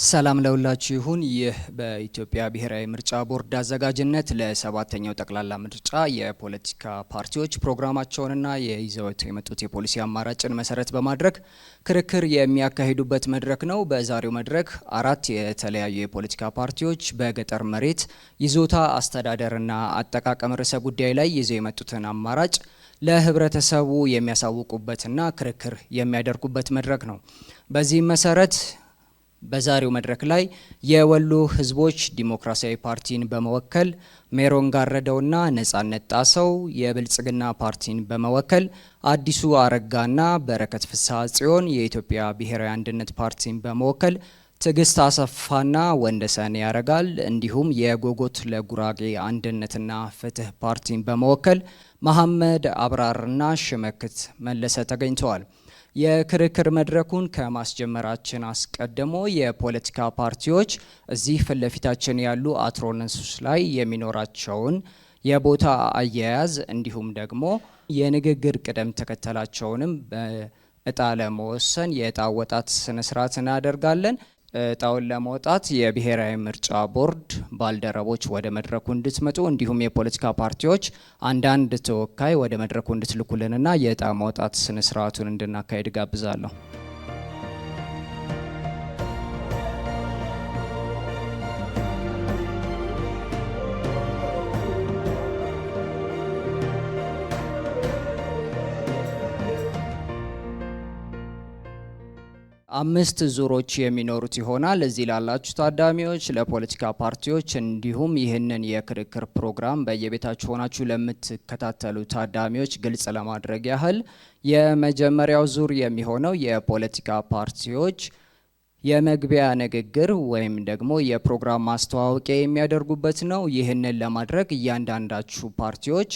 ሰላም ለሁላችሁ ይሁን። ይህ በኢትዮጵያ ብሔራዊ ምርጫ ቦርድ አዘጋጅነት ለሰባተኛው ጠቅላላ ምርጫ የፖለቲካ ፓርቲዎች ፕሮግራማቸውንና የይዘውት የመጡት የፖሊሲ አማራጭን መሰረት በማድረግ ክርክር የሚያካሂዱበት መድረክ ነው። በዛሬው መድረክ አራት የተለያዩ የፖለቲካ ፓርቲዎች በገጠር መሬት ይዞታ አስተዳደርና አጠቃቀም ርዕሰ ጉዳይ ላይ ይዘው የመጡትን አማራጭ ለህብረተሰቡ የሚያሳውቁበትና ክርክር የሚያደርጉበት መድረክ ነው። በዚህም መሰረት በዛሬው መድረክ ላይ የወሎ ህዝቦች ዲሞክራሲያዊ ፓርቲን በመወከል ሜሮን ጋረደውና ነጻነት ጣሰው፣ የብልጽግና ፓርቲን በመወከል አዲሱ አረጋና በረከት ፍስሐ ጽዮን፣ የኢትዮጵያ ብሔራዊ አንድነት ፓርቲን በመወከል ትዕግስት አሰፋና ወንደሰን ያረጋል እንዲሁም የጎጎት ለጉራጌ አንድነትና ፍትህ ፓርቲን በመወከል መሐመድ አብራርና ሽመክት መለሰ ተገኝተዋል። የክርክር መድረኩን ከማስጀመራችን አስቀድሞ የፖለቲካ ፓርቲዎች እዚህ ፊት ለፊታችን ያሉ አትሮነሶች ላይ የሚኖራቸውን የቦታ አያያዝ እንዲሁም ደግሞ የንግግር ቅደም ተከተላቸውንም በእጣ ለመወሰን የእጣ አወጣት ስነስርዓት እናደርጋለን። እጣውን ለማውጣት የብሔራዊ ምርጫ ቦርድ ባልደረቦች ወደ መድረኩ እንድትመጡ እንዲሁም የፖለቲካ ፓርቲዎች አንዳንድ ተወካይ ወደ መድረኩ እንድትልኩልንና የእጣ ማውጣት ስነስርዓቱን እንድናካሄድ ጋብዛለሁ። አምስት ዙሮች የሚኖሩት ይሆናል። እዚህ ላላችሁ ታዳሚዎች፣ ለፖለቲካ ፓርቲዎች እንዲሁም ይህንን የክርክር ፕሮግራም በየቤታችሁ ሆናችሁ ለምትከታተሉ ታዳሚዎች ግልጽ ለማድረግ ያህል የመጀመሪያው ዙር የሚሆነው የፖለቲካ ፓርቲዎች የመግቢያ ንግግር ወይም ደግሞ የፕሮግራም ማስተዋወቂያ የሚያደርጉበት ነው። ይህንን ለማድረግ እያንዳንዳችሁ ፓርቲዎች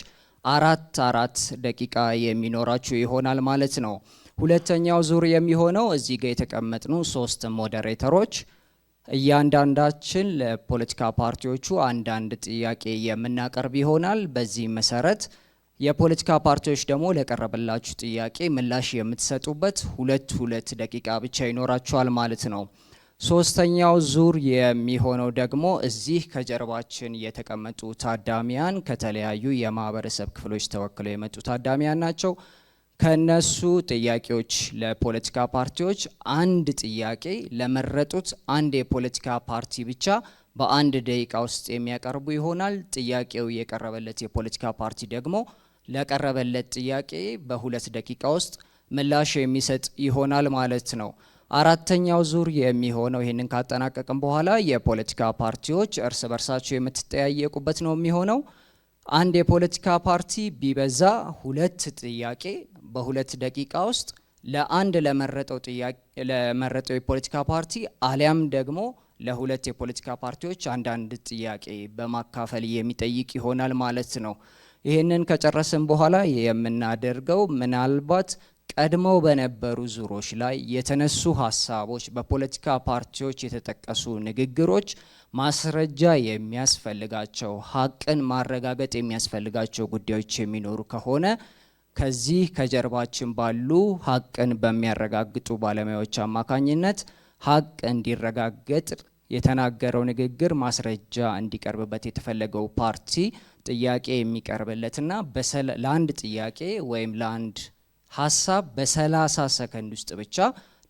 አራት ደቂቃ የሚኖራችሁ ይሆናል ማለት ነው። ሁለተኛው ዙር የሚሆነው እዚህ ጋር የተቀመጥኑ ሶስት ሞዴሬተሮች እያንዳንዳችን ለፖለቲካ ፓርቲዎቹ አንዳንድ ጥያቄ የምናቀርብ ይሆናል። በዚህ መሰረት የፖለቲካ ፓርቲዎች ደግሞ ለቀረበላችሁ ጥያቄ ምላሽ የምትሰጡበት ሁለት ደቂቃ ብቻ ይኖራችኋል ማለት ነው። ሶስተኛው ዙር የሚሆነው ደግሞ እዚህ ከጀርባችን የተቀመጡ ታዳሚያን ከተለያዩ የማህበረሰብ ክፍሎች ተወክለው የመጡ ታዳሚያን ናቸው። ከነሱ ጥያቄዎች ለፖለቲካ ፓርቲዎች አንድ ጥያቄ ለመረጡት አንድ የፖለቲካ ፓርቲ ብቻ በአንድ ደቂቃ ውስጥ የሚያቀርቡ ይሆናል። ጥያቄው የቀረበለት የፖለቲካ ፓርቲ ደግሞ ለቀረበለት ጥያቄ በ2 ደቂቃ ውስጥ ምላሽ የሚሰጥ ይሆናል ማለት ነው። አራተኛው ዙር የሚሆነው ይህንን ካጠናቀቅም በኋላ የፖለቲካ ፓርቲዎች እርስ በርሳቸው የምትጠያየቁበት ነው የሚሆነው። አንድ የፖለቲካ ፓርቲ ቢበዛ 2 ጥያቄ በ2 ደቂቃ ውስጥ ለአንድ ለመረጠው የፖለቲካ ፓርቲ አሊያም ደግሞ ለሁለት የፖለቲካ ፓርቲዎች አንዳንድ ጥያቄ በማካፈል የሚጠይቅ ይሆናል ማለት ነው። ይህንን ከጨረስን በኋላ የምናደርገው ምናልባት ቀድመው በነበሩ ዙሮች ላይ የተነሱ ሀሳቦች፣ በፖለቲካ ፓርቲዎች የተጠቀሱ ንግግሮች ማስረጃ የሚያስፈልጋቸው ሀቅን ማረጋገጥ የሚያስፈልጋቸው ጉዳዮች የሚኖሩ ከሆነ ከዚህ ከጀርባችን ባሉ ሀቅን በሚያረጋግጡ ባለሙያዎች አማካኝነት ሀቅ እንዲረጋገጥ የተናገረው ንግግር ማስረጃ እንዲቀርብበት የተፈለገው ፓርቲ ጥያቄ የሚቀርብለትና ለአንድ ጥያቄ ወይም ለአንድ ሀሳብ በ30 ሰከንድ ውስጥ ብቻ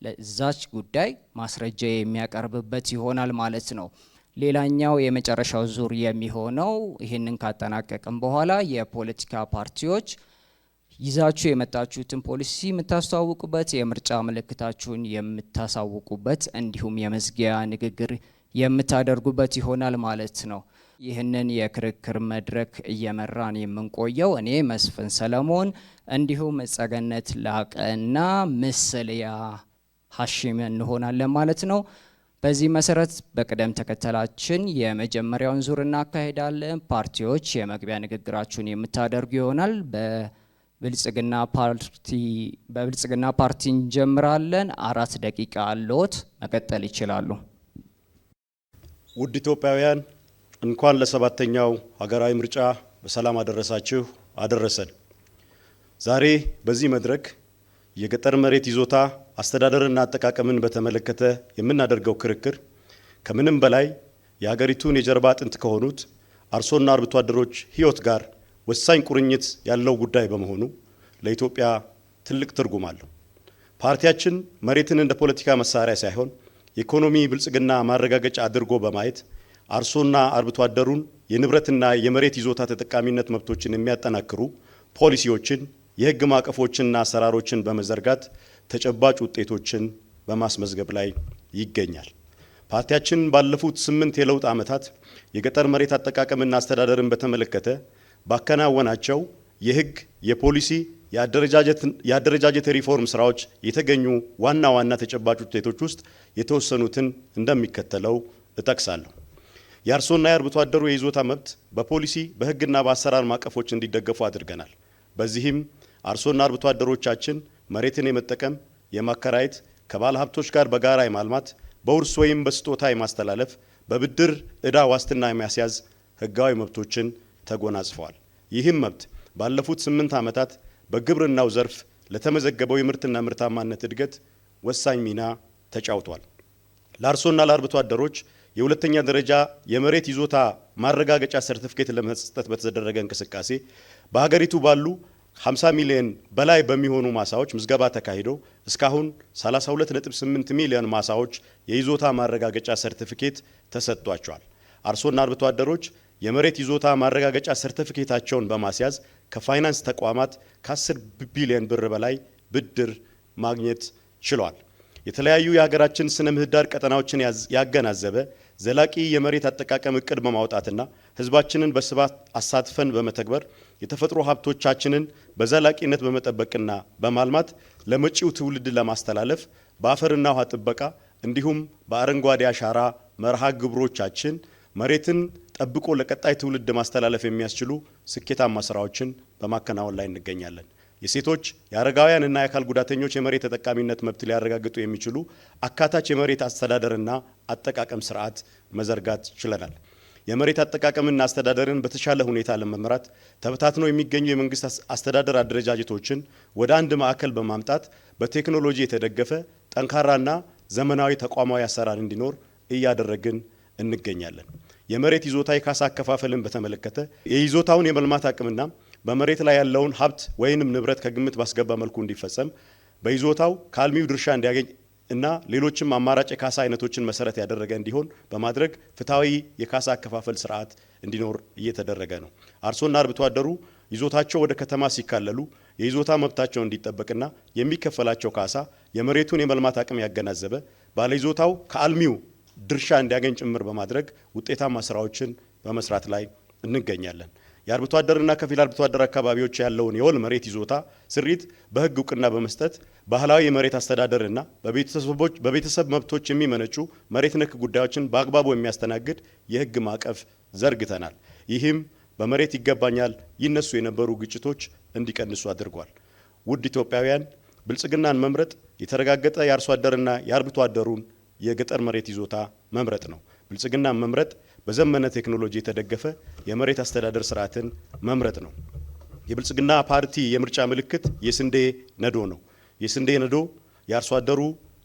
ለዛች ጉዳይ ማስረጃ የሚያቀርብበት ይሆናል ማለት ነው። ሌላኛው የመጨረሻው ዙር የሚሆነው ይህንን ካጠናቀቅም በኋላ የፖለቲካ ፓርቲዎች ይዛችሁ የመጣችሁትን ፖሊሲ የምታስተዋውቁበት፣ የምርጫ ምልክታችሁን የምታሳውቁበት እንዲሁም የመዝጊያ ንግግር የምታደርጉበት ይሆናል ማለት ነው። ይህንን የክርክር መድረክ እየመራን የምንቆየው እኔ መስፍን ሰለሞን እንዲሁም ጸገነት ላቀና ምስልያ ሀሺም እንሆናለን ማለት ነው። በዚህ መሰረት በቅደም ተከተላችን የመጀመሪያውን ዙር እናካሄዳለን። ፓርቲዎች የመግቢያ ንግግራችሁን የምታደርጉ ይሆናል። በብልጽግና ፓርቲ እንጀምራለን። 4 ደቂቃ አለዎት፣ መቀጠል ይችላሉ። ውድ ኢትዮጵያውያን እንኳን ለሰባተኛው ሀገራዊ ምርጫ በሰላም አደረሳችሁ አደረሰን። ዛሬ በዚህ መድረክ የገጠር መሬት ይዞታ አስተዳደርና አጠቃቀምን በተመለከተ የምናደርገው ክርክር ከምንም በላይ የሀገሪቱን የጀርባ አጥንት ከሆኑት አርሶና አርብቶ አደሮች ሕይወት ጋር ወሳኝ ቁርኝት ያለው ጉዳይ በመሆኑ ለኢትዮጵያ ትልቅ ትርጉም አለው። ፓርቲያችን መሬትን እንደ ፖለቲካ መሳሪያ ሳይሆን የኢኮኖሚ ብልጽግና ማረጋገጫ አድርጎ በማየት አርሶና አርብቶ አደሩን የንብረትና የመሬት ይዞታ ተጠቃሚነት መብቶችን የሚያጠናክሩ ፖሊሲዎችን፣ የሕግ ማዕቀፎችንና አሰራሮችን በመዘርጋት ተጨባጭ ውጤቶችን በማስመዝገብ ላይ ይገኛል። ፓርቲያችን ባለፉት 8 የለውጥ ዓመታት የገጠር መሬት አጠቃቀምና አስተዳደርን በተመለከተ ባከናወናቸው የሕግ፣ የፖሊሲ፣ የአደረጃጀት ሪፎርም ስራዎች የተገኙ ዋና ዋና ተጨባጭ ውጤቶች ውስጥ የተወሰኑትን እንደሚከተለው እጠቅሳለሁ። የአርሶና የአርብቶ አደሩ የይዞታ መብት በፖሊሲ በሕግና በአሰራር ማዕቀፎች እንዲደገፉ አድርገናል። በዚህም አርሶና አርብቶ አደሮቻችን መሬትን የመጠቀም፣ የማከራየት፣ ከባለ ሀብቶች ጋር በጋራ የማልማት፣ በውርስ ወይም በስጦታ የማስተላለፍ፣ በብድር ዕዳ ዋስትና የሚያስያዝ ሕጋዊ መብቶችን ተጎናጽፈዋል። ይህም መብት ባለፉት 8 ዓመታት በግብርናው ዘርፍ ለተመዘገበው የምርትና ምርታማነት እድገት ወሳኝ ሚና ተጫውቷል። ለአርሶና ለአርብቶ አደሮች የሁለተኛ ደረጃ የመሬት ይዞታ ማረጋገጫ ሰርቲፊኬት ለመስጠት በተደረገ እንቅስቃሴ በሀገሪቱ ባሉ 50 ሚሊዮን በላይ በሚሆኑ ማሳዎች ምዝገባ ተካሂዶ እስካሁን 32.8 ሚሊዮን ማሳዎች የይዞታ ማረጋገጫ ሰርቲፊኬት ተሰጥቷቸዋል። አርሶና አርብቶ አደሮች የመሬት ይዞታ ማረጋገጫ ሰርቲፊኬታቸውን በማስያዝ ከፋይናንስ ተቋማት ከ10 ቢሊዮን ብር በላይ ብድር ማግኘት ችሏል። የተለያዩ የሀገራችን ስነ ምህዳር ቀጠናዎችን ያገናዘበ ዘላቂ የመሬት አጠቃቀም እቅድ በማውጣትና ሕዝባችንን በስፋት አሳትፈን በመተግበር የተፈጥሮ ሀብቶቻችንን በዘላቂነት በመጠበቅና በማልማት ለመጪው ትውልድ ለማስተላለፍ በአፈርና ውሃ ጥበቃ እንዲሁም በአረንጓዴ አሻራ መርሃ ግብሮቻችን መሬትን ጠብቆ ለቀጣይ ትውልድ ማስተላለፍ የሚያስችሉ ስኬታማ ስራዎችን በማከናወን ላይ እንገኛለን። የሴቶች የአረጋውያንና የአካል ጉዳተኞች የመሬት ተጠቃሚነት መብት ሊያረጋግጡ የሚችሉ አካታች የመሬት አስተዳደርና አጠቃቀም ስርዓት መዘርጋት ችለናል። የመሬት አጠቃቀምና አስተዳደርን በተሻለ ሁኔታ ለመምራት ተበታትነው የሚገኙ የመንግስት አስተዳደር አደረጃጀቶችን ወደ አንድ ማዕከል በማምጣት በቴክኖሎጂ የተደገፈ ጠንካራና ዘመናዊ ተቋማዊ አሰራር እንዲኖር እያደረግን እንገኛለን። የመሬት ይዞታ የካሳ አከፋፈልን በተመለከተ የይዞታውን የመልማት አቅምና በመሬት ላይ ያለውን ሀብት ወይንም ንብረት ከግምት ባስገባ መልኩ እንዲፈጸም በይዞታው ከአልሚው ድርሻ እንዲያገኝ እና ሌሎችም አማራጭ የካሳ አይነቶችን መሰረት ያደረገ እንዲሆን በማድረግ ፍትሐዊ የካሳ አከፋፈል ስርዓት እንዲኖር እየተደረገ ነው። አርሶና አርብቶ አደሩ ይዞታቸው ወደ ከተማ ሲካለሉ የይዞታ መብታቸው እንዲጠበቅና የሚከፈላቸው ካሳ የመሬቱን የመልማት አቅም ያገናዘበ ባለይዞታው ከአልሚው ድርሻ እንዲያገኝ ጭምር በማድረግ ውጤታማ ስራዎችን በመስራት ላይ እንገኛለን። የአርብቶ አደርና ከፊል አርብቶ አደር አካባቢዎች ያለውን የወል መሬት ይዞታ ስሪት በሕግ እውቅና በመስጠት ባህላዊ የመሬት አስተዳደርና በቤተሰብ መብቶች የሚመነጩ መሬት ነክ ጉዳዮችን በአግባቡ የሚያስተናግድ የሕግ ማዕቀፍ ዘርግተናል። ይህም በመሬት ይገባኛል ይነሱ የነበሩ ግጭቶች እንዲቀንሱ አድርጓል። ውድ ኢትዮጵያውያን፣ ብልጽግናን መምረጥ የተረጋገጠ የአርሶ አደርና የአርብቶ አደሩን የገጠር መሬት ይዞታ መምረጥ ነው። ብልጽግናን መምረጥ በዘመነ ቴክኖሎጂ የተደገፈ የመሬት አስተዳደር ስርዓትን መምረጥ ነው። የብልጽግና ፓርቲ የምርጫ ምልክት የስንዴ ነዶ ነው። የስንዴ ነዶ የአርሶ አደሩ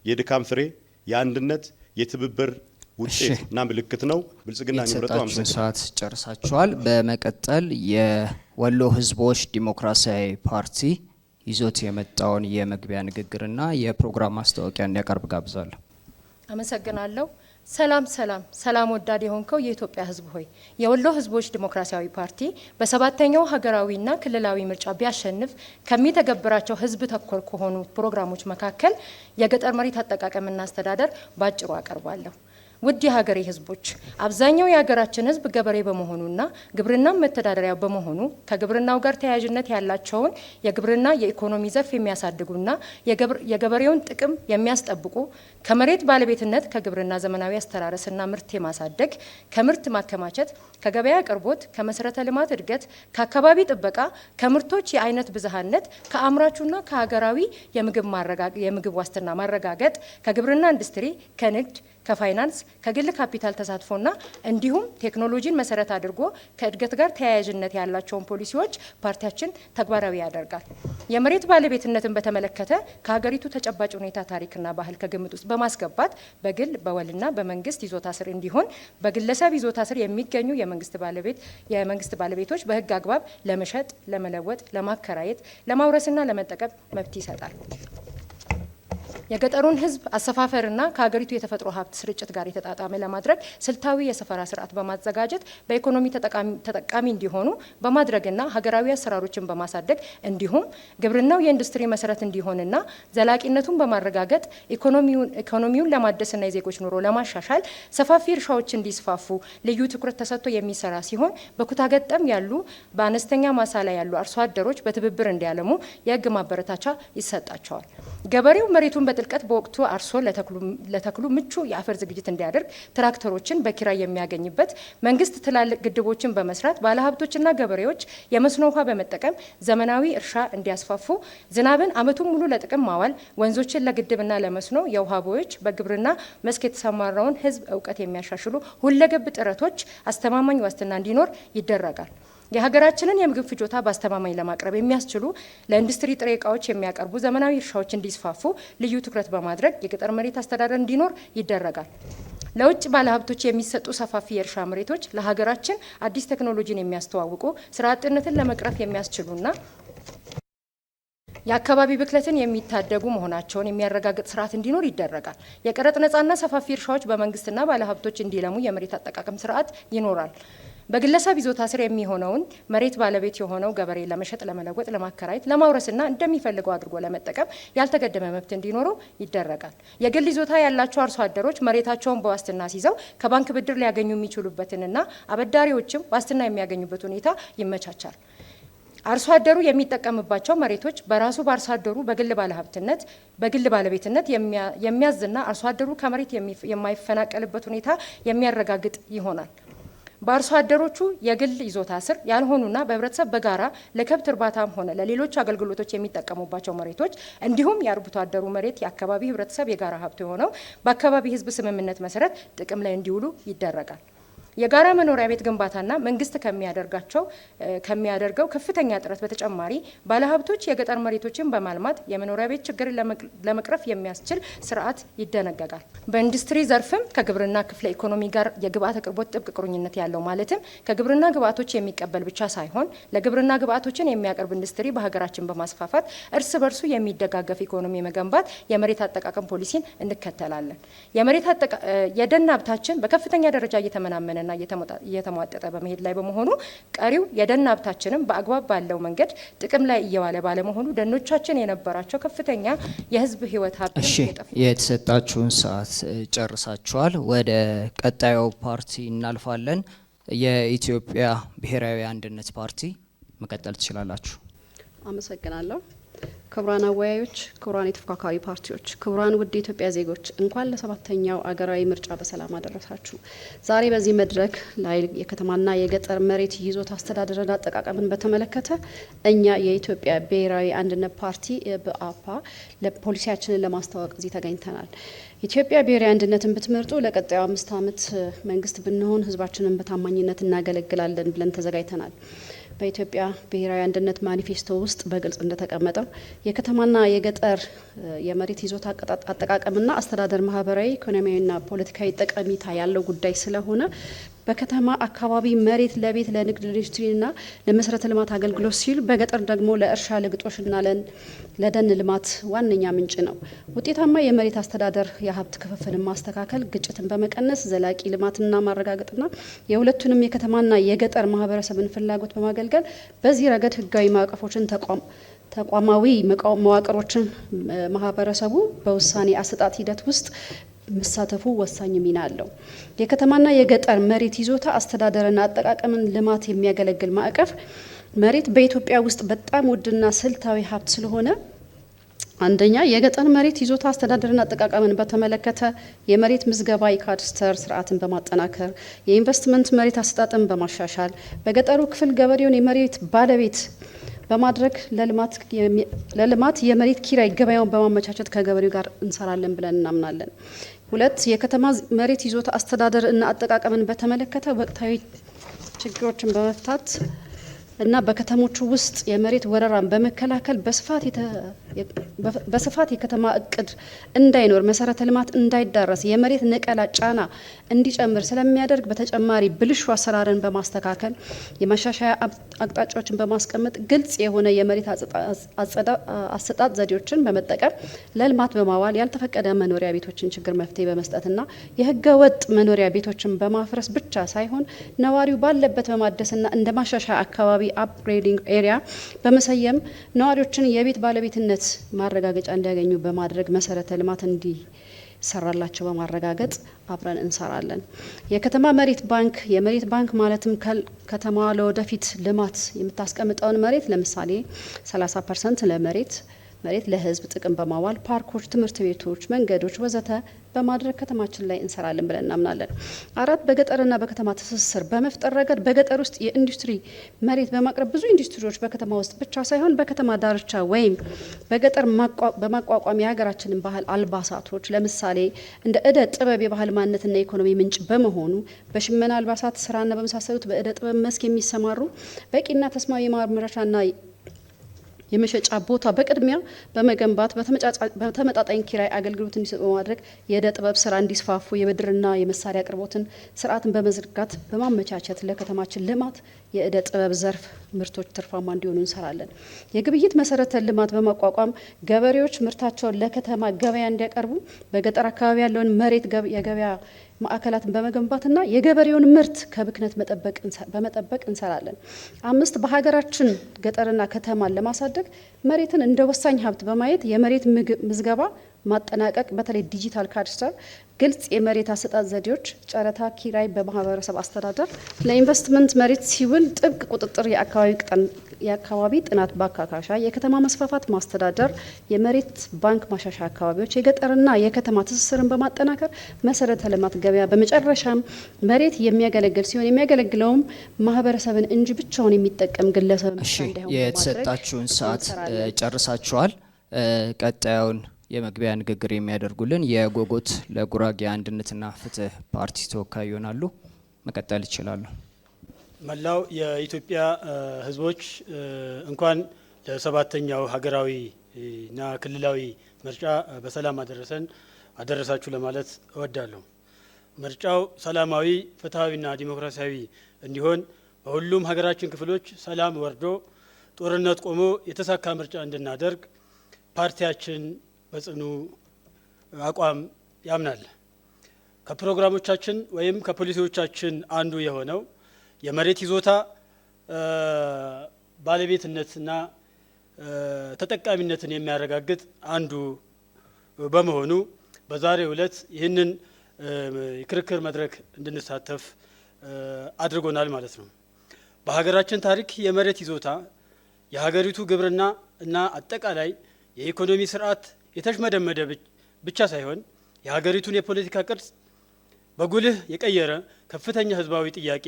የድካም ፍሬ፣ የአንድነት፣ የትብብር ውጤትና ምልክት ነው። ብልጽግና ይምረጡ። ሰዓት ጨርሳችኋል። በመቀጠል የወሎ ህዝቦች ዲሞክራሲያዊ ፓርቲ ይዞት የመጣውን የመግቢያ ንግግርና የፕሮግራም ማስታወቂያ እንዲያቀርብ ጋብዛለሁ። አመሰግናለሁ። ሰላም ወዳድ የሆንከው የኢትዮጵያ ህዝብ ሆይ፣ የወሎ ህዝቦች ዲሞክራሲያዊ ፓርቲ በሰባተኛው ሀገራዊና ክልላዊ ምርጫ ቢያሸንፍ ከሚተገብራቸው ህዝብ ተኮር ከሆኑ ፕሮግራሞች መካከል የገጠር መሬት አጠቃቀምና አስተዳደር ባጭሩ አቀርባለሁ። ውድ የሀገሬ ህዝቦች፣ አብዛኛው የሀገራችን ህዝብ ገበሬ በመሆኑና ግብርናም መተዳደሪያ በመሆኑ ከግብርናው ጋር ተያያዥነት ያላቸውን የግብርና የኢኮኖሚ ዘርፍ የሚያሳድጉና የገበሬውን ጥቅም የሚያስጠብቁ ከመሬት ባለቤትነት፣ ከግብርና ዘመናዊ አስተራረስና ምርት የማሳደግ፣ ከምርት ማከማቸት፣ ከገበያ አቅርቦት፣ ከመሰረተ ልማት እድገት፣ ከአካባቢ ጥበቃ፣ ከምርቶች የአይነት ብዝሃነት፣ ከአምራቹና ከሀገራዊ የምግብ ዋስትና ማረጋገጥ፣ ከግብርና ኢንዱስትሪ፣ ከንግድ ከፋይናንስ ከግል ካፒታል ተሳትፎና እንዲሁም ቴክኖሎጂን መሰረት አድርጎ ከእድገት ጋር ተያያዥነት ያላቸውን ፖሊሲዎች ፓርቲያችን ተግባራዊ ያደርጋል። የመሬት ባለቤትነትን በተመለከተ ከሀገሪቱ ተጨባጭ ሁኔታ ታሪክና ባህል ከግምት ውስጥ በማስገባት በግል በወልና በመንግስት ይዞታ ስር እንዲሆን በግለሰብ ይዞታ ስር የሚገኙ የመንግስት ባለቤቶች በህግ አግባብ ለመሸጥ፣ ለመለወጥ፣ ለማከራየት፣ ለማውረስና ለመጠቀም መብት ይሰጣል። የገጠሩን ህዝብ አሰፋፈርና ከሀገሪቱ የተፈጥሮ ሀብት ስርጭት ጋር የተጣጣመ ለማድረግ ስልታዊ የሰፈራ ስርዓት በማዘጋጀት በኢኮኖሚ ተጠቃሚ እንዲሆኑ በማድረግና ሀገራዊ አሰራሮችን በማሳደግ እንዲሁም ግብርናው የኢንዱስትሪ መሰረት እንዲሆንና ዘላቂነቱን በማረጋገጥ ኢኮኖሚውን ለማደስና የዜጎች ኑሮ ለማሻሻል ሰፋፊ እርሻዎች እንዲስፋፉ ልዩ ትኩረት ተሰጥቶ የሚሰራ ሲሆን በኩታ ገጠም ያሉ በአነስተኛ ማሳ ላይ ያሉ አርሶ አደሮች በትብብር እንዲያለሙ የህግ ማበረታቻ ይሰጣቸዋል። ገበሬው መሬቱን በጥልቀት በወቅቱ አርሶ ለተክሉ ምቹ የአፈር ዝግጅት እንዲያደርግ ትራክተሮችን በኪራይ የሚያገኝበት፣ መንግስት ትላልቅ ግድቦችን በመስራት ባለሀብቶችና ገበሬዎች የመስኖ ውሃ በመጠቀም ዘመናዊ እርሻ እንዲያስፋፉ፣ ዝናብን አመቱን ሙሉ ለጥቅም ማዋል፣ ወንዞችን ለግድብና ለመስኖ የውሃ ቦዮች፣ በግብርና መስክ የተሰማራውን ህዝብ እውቀት የሚያሻሽሉ ሁለገብ ጥረቶች አስተማማኝ ዋስትና እንዲኖር ይደረጋል። የሀገራችንን የምግብ ፍጆታ በአስተማማኝ ለማቅረብ የሚያስችሉ ለኢንዱስትሪ ጥሬ እቃዎች የሚያቀርቡ ዘመናዊ እርሻዎች እንዲስፋፉ ልዩ ትኩረት በማድረግ የገጠር መሬት አስተዳደር እንዲኖር ይደረጋል። ለውጭ ባለሀብቶች የሚሰጡ ሰፋፊ የእርሻ መሬቶች ለሀገራችን አዲስ ቴክኖሎጂን የሚያስተዋውቁ፣ ስራ አጥነትን ለመቅረፍ የሚያስችሉና የአካባቢ ብክለትን የሚታደጉ መሆናቸውን የሚያረጋግጥ ስርዓት እንዲኖር ይደረጋል። የቀረጥ ነጻና ሰፋፊ እርሻዎች በመንግስትና ባለሀብቶች እንዲለሙ የመሬት አጠቃቀም ስርዓት ይኖራል። በግለሰብ ይዞታ ስር የሚሆነውን መሬት ባለቤት የሆነው ገበሬ ለመሸጥ፣ ለመለወጥ፣ ለማከራየት፣ ለማውረስና እንደሚፈልገው አድርጎ ለመጠቀም ያልተገደበ መብት እንዲኖረው ይደረጋል። የግል ይዞታ ያላቸው አርሶ አደሮች መሬታቸውን በዋስትና ሲይዘው ከባንክ ብድር ሊያገኙ የሚችሉበትንና አበዳሪዎችም ዋስትና የሚያገኙበት ሁኔታ ይመቻቻል። አርሶ አደሩ የሚጠቀምባቸው መሬቶች በራሱ በአርሶ አደሩ በግል ባለቤትነት የሚያዝና አርሶ አደሩ ከመሬት የማይፈናቀልበት ሁኔታ የሚያረጋግጥ ይሆናል። በአርሶ አደሮቹ የግል ይዞታ ስር ያልሆኑና በህብረተሰብ በጋራ ለከብት እርባታም ሆነ ለሌሎች አገልግሎቶች የሚጠቀሙባቸው መሬቶች እንዲሁም የአርብቶ አደሩ መሬት የአካባቢ ህብረተሰብ የጋራ ሀብት የሆነው በአካባቢ ህዝብ ስምምነት መሰረት ጥቅም ላይ እንዲውሉ ይደረጋል። የጋራ መኖሪያ ቤት ግንባታና መንግስት ከሚያደርገው ከፍተኛ ጥረት በተጨማሪ ባለሀብቶች የገጠር መሬቶችን በማልማት የመኖሪያ ቤት ችግርን ለመቅረፍ የሚያስችል ስርዓት ይደነገጋል። በኢንዱስትሪ ዘርፍም ከግብርና ክፍለ ኢኮኖሚ ጋር የግብአት አቅርቦት ጥብቅ ቁርኝነት ያለው ማለትም ከግብርና ግብአቶች የሚቀበል ብቻ ሳይሆን ለግብርና ግብአቶችን የሚያቀርብ ኢንዱስትሪ በሀገራችን በማስፋፋት እርስ በርሱ የሚደጋገፍ ኢኮኖሚ መገንባት የመሬት አጠቃቀም ፖሊሲን እንከተላለን። የደን ሀብታችን በከፍተኛ ደረጃ እየተመናመነ ና እየተሟጠጠ በመሄድ ላይ በመሆኑ ቀሪው የደን ሀብታችንም በአግባብ ባለው መንገድ ጥቅም ላይ እየዋለ ባለመሆኑ ደኖቻችን የነበራቸው ከፍተኛ የህዝብ ህይወት ሀብት የተሰጣችሁን ሰዓት ጨርሳችኋል። ወደ ቀጣዩ ፓርቲ እናልፋለን። የኢትዮጵያ ብሔራዊ አንድነት ፓርቲ መቀጠል ትችላላችሁ። አመሰግናለሁ። ክቡራን አወያዮች፣ ክቡራን የተፎካካሪ ፓርቲዎች፣ ክቡራን ውድ የኢትዮጵያ ዜጎች እንኳን ለሰባተኛው አገራዊ ምርጫ በሰላም አደረሳችሁ። ዛሬ በዚህ መድረክ ላይ የከተማና የገጠር መሬት ይዞታ አስተዳደርና አጠቃቀምን በተመለከተ እኛ የኢትዮጵያ ብሔራዊ አንድነት ፓርቲ በአፓ ለፖሊሲያችንን ለማስተዋወቅ እዚህ ተገኝተናል። ኢትዮጵያ ብሔራዊ አንድነትን ብትመርጡ ለቀጣዩ 5 ዓመት መንግስት ብንሆን ህዝባችንን በታማኝነት እናገለግላለን ብለን ተዘጋጅተናል። በኢትዮጵያ ብሔራዊ አንድነት ማኒፌስቶ ውስጥ በግልጽ እንደተቀመጠው የከተማና የገጠር የመሬት ይዞታ አጠቃቀምና አስተዳደር ማህበራዊ፣ ኢኮኖሚያዊና ፖለቲካዊ ጠቀሜታ ያለው ጉዳይ ስለሆነ በከተማ አካባቢ መሬት ለቤት፣ ለንግድ፣ ለኢንዱስትሪና ለመሰረተ ልማት አገልግሎት ሲል በገጠር ደግሞ ለእርሻ፣ ለግጦሽና ለደን ልማት ዋነኛ ምንጭ ነው። ውጤታማ የመሬት አስተዳደር የሀብት ክፍፍልን ማስተካከል፣ ግጭትን በመቀነስ ዘላቂ ልማትና ማረጋገጥና የሁለቱንም የከተማና የገጠር ማህበረሰብን ፍላጎት በማገልገል በዚህ ረገድ ህጋዊ ማዕቀፎችን ተቋማዊ መዋቅሮችን ማህበረሰቡ በውሳኔ አሰጣጥ ሂደት ውስጥ መሳተፉ ወሳኝ ሚና አለው። የከተማና የገጠር መሬት ይዞታ አስተዳደርና አጠቃቀምን ልማት የሚያገለግል ማዕቀፍ መሬት በኢትዮጵያ ውስጥ በጣም ውድና ስልታዊ ሀብት ስለሆነ አንደኛ የገጠር መሬት ይዞታ አስተዳደርና አጠቃቀምን በተመለከተ የመሬት ምዝገባ የካዳስተር ስርዓትን በማጠናከር የኢንቨስትመንት መሬት አሰጣጥን በማሻሻል በገጠሩ ክፍል ገበሬውን የመሬት ባለቤት በማድረግ ለልማት የመሬት ኪራይ ገበያውን በማመቻቸት ከገበሬው ጋር እንሰራለን ብለን እናምናለን። ሁለት የከተማ መሬት ይዞታ አስተዳደር እና አጠቃቀምን በተመለከተ ወቅታዊ ችግሮችን በመፍታት እና በከተሞቹ ውስጥ የመሬት ወረራን በመከላከል በስፋት የከተማ እቅድ እንዳይኖር መሰረተ ልማት እንዳይዳረስ የመሬት ነቀላ ጫና እንዲጨምር ስለሚያደርግ በተጨማሪ ብልሹ አሰራርን በማስተካከል የማሻሻያ አቅጣጫዎችን በማስቀመጥ ግልጽ የሆነ የመሬት አሰጣጥ ዘዴዎችን በመጠቀም ለልማት በማዋል ያልተፈቀደ መኖሪያ ቤቶችን ችግር መፍትሄ በመስጠትና የህገ ወጥ መኖሪያ ቤቶችን በማፍረስ ብቻ ሳይሆን ነዋሪው ባለበት በማደስና እንደ ማሻሻያ አካባቢ አፕግሬዲንግ ኤሪያ በመሰየም ነዋሪዎችን የቤት ባለቤትነት ማረጋገጫ እንዲያገኙ በማድረግ መሰረተ ልማት እንዲሰራላቸው በማረጋገጥ አብረን እንሰራለን። የከተማ መሬት ባንክ የመሬት ባንክ ማለትም ከተማዋ ለወደፊት ልማት የምታስቀምጠውን መሬት ለምሳሌ 30% ለመሬት ለህዝብ ጥቅም በማዋል ፓርኮች፣ ትምህርት ቤቶች፣ መንገዶች ወዘተ በማድረግ ከተማችን ላይ እንሰራለን ብለን እናምናለን። 4 በገጠርና በከተማ ትስስር በመፍጠር ረገድ በገጠር ውስጥ የኢንዱስትሪ መሬት በማቅረብ ብዙ ኢንዱስትሪዎች በከተማ ውስጥ ብቻ ሳይሆን በከተማ ዳርቻ ወይም በገጠር በማቋቋም የሀገራችንን ባህል አልባሳቶች ለምሳሌ እንደ እደ ጥበብ የባህል ማንነትና የኢኮኖሚ ምንጭ በመሆኑ በሽመና አልባሳት ስራና በመሳሰሉት በእደ ጥበብ መስክ የሚሰማሩ በቂና ተስማሚ ማምረቻና የመሸጫ ቦታ በቅድሚያ በመገንባት በተመጣጣኝ ኪራይ አገልግሎት እንዲሰጡ በማድረግ የእደ ጥበብ ስራ እንዲስፋፉ የብድርና የመሳሪያ አቅርቦትን ስርዓትን በመዘርጋት በማመቻቸት ለከተማችን ልማት የእደ ጥበብ ዘርፍ ምርቶች ትርፋማ እንዲሆኑ እንሰራለን። የግብይት መሰረተ ልማት በማቋቋም ገበሬዎች ምርታቸውን ለከተማ ገበያ እንዲያቀርቡ በገጠር አካባቢ ያለውን መሬት የገበያ ማዕከላትን በመገንባትና የገበሬውን ምርት ከብክነት በመጠበቅ እንሰራለን። 5 በሀገራችን ገጠርና ከተማን ለማሳደግ መሬትን እንደ ወሳኝ ሀብት በማየት የመሬት ምዝገባ ማጠናቀቅ፣ በተለይ ዲጂታል ካድስተር፣ ግልጽ የመሬት አሰጣጥ ዘዴዎች፣ ጨረታ፣ ኪራይ በማህበረሰብ አስተዳደር፣ ለኢንቨስትመንት መሬት ሲውል ጥብቅ ቁጥጥር፣ የአካባቢ ጥናት በአካካሻ፣ የከተማ መስፋፋት ማስተዳደር፣ የመሬት ባንክ ማሻሻያ አካባቢዎች፣ የገጠርና የከተማ ትስስርን በማጠናከር መሰረተ ልማት ገበያ፣ በመጨረሻም መሬት የሚያገለግል ሲሆን የሚያገለግለውም ማህበረሰብን እንጂ ብቻውን የሚጠቀም ግለሰብ ብቻ እንዳይሆን የተሰጣችሁን ሰዓት ጨርሳችኋል። ቀጣዩን የመግቢያ ንግግር የሚያደርጉልን የጎጎት ለጉራጌ አንድነትና ፍትህ ፓርቲ ተወካይ ይሆናሉ። መቀጠል ይችላሉ። መላው የኢትዮጵያ ህዝቦች እንኳን ለ7ኛው ሀገራዊና ክልላዊ ምርጫ በሰላም አደረሳችሁ ለማለት እወዳለሁ። ምርጫው ሰላማዊ፣ ፍትሃዊና ዲሞክራሲያዊ እንዲሆን በሁሉም ሀገራችን ክፍሎች ሰላም ወርዶ ጦርነት ቆሞ የተሳካ ምርጫ እንድናደርግ ፓርቲያችን በጽኑ አቋም ያምናል። ከፕሮግራሞቻችን ወይም ከፖሊሲዎቻችን አንዱ የሆነው የመሬት ይዞታ ባለቤትነትና ተጠቃሚነትን የሚያረጋግጥ አንዱ በመሆኑ በዛሬው ዕለት ይህንን የክርክር መድረክ እንድንሳተፍ አድርጎናል ማለት ነው። በሀገራችን ታሪክ የመሬት ይዞታ የሀገሪቱ ግብርና እና አጠቃላይ የኢኮኖሚ ስርዓት የተሽመደመደ ብቻ ሳይሆን የሀገሪቱን የፖለቲካ ቅርጽ በጉልህ የቀየረ ከፍተኛ ህዝባዊ ጥያቄ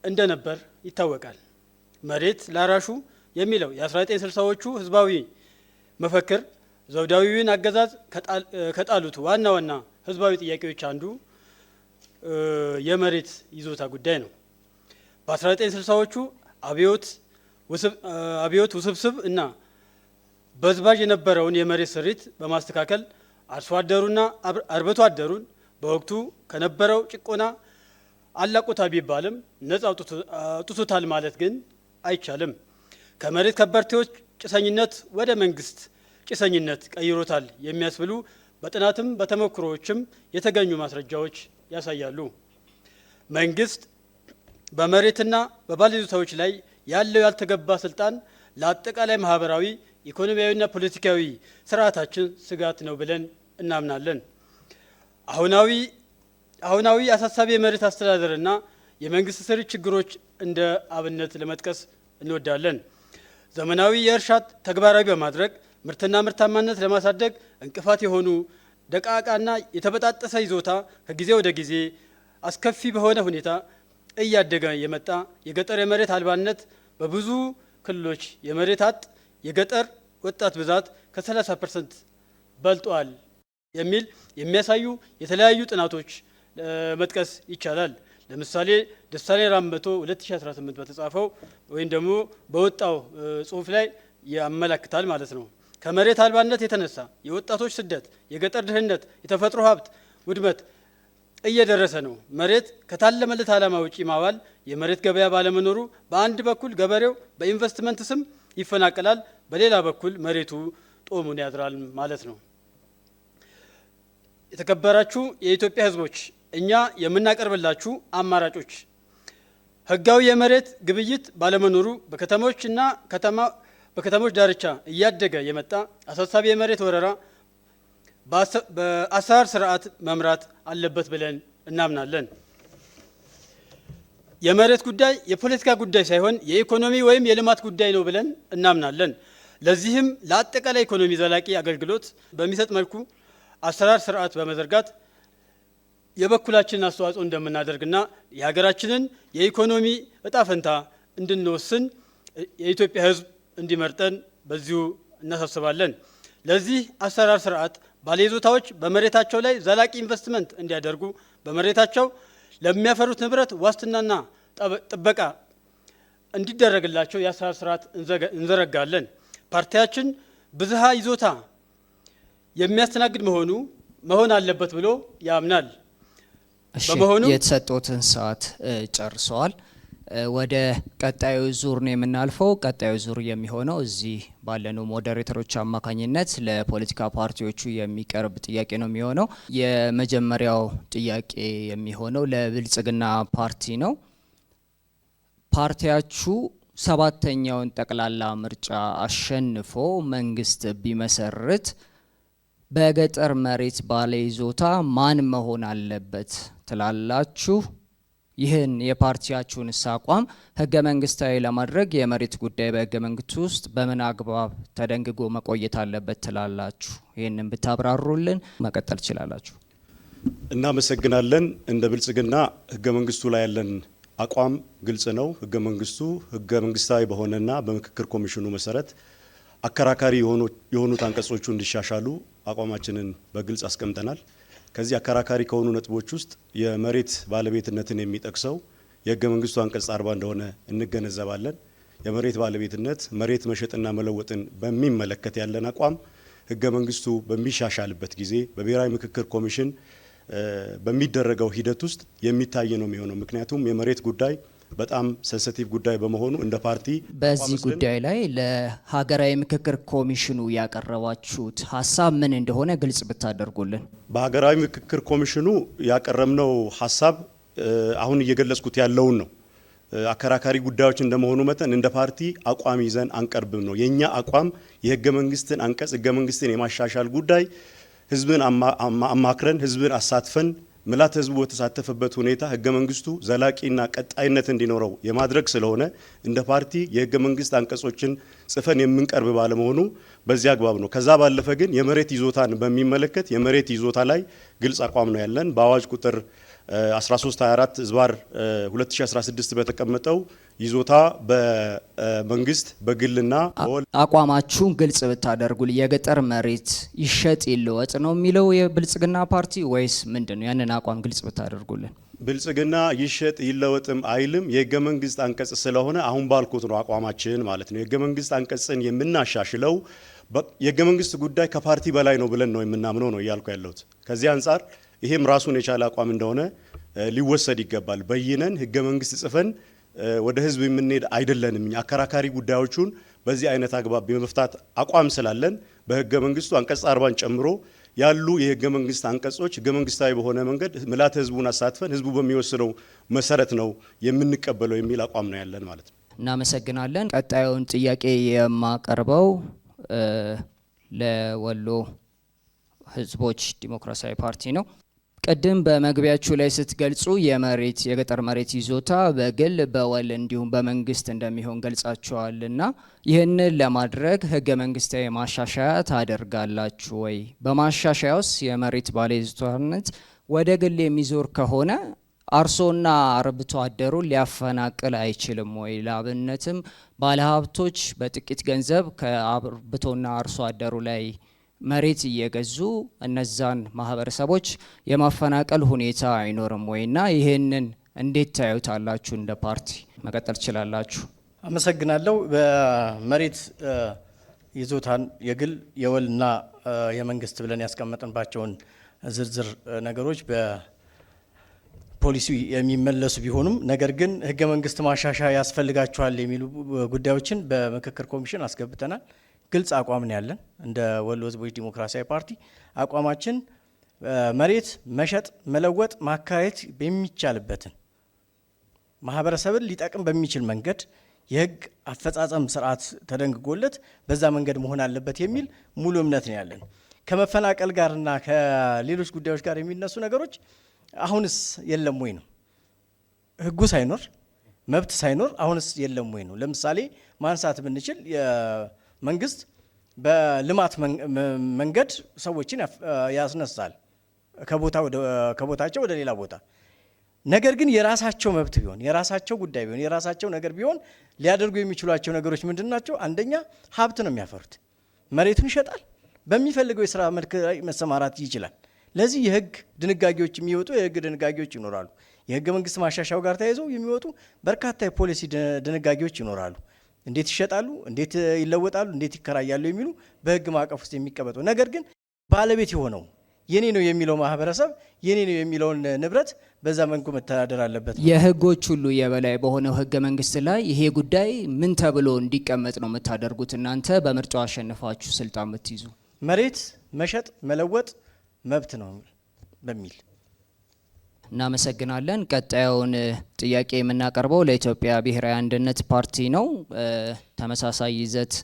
እንደነበር ይታወቃል። መሬት ላራሹ የሚለው የ1960ዎቹ ህዝባዊ መፈክር ዘውዳዊውን አገዛዝ ከጣሉት ዋና ዋና ህዝባዊ ጥያቄዎች አንዱ የመሬት ይዞታ ጉዳይ ነው። በ1960ዎቹ አብዮት ውስብስብ እና በዝባዥ የነበረውን የመሬት ስሪት በማስተካከል አርሶ አደሩና አርብቶ አደሩን በወቅቱ ከነበረው ጭቆና አላቆታ ቢባልም ነጻ አውጥቶታል ማለት ግን አይቻልም። ከመሬት ከበርቴዎች ጭሰኝነት ወደ መንግስት ጭሰኝነት ቀይሮታል የሚያስብሉ በጥናትም በተሞክሮዎችም የተገኙ ማስረጃዎች ያሳያሉ። መንግስት በመሬትና በባለይዞታዎች ላይ ያለው ያልተገባ ስልጣን ለአጠቃላይ ማህበራዊ ኢኮኖሚያዊና ፖለቲካዊ ስርዓታችን ስጋት ነው ብለን እናምናለን። አሁናዊ አሳሳቢ የመሬት አስተዳደርና የመንግስት ስሪት ችግሮች እንደ አብነት ለመጥቀስ እንወዳለን። ዘመናዊ የእርሻ ተግባራዊ በማድረግ ምርትና ምርታማነት ለማሳደግ እንቅፋት የሆኑ ደቃቃና የተበጣጠሰ ይዞታ ከጊዜ ወደ ጊዜ አስከፊ በሆነ ሁኔታ እያደገ የመጣ የገጠር የመሬት አልባነት በብዙ ክልሎች የመሬት አጥ የገጠር ወጣት ብዛት ከ30% በልጧል የሚል የሚያሳዩ የተለያዩ ጥናቶች መጥቀስ ይቻላል። ለምሳሌ ደሳለኝ ራምበቶ 2018 በተጻፈው ወይም ደግሞ በወጣው ጽሁፍ ላይ ያመለክታል ማለት ነው። ከመሬት አልባነት የተነሳ የወጣቶች ስደት፣ የገጠር ድህነት፣ የተፈጥሮ ሀብት ውድመት እየደረሰ ነው። መሬት ከታለመለት ዓላማ ውጪ ማዋል የመሬት ገበያ ባለመኖሩ በአንድ በኩል ገበሬው በኢንቨስትመንት ስም ይፈናቀላል፣ በሌላ በኩል መሬቱ ጦሙን ያድራል ማለት ነው። የተከበራችሁ የኢትዮጵያ ሕዝቦች፣ እኛ የምናቀርብላችሁ አማራጮች ህጋዊ የመሬት ግብይት ባለመኖሩ በከተሞችና በከተሞች ዳርቻ እያደገ የመጣ አሳሳቢ የመሬት ወረራ በአሰራር ስርዓት መምራት አለበት ብለን እናምናለን። የመሬት ጉዳይ የፖለቲካ ጉዳይ ሳይሆን የኢኮኖሚ ወይም የልማት ጉዳይ ነው ብለን እናምናለን። ለዚህም ለአጠቃላይ ኢኮኖሚ ዘላቂ አገልግሎት በሚሰጥ መልኩ አሰራር ስርዓት በመዘርጋት የበኩላችንን አስተዋጽኦ እንደምናደርግና የሀገራችንን የኢኮኖሚ እጣ ፈንታ እንድንወስን የኢትዮጵያ ህዝብ እንዲመርጠን በዚሁ እናሳስባለን። ለዚህ አሰራር ስርዓት ባለይዞታዎች በመሬታቸው ላይ ዘላቂ ኢንቨስትመንት እንዲያደርጉ በመሬታቸው ለሚያፈሩት ንብረት ዋስትናና ጥበቃ እንዲደረግላቸው የአሰራር ስርዓት እንዘረጋለን። ፓርቲያችን ብዝሃ ይዞታ የሚያስተናግድ መሆን አለበት ብሎ ያምናል። በመሆኑ የተሰጡትን ሰዓት ጨርሰዋል። ወደ ቀጣዩ ዙር ነው የምናልፈው። ቀጣዩ ዙር የሚሆነው እዚህ ባለኑ ሞዴሬተሮች አማካኝነት ለፖለቲካ ፓርቲዎቹ የሚቀርብ ጥያቄ ነው የሚሆነው። የመጀመሪያው ጥያቄ የሚሆነው ለብልጽግና ፓርቲ ነው። ፓርቲያችሁ 7ኛውን ጠቅላላ ምርጫ አሸንፎ መንግስት ቢመሰርት በገጠር መሬት ባለይዞታ ማን መሆን አለበት ትላላችሁ? ይህን የፓርቲያችሁንስ አቋም ህገ መንግስታዊ ለማድረግ የመሬት ጉዳይ በህገ መንግስቱ ውስጥ በምን አግባብ ተደንግጎ መቆየት አለበት ትላላችሁ? ይህንን ብታብራሩልን መቀጠል ትችላላችሁ። እናመሰግናለን። እንደ ብልጽግና ህገ መንግስቱ ላይ ያለን አቋም ግልጽ ነው። ህገ መንግስቱ ህገ መንግስታዊ በሆነና በምክክር ኮሚሽኑ መሰረት አከራካሪ የሆኑት አንቀጾቹ እንዲሻሻሉ አቋማችንን በግልጽ አስቀምጠናል። ከዚህ አከራካሪ ከሆኑ ነጥቦች ውስጥ የመሬት ባለቤትነትን የሚጠቅሰው የህገ መንግስቱ አንቀጽ 40 እንደሆነ እንገነዘባለን። የመሬት ባለቤትነት መሬት መሸጥና መለወጥን በሚመለከት ያለን አቋም ህገ መንግስቱ በሚሻሻልበት ጊዜ በብሔራዊ ምክክር ኮሚሽን በሚደረገው ሂደት ውስጥ የሚታይ ነው የሚሆነው። ምክንያቱም የመሬት ጉዳይ በጣም ሴንሲቲቭ ጉዳይ በመሆኑ እንደ ፓርቲ በዚህ ጉዳይ ላይ ለሀገራዊ ምክክር ኮሚሽኑ ያቀረባችሁት ሀሳብ ምን እንደሆነ ግልጽ ብታደርጉልን። በሀገራዊ ምክክር ኮሚሽኑ ያቀረብነው ሀሳብ አሁን እየገለጽኩት ያለውን ነው። አከራካሪ ጉዳዮች እንደመሆኑ መጠን እንደ ፓርቲ አቋም ይዘን አንቀርብም ነው። የኛ አቋም የህገ መንግስትን አንቀጽ ህገ መንግስትን የማሻሻል ጉዳይ ህዝብን አማክረን ህዝብን አሳትፈን ምልዓተ ህዝቡ በተሳተፈበት ሁኔታ ህገ መንግስቱ ዘላቂና ቀጣይነት እንዲኖረው የማድረግ ስለሆነ እንደ ፓርቲ የህገ መንግስት አንቀጾችን ጽፈን የምንቀርብ ባለመሆኑ በዚህ አግባብ ነው። ከዛ ባለፈ ግን የመሬት ይዞታን በሚመለከት የመሬት ይዞታ ላይ ግልጽ አቋም ነው ያለን። በአዋጅ ቁጥር 1324 ዝባር 2016 በተቀመጠው ይዞታ በመንግስት በግልና አቋማችሁን ግልጽ ብታደርጉልኝ። የገጠር መሬት ይሸጥ ይለወጥ ነው የሚለው የብልጽግና ፓርቲ ወይስ ምንድን ነው? ያንን አቋም ግልጽ ብታደርጉልን። ብልጽግና ይሸጥ ይለወጥም አይልም። የህገ መንግስት አንቀጽ ስለሆነ አሁን ባልኩት ነው አቋማችን ማለት ነው። የህገ መንግስት አንቀጽን የምናሻሽለው የህገ መንግስት ጉዳይ ከፓርቲ በላይ ነው ብለን ነው የምናምነው ነው እያልኩ ያለሁት። ከዚህ አንጻር ይሄም ራሱን የቻለ አቋም እንደሆነ ሊወሰድ ይገባል። በይነን ህገ መንግስት ጽፈን ወደ ህዝብ የምንሄድ አይደለንም። አከራካሪ ጉዳዮቹን በዚህ አይነት አግባብ የመፍታት አቋም ስላለን በህገ መንግስቱ አንቀጽ 40ን ጨምሮ ያሉ የህገ መንግስት አንቀጾች ህገ መንግስታዊ በሆነ መንገድ ምልዓተ ህዝቡን አሳትፈን ህዝቡ በሚወስነው መሰረት ነው የምንቀበለው የሚል አቋም ነው ያለን ማለት ነው። እናመሰግናለን። ቀጣዩን ጥያቄ የማቀርበው ለወሎ ህዝቦች ዲሞክራሲያዊ ፓርቲ ነው። ቅድም በመግቢያችሁ ላይ ስትገልጹ የገጠር መሬት ይዞታ በግል በወል እንዲሁም በመንግስት እንደሚሆን ገልጻችኋልና ይህንን ለማድረግ ህገ መንግስታዊ ማሻሻያ ታደርጋላችሁ ወይ? በማሻሻያውስ የመሬት ባለይዞታነት ወደ ግል የሚዞር ከሆነ አርሶና አርብቶ አደሩን ሊያፈናቅል አይችልም ወይ? ለአብነትም ባለሀብቶች በጥቂት ገንዘብ ከአርብቶና አርሶ አደሩ ላይ መሬት እየገዙ እነዛን ማህበረሰቦች የማፈናቀል ሁኔታ አይኖርም ወይና ይህንን እንዴት ታዩታላችሁ? እንደ ፓርቲ መቀጠል ትችላላችሁ። አመሰግናለሁ። በመሬት ይዞታን የግል የወልና የመንግስት ብለን ያስቀመጥንባቸውን ዝርዝር ነገሮች በፖሊሲ የሚመለሱ ቢሆኑም ነገር ግን ህገ መንግስት ማሻሻያ ያስፈልጋቸዋል የሚሉ ጉዳዮችን በምክክር ኮሚሽን አስገብተናል። ግልጽ አቋም ነው ያለን። እንደ ወሎ ህዝቦች ዲሞክራሲያዊ ፓርቲ አቋማችን መሬት መሸጥ፣ መለወጥ፣ ማከራየት በሚቻልበትን ማህበረሰብን ሊጠቅም በሚችል መንገድ የህግ አፈጻጸም ስርዓት ተደንግጎለት በዛ መንገድ መሆን አለበት የሚል ሙሉ እምነት ነው ያለን። ከመፈናቀል ጋርና ከሌሎች ጉዳዮች ጋር የሚነሱ ነገሮች አሁንስ የለም ወይ ነው። ህጉ ሳይኖር መብት ሳይኖር አሁንስ የለም ወይ ነው። ለምሳሌ ማንሳት ብንችል መንግስት በልማት መንገድ ሰዎችን ያስነሳል ከቦታቸው ወደ ሌላ ቦታ። ነገር ግን የራሳቸው መብት ቢሆን የራሳቸው ጉዳይ ቢሆን የራሳቸው ነገር ቢሆን ሊያደርጉ የሚችሏቸው ነገሮች ምንድን ናቸው? አንደኛ ሀብት ነው የሚያፈሩት። መሬቱን ይሸጣል፣ በሚፈልገው የስራ መልክ ላይ መሰማራት ይችላል። ለዚህ የህግ ድንጋጌዎች የሚወጡ የህግ ድንጋጌዎች ይኖራሉ። የህገ መንግስት ማሻሻያው ጋር ተያይዘው የሚወጡ በርካታ የፖሊሲ ድንጋጌዎች ይኖራሉ። እንዴት ይሸጣሉ፣ እንዴት ይለወጣሉ፣ እንዴት ይከራያሉ የሚሉ በህግ ማዕቀፍ ውስጥ የሚቀመጡ ነገር ግን ባለቤት የሆነው የኔ ነው የሚለው ማህበረሰብ የኔ ነው የሚለውን ንብረት በዛ መንኩ መተዳደር አለበት። የህጎች ሁሉ የበላይ በሆነው ህገ መንግስት ላይ ይሄ ጉዳይ ምን ተብሎ እንዲቀመጥ ነው የምታደርጉት እናንተ በምርጫው አሸንፋችሁ ስልጣን ብትይዙ? መሬት መሸጥ መለወጥ መብት ነው በሚል እናመሰግናለን። ቀጣዩን ጥያቄ የምናቀርበው ለኢትዮጵያ ብሔራዊ አንድነት ፓርቲ ነው። ተመሳሳይ ይዘት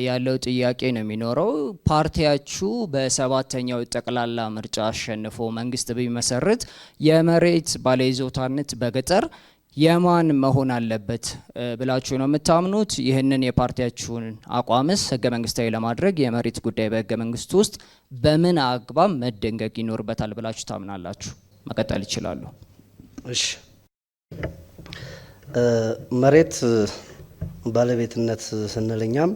ያለው ጥያቄ ነው የሚኖረው። ፓርቲያችሁ በሰባተኛው ጠቅላላ ምርጫ አሸንፎ መንግስት ቢመሰርት የመሬት ባለይዞታነት በገጠር የማን መሆን አለበት ብላችሁ ነው የምታምኑት? ይህንን የፓርቲያችሁን አቋምስ ህገ መንግስታዊ ለማድረግ የመሬት ጉዳይ በህገ መንግስቱ ውስጥ በምን አግባብ መደንገግ ይኖርበታል ብላችሁ ታምናላችሁ? መቀጠል ይችላሉ። እሺ፣ መሬት ባለቤትነት ስንልኛም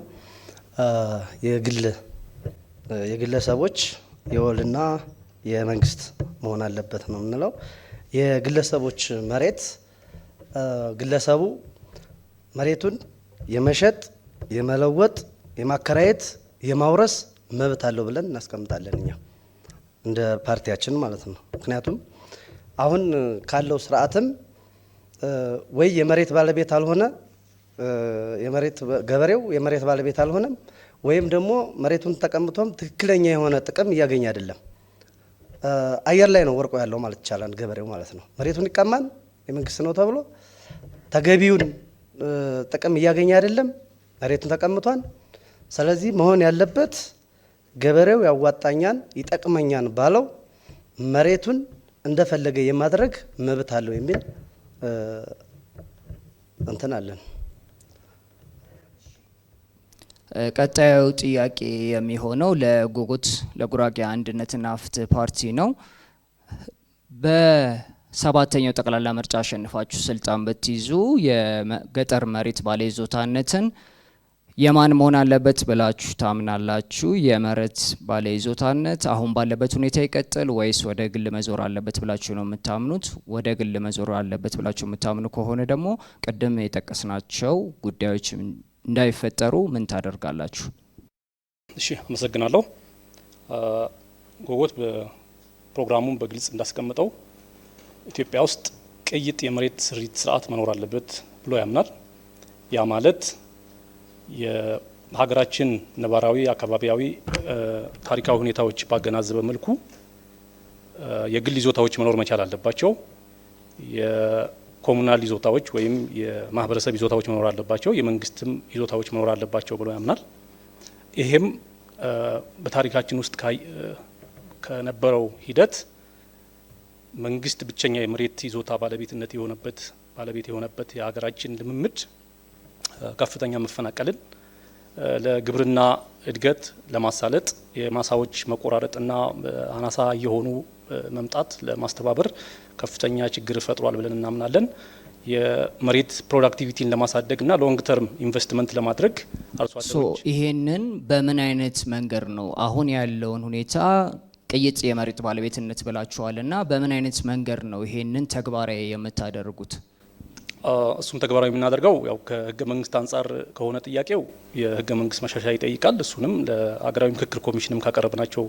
የግለሰቦች የወልና የመንግስት መሆን አለበት ነው የምንለው። የግለሰቦች መሬት ግለሰቡ መሬቱን የመሸጥ የመለወጥ የማከራየት የማውረስ መብት አለው ብለን እናስቀምጣለን እኛ እንደ ፓርቲያችን ማለት ነው። ምክንያቱም አሁን ካለው ስርዓትም ወይ የመሬት ባለቤት አልሆነ ገበሬው የመሬት ባለቤት አልሆነም፣ ወይም ደግሞ መሬቱን ተቀምጦም ትክክለኛ የሆነ ጥቅም እያገኘ አይደለም። አየር ላይ ነው ወርቆ ያለው ማለት ይቻላል ገበሬው ማለት ነው። መሬቱን ይቀማን የመንግስት ነው ተብሎ ተገቢውን ጥቅም እያገኘ አይደለም፣ መሬቱን ተቀምጧን። ስለዚህ መሆን ያለበት ገበሬው ያዋጣኛን ይጠቅመኛን ባለው መሬቱን እንደፈለገ የማድረግ መብት አለው የሚል እንትን አለን። ቀጣዩ ጥያቄ የሚሆነው ለጉራጌ አንድነትና ፍትህ ፓርቲ ነው። በሰባተኛው ጠቅላላ ምርጫ አሸንፋችሁ ስልጣን ብትይዙ የገጠር መሬት ባለይዞታነትን የማን መሆን አለበት ብላችሁ ታምናላችሁ? የመሬት ባለይዞታነት አሁን ባለበት ሁኔታ ይቀጥል ወይስ ወደ ግል መዞር አለበት ብላችሁ ነው የምታምኑት? ወደ ግል መዞር አለበት ብላችሁ የምታምኑ ከሆነ ደግሞ ቅድም የጠቀስናቸው ጉዳዮች እንዳይፈጠሩ ምን ታደርጋላችሁ? እሺ፣ አመሰግናለሁ። ጎጎት በፕሮግራሙም በግልጽ እንዳስቀምጠው ኢትዮጵያ ውስጥ ቅይጥ የመሬት ስሪት ስርዓት መኖር አለበት ብሎ ያምናል። ያ ማለት የሀገራችን ነባራዊ አካባቢያዊ ታሪካዊ ሁኔታዎች ባገናዘበ መልኩ የግል ይዞታዎች መኖር መቻል አለባቸው። የኮሙናል ይዞታዎች ወይም የማህበረሰብ ይዞታዎች መኖር አለባቸው። የመንግስትም ይዞታዎች መኖር አለባቸው ብሎ ያምናል። ይሄም በታሪካችን ውስጥ ከነበረው ሂደት መንግስት ብቸኛ የመሬት ይዞታ ባለቤት የሆነበት የሀገራችን ልምምድ ከፍተኛ መፈናቀልን ለግብርና እድገት ለማሳለጥ የማሳዎች መቆራረጥና አናሳ የሆኑ መምጣት ለማስተባበር ከፍተኛ ችግር ፈጥሯል ብለን እናምናለን። የመሬት ፕሮዳክቲቪቲን ለማሳደግና ሎንግ ተርም ኢንቨስትመንት ለማድረግ አርሶ አደሮች ይሄንን በምን አይነት መንገድ ነው አሁን ያለውን ሁኔታ ቅይጥ የመሬት ባለቤትነት ብላችኋልና በምን አይነት መንገድ ነው ይሄንን ተግባራዊ የምታደርጉት? እሱም ተግባራዊ የምናደርገው ያው ከህገ መንግስት አንጻር ከሆነ ጥያቄው የህገ መንግስት ማሻሻያ ይጠይቃል። እሱንም ለሀገራዊ ምክክር ኮሚሽንም ካቀረብናቸው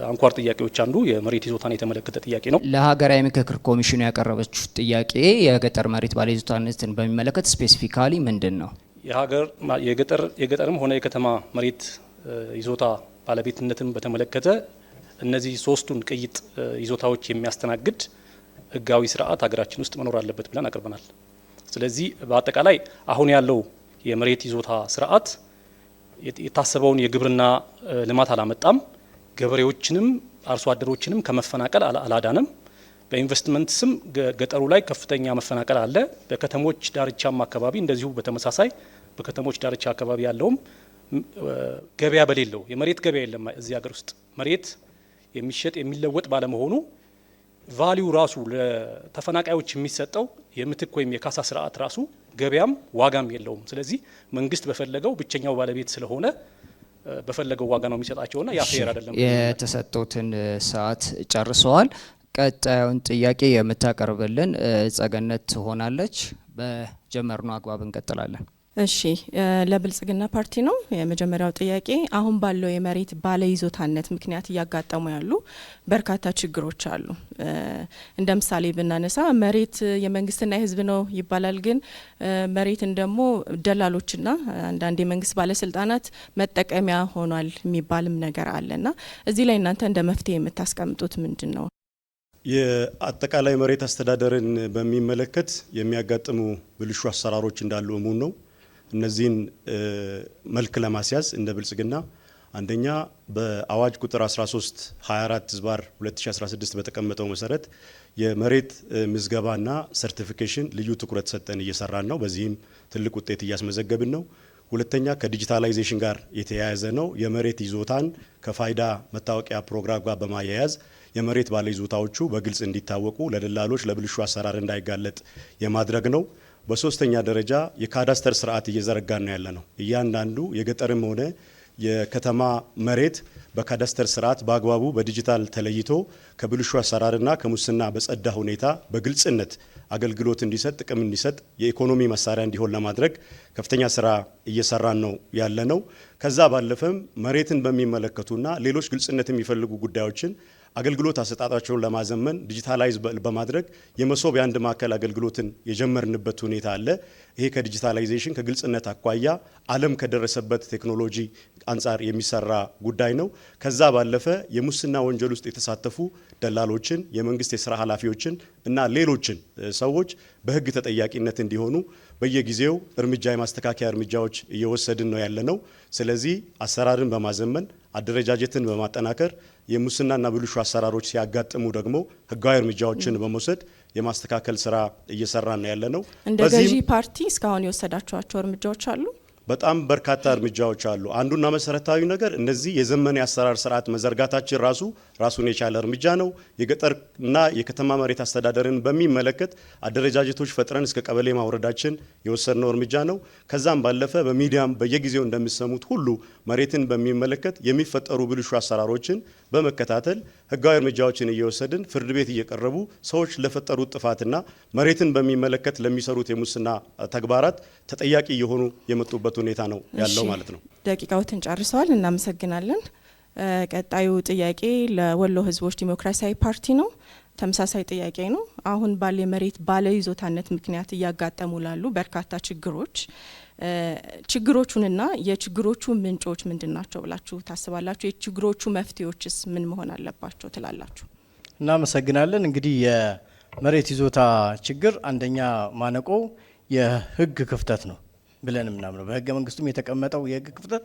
አንኳር ጥያቄዎች አንዱ የመሬት ይዞታን የተመለከተ ጥያቄ ነው። ለሀገራዊ ምክክር ኮሚሽኑ ያቀረበችው ጥያቄ የገጠር መሬት ባለይዞታነትን በሚመለከት ስፔሲፊካሊ ምንድን ነው? የገጠርም ሆነ የከተማ መሬት ይዞታ ባለቤትነትን በተመለከተ እነዚህ ሶስቱን ቅይጥ ይዞታዎች የሚያስተናግድ ህጋዊ ስርዓት ሀገራችን ውስጥ መኖር አለበት ብለን አቅርበናል። ስለዚህ በአጠቃላይ አሁን ያለው የመሬት ይዞታ ስርዓት የታሰበውን የግብርና ልማት አላመጣም። ገበሬዎችንም አርሶ አደሮችንም ከመፈናቀል አላዳንም። በኢንቨስትመንት ስም ገጠሩ ላይ ከፍተኛ መፈናቀል አለ። በከተሞች ዳርቻም አካባቢ እንደዚሁ በተመሳሳይ በከተሞች ዳርቻ አካባቢ ያለውም ገበያ በሌለው የመሬት ገበያ የለም። እዚህ ሀገር ውስጥ መሬት የሚሸጥ የሚለወጥ ባለመሆኑ ቫሊዩ ራሱ ለተፈናቃዮች የሚሰጠው የምትክ ወይም የካሳ ስርዓት ራሱ ገበያም ዋጋም የለውም። ስለዚህ መንግስት በፈለገው ብቸኛው ባለቤት ስለሆነ በፈለገው ዋጋ ነው የሚሰጣቸውና ያ ፌር አይደለም። የተሰጡትን ሰዓት ጨርሰዋል። ቀጣዩን ጥያቄ የምታቀርብልን ጸገነት ትሆናለች። በጀመርነው አግባብ እንቀጥላለን። እሺ፣ ለብልጽግና ፓርቲ ነው የመጀመሪያው ጥያቄ። አሁን ባለው የመሬት ባለይዞታነት ምክንያት እያጋጠሙ ያሉ በርካታ ችግሮች አሉ። እንደ ምሳሌ ብናነሳ መሬት የመንግስትና የህዝብ ነው ይባላል፣ ግን መሬትን ደግሞ ደላሎችና አንዳንድ የመንግስት ባለስልጣናት መጠቀሚያ ሆኗል የሚባልም ነገር አለና እዚህ ላይ እናንተ እንደ መፍትሄ የምታስቀምጡት ምንድን ነው? የአጠቃላይ መሬት አስተዳደርን በሚመለከት የሚያጋጥሙ ብልሹ አሰራሮች እንዳሉ እሙን ነው። እነዚህን መልክ ለማስያዝ እንደ ብልጽግና አንደኛ በአዋጅ ቁጥር 13/24/2016 በተቀመጠው መሰረት የመሬት ምዝገባና ሰርቲፊኬሽን ልዩ ትኩረት ሰጠን እየሰራን ነው። በዚህም ትልቅ ውጤት እያስመዘገብን ነው። ሁለተኛ ከዲጂታላይዜሽን ጋር የተያያዘ ነው። የመሬት ይዞታን ከፋይዳ መታወቂያ ፕሮግራም ጋር በማያያዝ የመሬት ባለይዞታዎቹ በግልጽ እንዲታወቁ ለደላሎች ለብልሹ አሰራር እንዳይጋለጥ የማድረግ ነው። በሶስተኛ ደረጃ የካዳስተር ስርዓት እየዘረጋን ነው ያለ ነው። እያንዳንዱ የገጠርም ሆነ የከተማ መሬት በካዳስተር ስርዓት በአግባቡ በዲጂታል ተለይቶ ከብልሹ አሰራርና ከሙስና በጸዳ ሁኔታ በግልጽነት አገልግሎት እንዲሰጥ ጥቅም እንዲሰጥ የኢኮኖሚ መሳሪያ እንዲሆን ለማድረግ ከፍተኛ ስራ እየሰራን ነው ያለ ነው። ከዛ ባለፈም መሬትን በሚመለከቱና ሌሎች ግልጽነት የሚፈልጉ ጉዳዮችን አገልግሎት አሰጣጣቸውን ለማዘመን ዲጂታላይዝ በማድረግ የመሶብ የአንድ ማዕከል አገልግሎትን የጀመርንበት ሁኔታ አለ። ይሄ ከዲጂታላይዜሽን ከግልጽነት አኳያ ዓለም ከደረሰበት ቴክኖሎጂ አንጻር የሚሰራ ጉዳይ ነው። ከዛ ባለፈ የሙስና ወንጀል ውስጥ የተሳተፉ ደላሎችን፣ የመንግስት የስራ ኃላፊዎችን እና ሌሎችን ሰዎች በህግ ተጠያቂነት እንዲሆኑ በየጊዜው የማስተካከያ እርምጃዎች እየወሰድን ነው ያለ ነው። ስለዚህ አሰራርን በማዘመን አደረጃጀትን በማጠናከር የሙስናና ብልሹ አሰራሮች ሲያጋጥሙ ደግሞ ህጋዊ እርምጃዎችን በመውሰድ የማስተካከል ስራ እየሰራን ነው ያለ ነው። እንደ ገዢ ፓርቲ እስካሁን የወሰዳቸዋቸው እርምጃዎች አሉ? በጣም በርካታ እርምጃዎች አሉ። አንዱና መሰረታዊ ነገር እነዚህ የዘመነ የአሰራር ስርዓት መዘርጋታችን ራሱን የቻለ እርምጃ ነው። የገጠርና የከተማ መሬት አስተዳደርን በሚመለከት አደረጃጀቶች ፈጥረን እስከ ቀበሌ ማውረዳችን የወሰድነው እርምጃ ነው። ከዛም ባለፈ በሚዲያም በየጊዜው እንደሚሰሙት ሁሉ መሬትን በሚመለከት የሚፈጠሩ ብልሹ አሰራሮችን በመከታተል ህጋዊ እርምጃዎችን እየወሰድን ፍርድ ቤት እየቀረቡ ሰዎች ለፈጠሩት ጥፋትና መሬትን በሚመለከት ለሚሰሩት የሙስና ተግባራት ተጠያቂ እየሆኑ የመጡበት ሁኔታ ነው ያለው ማለት ነው። ደቂቃዎትን ጨርሰዋል። እናመሰግናለን። ቀጣዩ ጥያቄ ለወሎ ህዝቦች ዲሞክራሲያዊ ፓርቲ ነው። ተመሳሳይ ጥያቄ ነው። አሁን ባለ የመሬት ባለይዞታነት ምክንያት እያጋጠሙ ላሉ በርካታ ችግሮቹንና የችግሮቹ ምንጮች ምንድን ናቸው ብላችሁ ታስባላችሁ? የችግሮቹ መፍትሄዎችስ ምን መሆን አለባቸው ትላላችሁ? እናመሰግናለን። እንግዲህ የመሬት ይዞታ ችግር አንደኛ ማነቆ የህግ ክፍተት ነው ብለን ምናምነው። በህገ መንግስቱም የተቀመጠው የህግ ክፍተት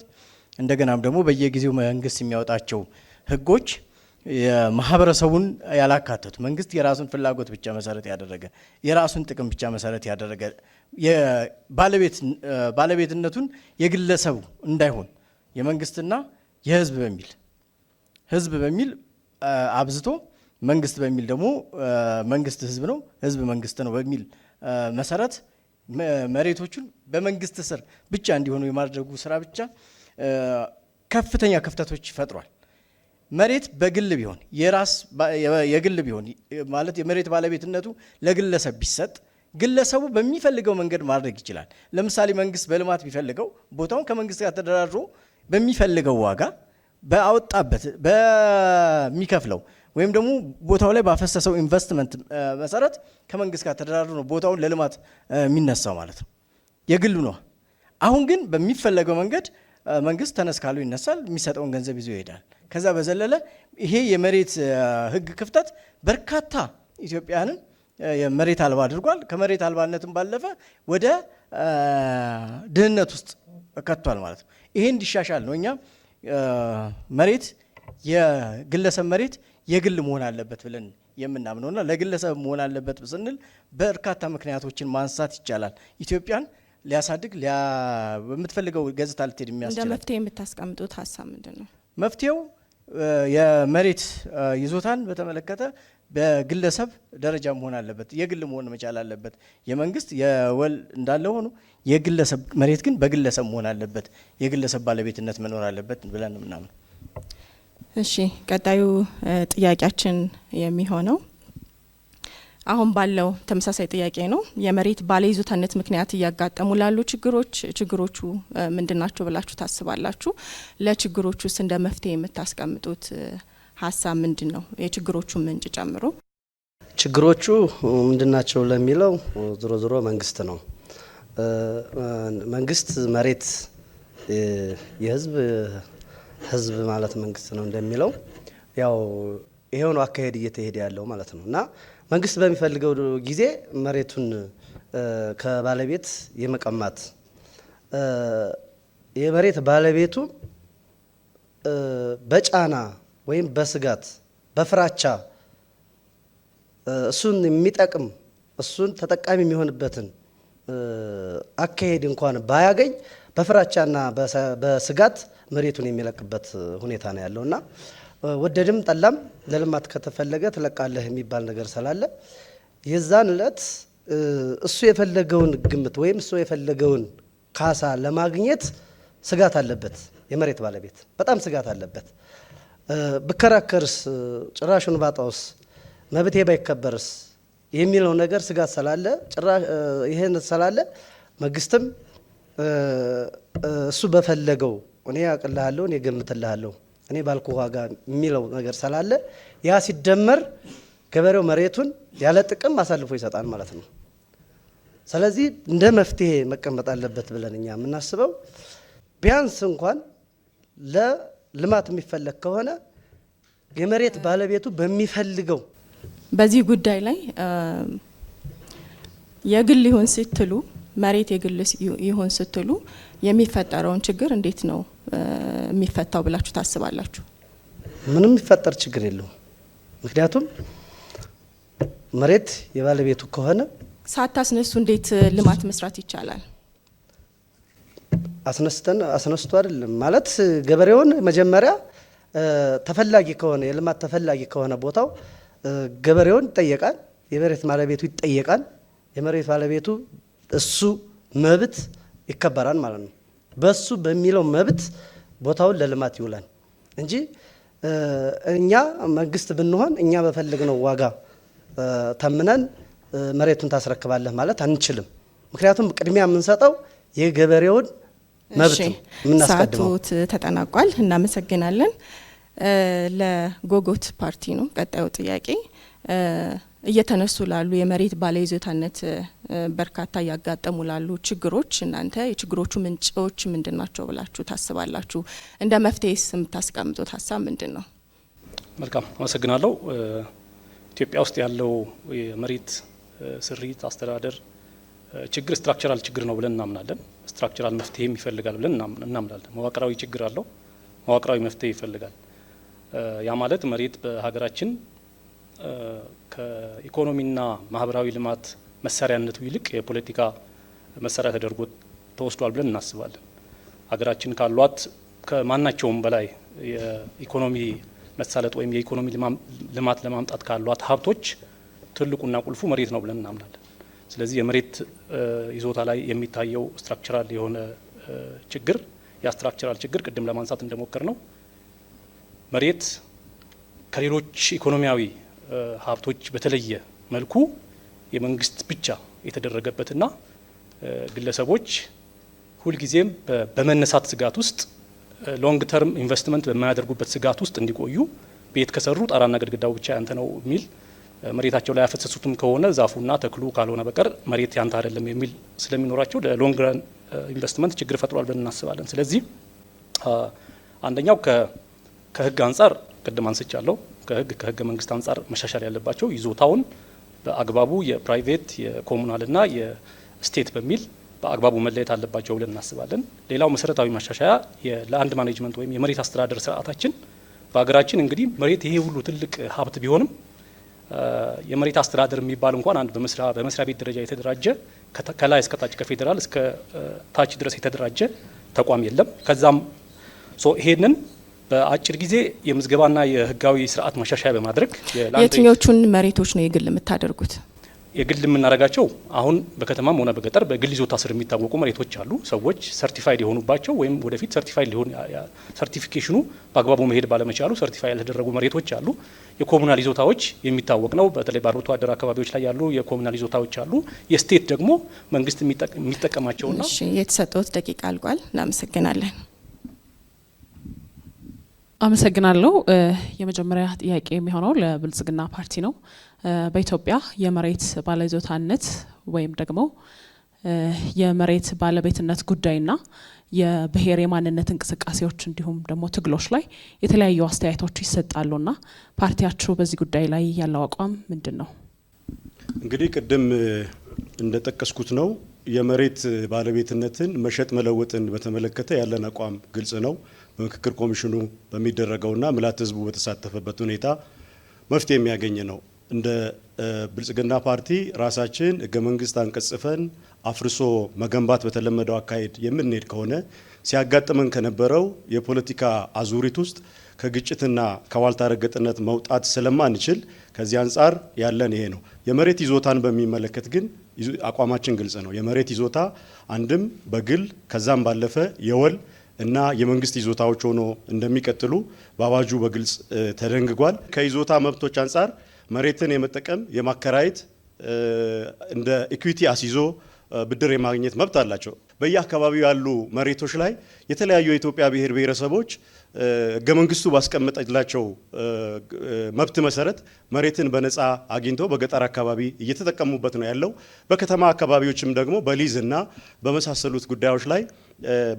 እንደገናም ደግሞ በየጊዜው መንግስት የሚያወጣቸው ህጎች የማህበረሰቡን ያላካተቱ መንግስት የራሱን ፍላጎት ብቻ መሰረት ያደረገ የራሱን ጥቅም ብቻ መሰረት ያደረገ ባለቤትነቱን የግለሰቡ እንዳይሆን የመንግስትና የህዝብ በሚል አብዝቶ መንግስት በሚል ደግሞ መንግስት ህዝብ ነው ህዝብ መንግስት ነው በሚል መሰረት መሬቶቹን በመንግስት ስር ብቻ እንዲሆኑ የማድረጉ ስራ ብቻ ከፍተኛ ክፍተቶች ፈጥሯል። መሬት በግል ቢሆን የግል ቢሆን ማለት የመሬት ባለቤትነቱ ለግለሰብ ቢሰጥ ግለሰቡ በሚፈልገው መንገድ ማድረግ ይችላል። ለምሳሌ መንግስት በልማት ቢፈልገው ቦታውን ከመንግስት ጋር ተደራድሮ በሚፈልገው ዋጋ በአወጣበት በሚከፍለው ወይም ደግሞ ቦታው ላይ ባፈሰሰው ኢንቨስትመንት መሰረት ከመንግስት ጋር ተደራድሮ ነው ቦታውን ለልማት የሚነሳው ማለት ነው፣ የግሉ ነው። አሁን ግን በሚፈለገው መንገድ መንግስት ተነስ ካለው ይነሳል፣ የሚሰጠውን ገንዘብ ይዞ ይሄዳል። ከዛ በዘለለ ይሄ የመሬት ህግ ክፍተት በርካታ ኢትዮጵያውያንን የመሬት አልባ አድርጓል። ከመሬት አልባነትም ባለፈ ወደ ድህነት ውስጥ ከቷል ማለት ነው። ይሄ እንዲሻሻል ነው እኛ መሬት የግለሰብ መሬት የግል መሆን አለበት ብለን የምናምነውና ለግለሰብ መሆን አለበት ስንል በርካታ ምክንያቶችን ማንሳት ይቻላል። ኢትዮጵያን ሊያሳድግ በምትፈልገው ገጽታ ልትሄድ የሚያስችላል። እንደ መፍትሄ የምታስቀምጡት ሀሳብ ምንድን ነው? መፍትሄው የመሬት ይዞታን በተመለከተ በግለሰብ ደረጃ መሆን አለበት፣ የግል መሆን መቻል አለበት። የመንግስት የወል እንዳለ ሆኖ የግለሰብ መሬት ግን በግለሰብ መሆን አለበት፣ የግለሰብ ባለቤትነት መኖር አለበት ብለን ምናምን። እሺ፣ ቀጣዩ ጥያቄያችን የሚሆነው አሁን ባለው ተመሳሳይ ጥያቄ ነው። የመሬት ባለይዞታነት ምክንያት እያጋጠሙ ላሉ ችግሮቹ ምንድናቸው ብላችሁ ታስባላችሁ? ለችግሮቹስ እንደ መፍትሄ የምታስቀምጡት ሀሳብ ምንድን ነው? የችግሮቹ ምንጭ ጨምሮ ችግሮቹ ምንድናቸው ለሚለው ዞሮ ዞሮ መንግስት ነው። መንግስት መሬት ህዝብ ማለት መንግስት ነው እንደሚለው ያው ይሄው ነው አካሄድ እየተሄደ ያለው ማለት ነው። እና መንግስት በሚፈልገው ጊዜ መሬቱን ከባለቤት የመቀማት የመሬት ባለቤቱ በጫና ወይም በስጋት በፍራቻ እሱን የሚጠቅም እሱን ተጠቃሚ የሚሆንበትን አካሄድ እንኳን ባያገኝ በፍራቻና በስጋት መሬቱን የሚለቅበት ሁኔታ ነው ያለውና ወደድም ጠላም ለልማት ከተፈለገ ትለቃለህ የሚባል ነገር ስላለ የዛን እለት እሱ የፈለገውን ግምት ወይም እሱ የፈለገውን ካሳ ለማግኘት ስጋት አለበት። የመሬት ባለቤት በጣም ስጋት አለበት። ብከራከርስ ጭራሹን ባጣውስ መብቴ ባይከበርስ የሚለው ነገር ስጋት ስላለ ይሄን ስላለ መንግስትም እሱ በፈለገው እኔ አቅልሃለሁ እኔ ገምትልሃለሁ እኔ ባልኩ ዋጋ የሚለው ነገር ስላለ ያ ሲደመር ገበሬው መሬቱን ያለ ጥቅም አሳልፎ ይሰጣል ማለት ነው። ስለዚህ እንደ መፍትሄ መቀመጥ አለበት ብለን እኛ የምናስበው ቢያንስ እንኳን ለልማት የሚፈለግ ከሆነ የመሬት ባለቤቱ በሚፈልገው በዚህ ጉዳይ ላይ የግል ይሁን ስትሉ መሬት የግል ይሁን ስትሉ የሚፈጠረውን ችግር እንዴት ነው የሚፈታው ብላችሁ ታስባላችሁ? ምንም የሚፈጠር ችግር የለውም። ምክንያቱም መሬት የባለቤቱ ከሆነ ሳታስነሱ እንዴት ልማት መስራት ይቻላል? አስነስቶ አይደለም ማለት ገበሬውን መጀመሪያ ተፈላጊ ከሆነ የልማት ተፈላጊ ከሆነ ቦታው ገበሬውን ይጠየቃል፣ የመሬት ባለቤቱ ይጠየቃል። የመሬት ባለቤቱ እሱ መብት ይከበራል ማለት ነው። በሱ በሚለው መብት ቦታውን ለልማት ይውላል እንጂ እኛ መንግስት ብንሆን እኛ በፈለግነው ዋጋ ተምነን መሬቱን ታስረክባለህ ማለት አንችልም። ምክንያቱም ቅድሚያ የምንሰጠው የገበሬውን መብት ነው የምናስቀድመው። ሰዓቱ ተጠናቋል። እናመሰግናለን። ለጎጎት ፓርቲ ነው ቀጣዩ ጥያቄ። እየተነሱ ላሉ የመሬት ባለይዞታነት በርካታ እያጋጠሙ ላሉ ችግሮች እናንተ የችግሮቹ ምንጮች ምንድን ናቸው ብላችሁ ታስባላችሁ? እንደ መፍትሄስ የምታስቀምጡት ሀሳብ ምንድን ነው? መልካም አመሰግናለሁ። ኢትዮጵያ ውስጥ ያለው የመሬት ስሪት አስተዳደር ችግር ስትራክቸራል ችግር ነው ብለን እናምናለን። ስትራክቸራል መፍትሄም ይፈልጋል ብለን እናምናለን። መዋቅራዊ ችግር አለው፣ መዋቅራዊ መፍትሄ ይፈልጋል። ያ ማለት መሬት በሀገራችን ከኢኮኖሚና ማህበራዊ ልማት መሳሪያነቱ ይልቅ የፖለቲካ መሳሪያ ተደርጎ ተወስዷል ብለን እናስባለን። ሀገራችን ካሏት ከማናቸውም በላይ የኢኮኖሚ መሳለጥ ወይም የኢኮኖሚ ልማት ለማምጣት ካሏት ሀብቶች ትልቁና ቁልፉ መሬት ነው ብለን እናምናለን። ስለዚህ የመሬት ይዞታ ላይ የሚታየው ስትራክቸራል የሆነ ችግር ያ ችግር ቅድም ለማንሳት እንደሞከር ነው መሬት ከሌሎች ኢኮኖሚያዊ ሀብቶች በተለየ መልኩ የመንግስት ብቻ የተደረገበትና ግለሰቦች ሁልጊዜም በመነሳት ስጋት ውስጥ ሎንግ ተርም ኢንቨስትመንት በማያደርጉበት ስጋት ውስጥ እንዲቆዩ ቤት ከሰሩ ጣራና ግድግዳው ብቻ ያንተ ነው የሚል መሬታቸው ላይ ያፈሰሱትም ከሆነ ዛፉና ተክሉ ካልሆነ በቀር መሬት ያንተ አይደለም የሚል ስለሚኖራቸው ለሎንግ ረን ኢንቨስትመንት ችግር ፈጥሯል ብለን እናስባለን። ስለዚህ አንደኛው ከህግ አንጻር ቅድም አንስቻለሁ። ከህገ መንግስት አንጻር መሻሻል ያለባቸው ይዞታውን በአግባቡ የፕራይቬት የኮሙናልና የስቴት በሚል በአግባቡ መለየት አለባቸው ብለን እናስባለን። ሌላው መሰረታዊ ማሻሻያ የላንድ ማኔጅመንት ወይም የመሬት አስተዳደር ስርዓታችን በሀገራችን እንግዲህ መሬት ይሄ ሁሉ ትልቅ ሀብት ቢሆንም የመሬት አስተዳደር የሚባል እንኳን አንድ በመስሪያ ቤት ደረጃ የተደራጀ ከላይ እስከ ታች ከፌዴራል እስከ ታች ድረስ የተደራጀ ተቋም የለም። ከዛም ይሄንን በአጭር ጊዜ የምዝገባና የህጋዊ ስርዓት ማሻሻያ በማድረግ የትኞቹን መሬቶች ነው የግል የምታደርጉት? የግል የምናደርጋቸው አሁን በከተማም ሆነ በገጠር በግል ይዞታ ስር የሚታወቁ መሬቶች አሉ። ሰዎች ሰርቲፋይድ የሆኑባቸው ወይም ወደፊት ሰርቲፋይድ ሊሆን ሰርቲፊኬሽኑ በአግባቡ መሄድ ባለመቻሉ ሰርቲፋይ ያልተደረጉ መሬቶች አሉ። የኮሙናል ይዞታዎች የሚታወቅ ነው። በተለይ በአርብቶ አደር አካባቢዎች ላይ ያሉ የኮሙናል ይዞታዎች አሉ። የስቴት ደግሞ መንግስት የሚጠቀማቸውና እሺ፣ የተሰጠውት ደቂቃ አልቋል። እናመሰግናለን። አመሰግናለሁ። የመጀመሪያ ጥያቄ የሚሆነው ለብልጽግና ፓርቲ ነው። በኢትዮጵያ የመሬት ባለይዞታነት ወይም ደግሞ የመሬት ባለቤትነት ጉዳይና የብሔር የማንነት እንቅስቃሴዎች እንዲሁም ደግሞ ትግሎች ላይ የተለያዩ አስተያየቶች ይሰጣሉና ፓርቲያችሁ በዚህ ጉዳይ ላይ ያለው አቋም ምንድን ነው? እንግዲህ ቅድም እንደጠቀስኩት ነው የመሬት ባለቤትነትን መሸጥ መለወጥን በተመለከተ ያለን አቋም ግልጽ ነው። በምክክር ኮሚሽኑ በሚደረገውና ምልዓተ ሕዝቡ በተሳተፈበት ሁኔታ መፍትሄ የሚያገኝ ነው። እንደ ብልጽግና ፓርቲ ራሳችን ህገ መንግስት አንቀጽ ጽፈን አፍርሶ መገንባት በተለመደው አካሄድ የምንሄድ ከሆነ ሲያጋጥመን ከነበረው የፖለቲካ አዙሪት ውስጥ ከግጭትና ከዋልታ ረገጥነት መውጣት ስለማንችል ከዚህ አንጻር ያለን ይሄ ነው። የመሬት ይዞታን በሚመለከት ግን አቋማችን ግልጽ ነው። የመሬት ይዞታ አንድም በግል ከዛም ባለፈ የወል እና የመንግስት ይዞታዎች ሆኖ እንደሚቀጥሉ በአዋጁ በግልጽ ተደንግጓል። ከይዞታ መብቶች አንጻር መሬትን የመጠቀም የማከራየት እንደ ኢኩዊቲ አስይዞ ብድር የማግኘት መብት አላቸው። በየአካባቢው ያሉ መሬቶች ላይ የተለያዩ የኢትዮጵያ ብሔር ብሔረሰቦች ህገ መንግስቱ ባስቀመጠላቸው መብት መሰረት መሬትን በነፃ አግኝተው በገጠር አካባቢ እየተጠቀሙበት ነው ያለው። በከተማ አካባቢዎችም ደግሞ በሊዝ እና በመሳሰሉት ጉዳዮች ላይ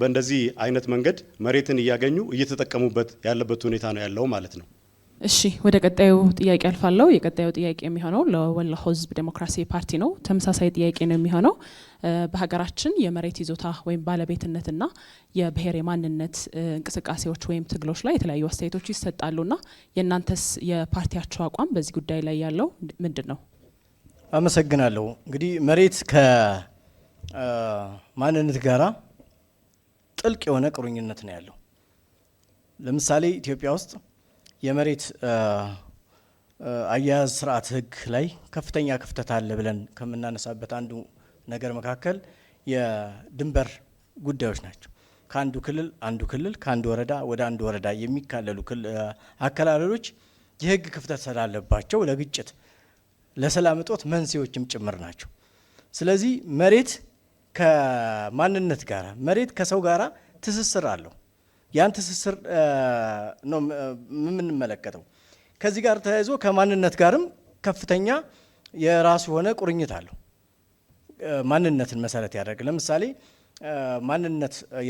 በእንደዚህ አይነት መንገድ መሬትን እያገኙ እየተጠቀሙበት ያለበት ሁኔታ ነው ያለው ማለት ነው። እሺ፣ ወደ ቀጣዩ ጥያቄ አልፋለሁ። የቀጣዩ ጥያቄ የሚሆነው ለወሎ ህዝብ ዴሞክራሲያዊ ፓርቲ ነው። ተመሳሳይ ጥያቄ ነው የሚሆነው። በሀገራችን የመሬት ይዞታ ወይም ባለቤትነትና የብሔር የማንነት እንቅስቃሴዎች ወይም ትግሎች ላይ የተለያዩ አስተያየቶች ይሰጣሉና የእናንተስ የፓርቲያቸው አቋም በዚህ ጉዳይ ላይ ያለው ምንድን ነው? አመሰግናለሁ። እንግዲህ መሬት ከማንነት ጋራ ጥልቅ የሆነ ቁርኝነት ነው ያለው። ለምሳሌ ኢትዮጵያ ውስጥ የመሬት አያያዝ ስርዓት ህግ ላይ ከፍተኛ ክፍተት አለ ብለን ከምናነሳበት አንዱ ነገር መካከል የድንበር ጉዳዮች ናቸው። ከአንዱ ክልል ከአንዱ ወረዳ ወደ አንዱ ወረዳ የሚካለሉ አከላለሎች የህግ ክፍተት ስላለባቸው ለግጭት፣ ለሰላም እጦት መንስኤዎችም ጭምር ናቸው። ስለዚህ መሬት ከማንነት ጋር መሬት ከሰው ጋራ ትስስር አለው። ያን ትስስር ነው የምንመለከተው። ከዚህ ጋር ተያይዞ ከማንነት ጋርም ከፍተኛ የራሱ የሆነ ቁርኝት አለው። ማንነትን መሰረት ያደረገ ለምሳሌ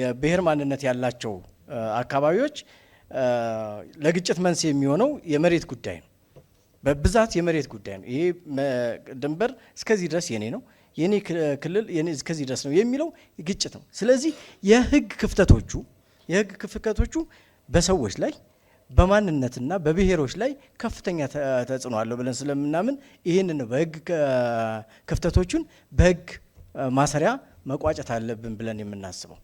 የብሔር ማንነት ያላቸው አካባቢዎች ለግጭት መንስኤ የሚሆነው የመሬት ጉዳይ ነው። በብዛት የመሬት ጉዳይ ነው። ይሄ ድንበር እስከዚህ ድረስ የኔ ነው፣ የኔ ክልል የኔ እስከዚህ ድረስ ነው የሚለው ግጭት ነው። ስለዚህ የህግ ክፍተቶቹ በሰዎች ላይ በማንነትና በብሔሮች ላይ ከፍተኛ ተጽዕኖ አለው ብለን ስለምናምን ይህንን ነው በህግ ክፍተቶቹን በህግ ማሰሪያ መቋጨት አለብን ብለን የምናስበው።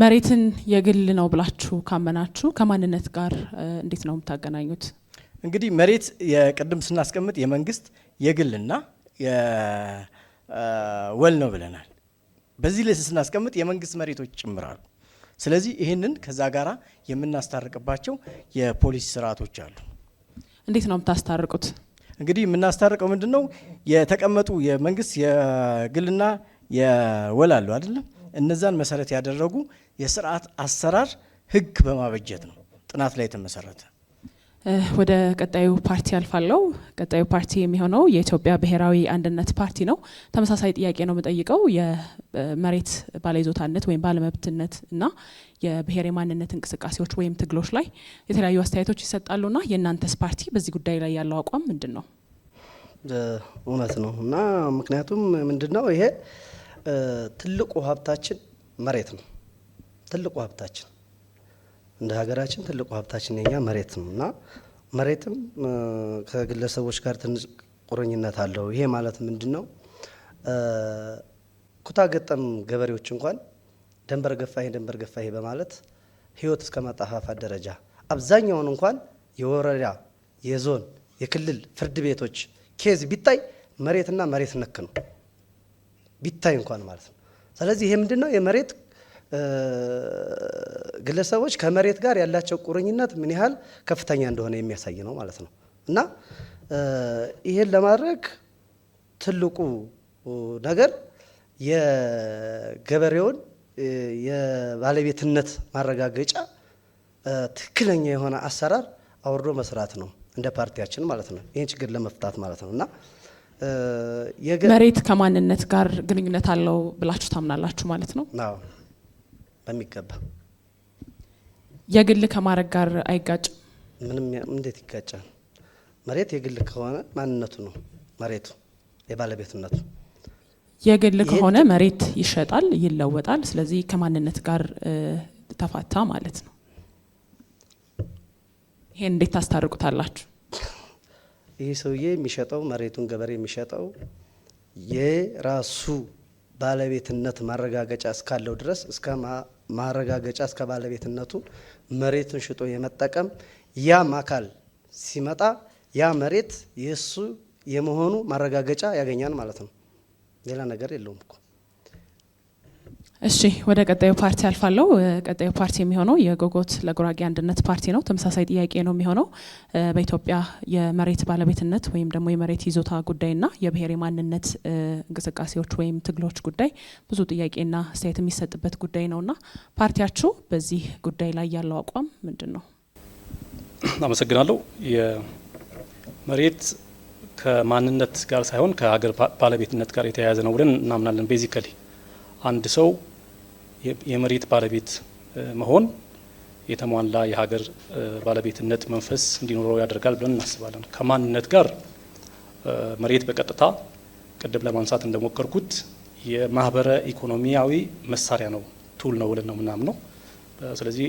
መሬትን የግል ነው ብላችሁ ካመናችሁ ከማንነት ጋር እንዴት ነው የምታገናኙት? እንግዲህ መሬት የቅድም ስናስቀምጥ የመንግስት የግልና ወል ነው ብለናል። በዚህ ላይ ስናስቀምጥ የመንግስት መሬቶች ጭምራሉ። ስለዚህ ይህንን ከዛ ጋራ የምናስታርቅባቸው የፖሊሲ ስርዓቶች አሉ። እንዴት ነው የምታስታርቁት? እንግዲህ የምናስታርቀው ምንድነው የተቀመጡ የመንግስት የግልና የወል አሉ አይደለም። እነዛን መሰረት ያደረጉ የስርዓት አሰራር ህግ በማበጀት ነው ጥናት ላይ የተመሰረተ። ወደ ቀጣዩ ፓርቲ አልፋለሁ። ቀጣዩ ፓርቲ የሚሆነው የኢትዮጵያ ብሔራዊ አንድነት ፓርቲ ነው። ተመሳሳይ ጥያቄ ነው የምጠይቀው። የመሬት ባለይዞታነት ወይም ባለመብትነት እና የብሔር የማንነት እንቅስቃሴዎች ወይም ትግሎች ላይ የተለያዩ አስተያየቶች ይሰጣሉና የእናንተስ ፓርቲ በዚህ ጉዳይ ላይ ያለው አቋም ምንድን ነው? እውነት ነው እና ምክንያቱም ምንድነው ይሄ ትልቁ ሀብታችን መሬት ነው። ትልቁ ሀብታችን እንደ ሀገራችን ትልቁ ሀብታችን የኛ መሬት ነው እና መሬትም ከግለሰቦች ጋር ትንሽ ቁርኝነት አለው። ይሄ ማለት ምንድነው ኩታ ገጠም ገበሬዎች እንኳን ደንበር ገፋሄ በማለት ህይወት እስከ ማጣፋፋት ደረጃ አብዛኛውን እንኳን የወረዳ የዞን የክልል ፍርድ ቤቶች ኬዝ ቢታይ መሬትና መሬት ነክ ነው ቢታይ እንኳን ማለት ነው። ስለዚህ ይሄ ምንድነው የመሬት ግለሰቦች ከመሬት ጋር ያላቸው ቁርኝነት ምን ያህል ከፍተኛ እንደሆነ የሚያሳይ ነው ማለት ነው እና ይሄን ለማድረግ ትልቁ ነገር የገበሬውን የባለቤትነት ማረጋገጫ ትክክለኛ የሆነ አሰራር አውርዶ መስራት ነው እንደ ፓርቲያችን ማለት ነው። ይሄን ችግር ለመፍታት ማለት ነው እና መሬት ከማንነት ጋር ግንኙነት አለው ብላችሁ ታምናላችሁ ማለት ነው? አዎ በሚገባ። የግል ከማረግ ጋር አይጋጭም? ምንም እንዴት ይጋጫል? መሬት የግል ከሆነ ማንነቱ ነው መሬቱ የባለቤትነቱ። የግል ከሆነ መሬት ይሸጣል፣ ይለወጣል። ስለዚህ ከማንነት ጋር ተፋታ ማለት ነው። ይሄን እንዴት ታስታርቁታላችሁ? ይህ ሰውዬ የሚሸጠው መሬቱን ገበሬ የሚሸጠው የራሱ ባለቤትነት ማረጋገጫ እስካለው ድረስ እስከ ማረጋገጫ እስከ ባለቤትነቱ መሬቱን ሽጦ የመጠቀም ያም አካል ሲመጣ ያ መሬት የሱ የመሆኑ ማረጋገጫ ያገኛል ማለት ነው። ሌላ ነገር የለውም እኮ። እሺ ወደ ቀጣዩ ፓርቲ አልፋለሁ። ቀጣዩ ፓርቲ የሚሆነው የጎጎት ለጉራጌ አንድነት ፓርቲ ነው። ተመሳሳይ ጥያቄ ነው የሚሆነው። በኢትዮጵያ የመሬት ባለቤትነት ወይም ደግሞ የመሬት ይዞታ ጉዳይና የብሔር የማንነት እንቅስቃሴዎች ወይም ትግሎች ጉዳይ ብዙ ጥያቄና አስተያየት የሚሰጥበት ጉዳይ ነውና ፓርቲያችሁ በዚህ ጉዳይ ላይ ያለው አቋም ምንድን ነው? አመሰግናለሁ። የመሬት ከማንነት ጋር ሳይሆን ከሀገር ባለቤትነት ጋር የተያያዘ ነው ብለን እናምናለን። ቤዚካሊ አንድ ሰው የመሬት ባለቤት መሆን የተሟላ የሀገር ባለቤትነት መንፈስ እንዲኖረው ያደርጋል ብለን እናስባለን። ከማንነት ጋር መሬት በቀጥታ ቅድም ለማንሳት እንደሞከርኩት የማህበረ ኢኮኖሚያዊ መሳሪያ ነው፣ ቱል ነው ብለን ነው የምናምነው። ስለዚህ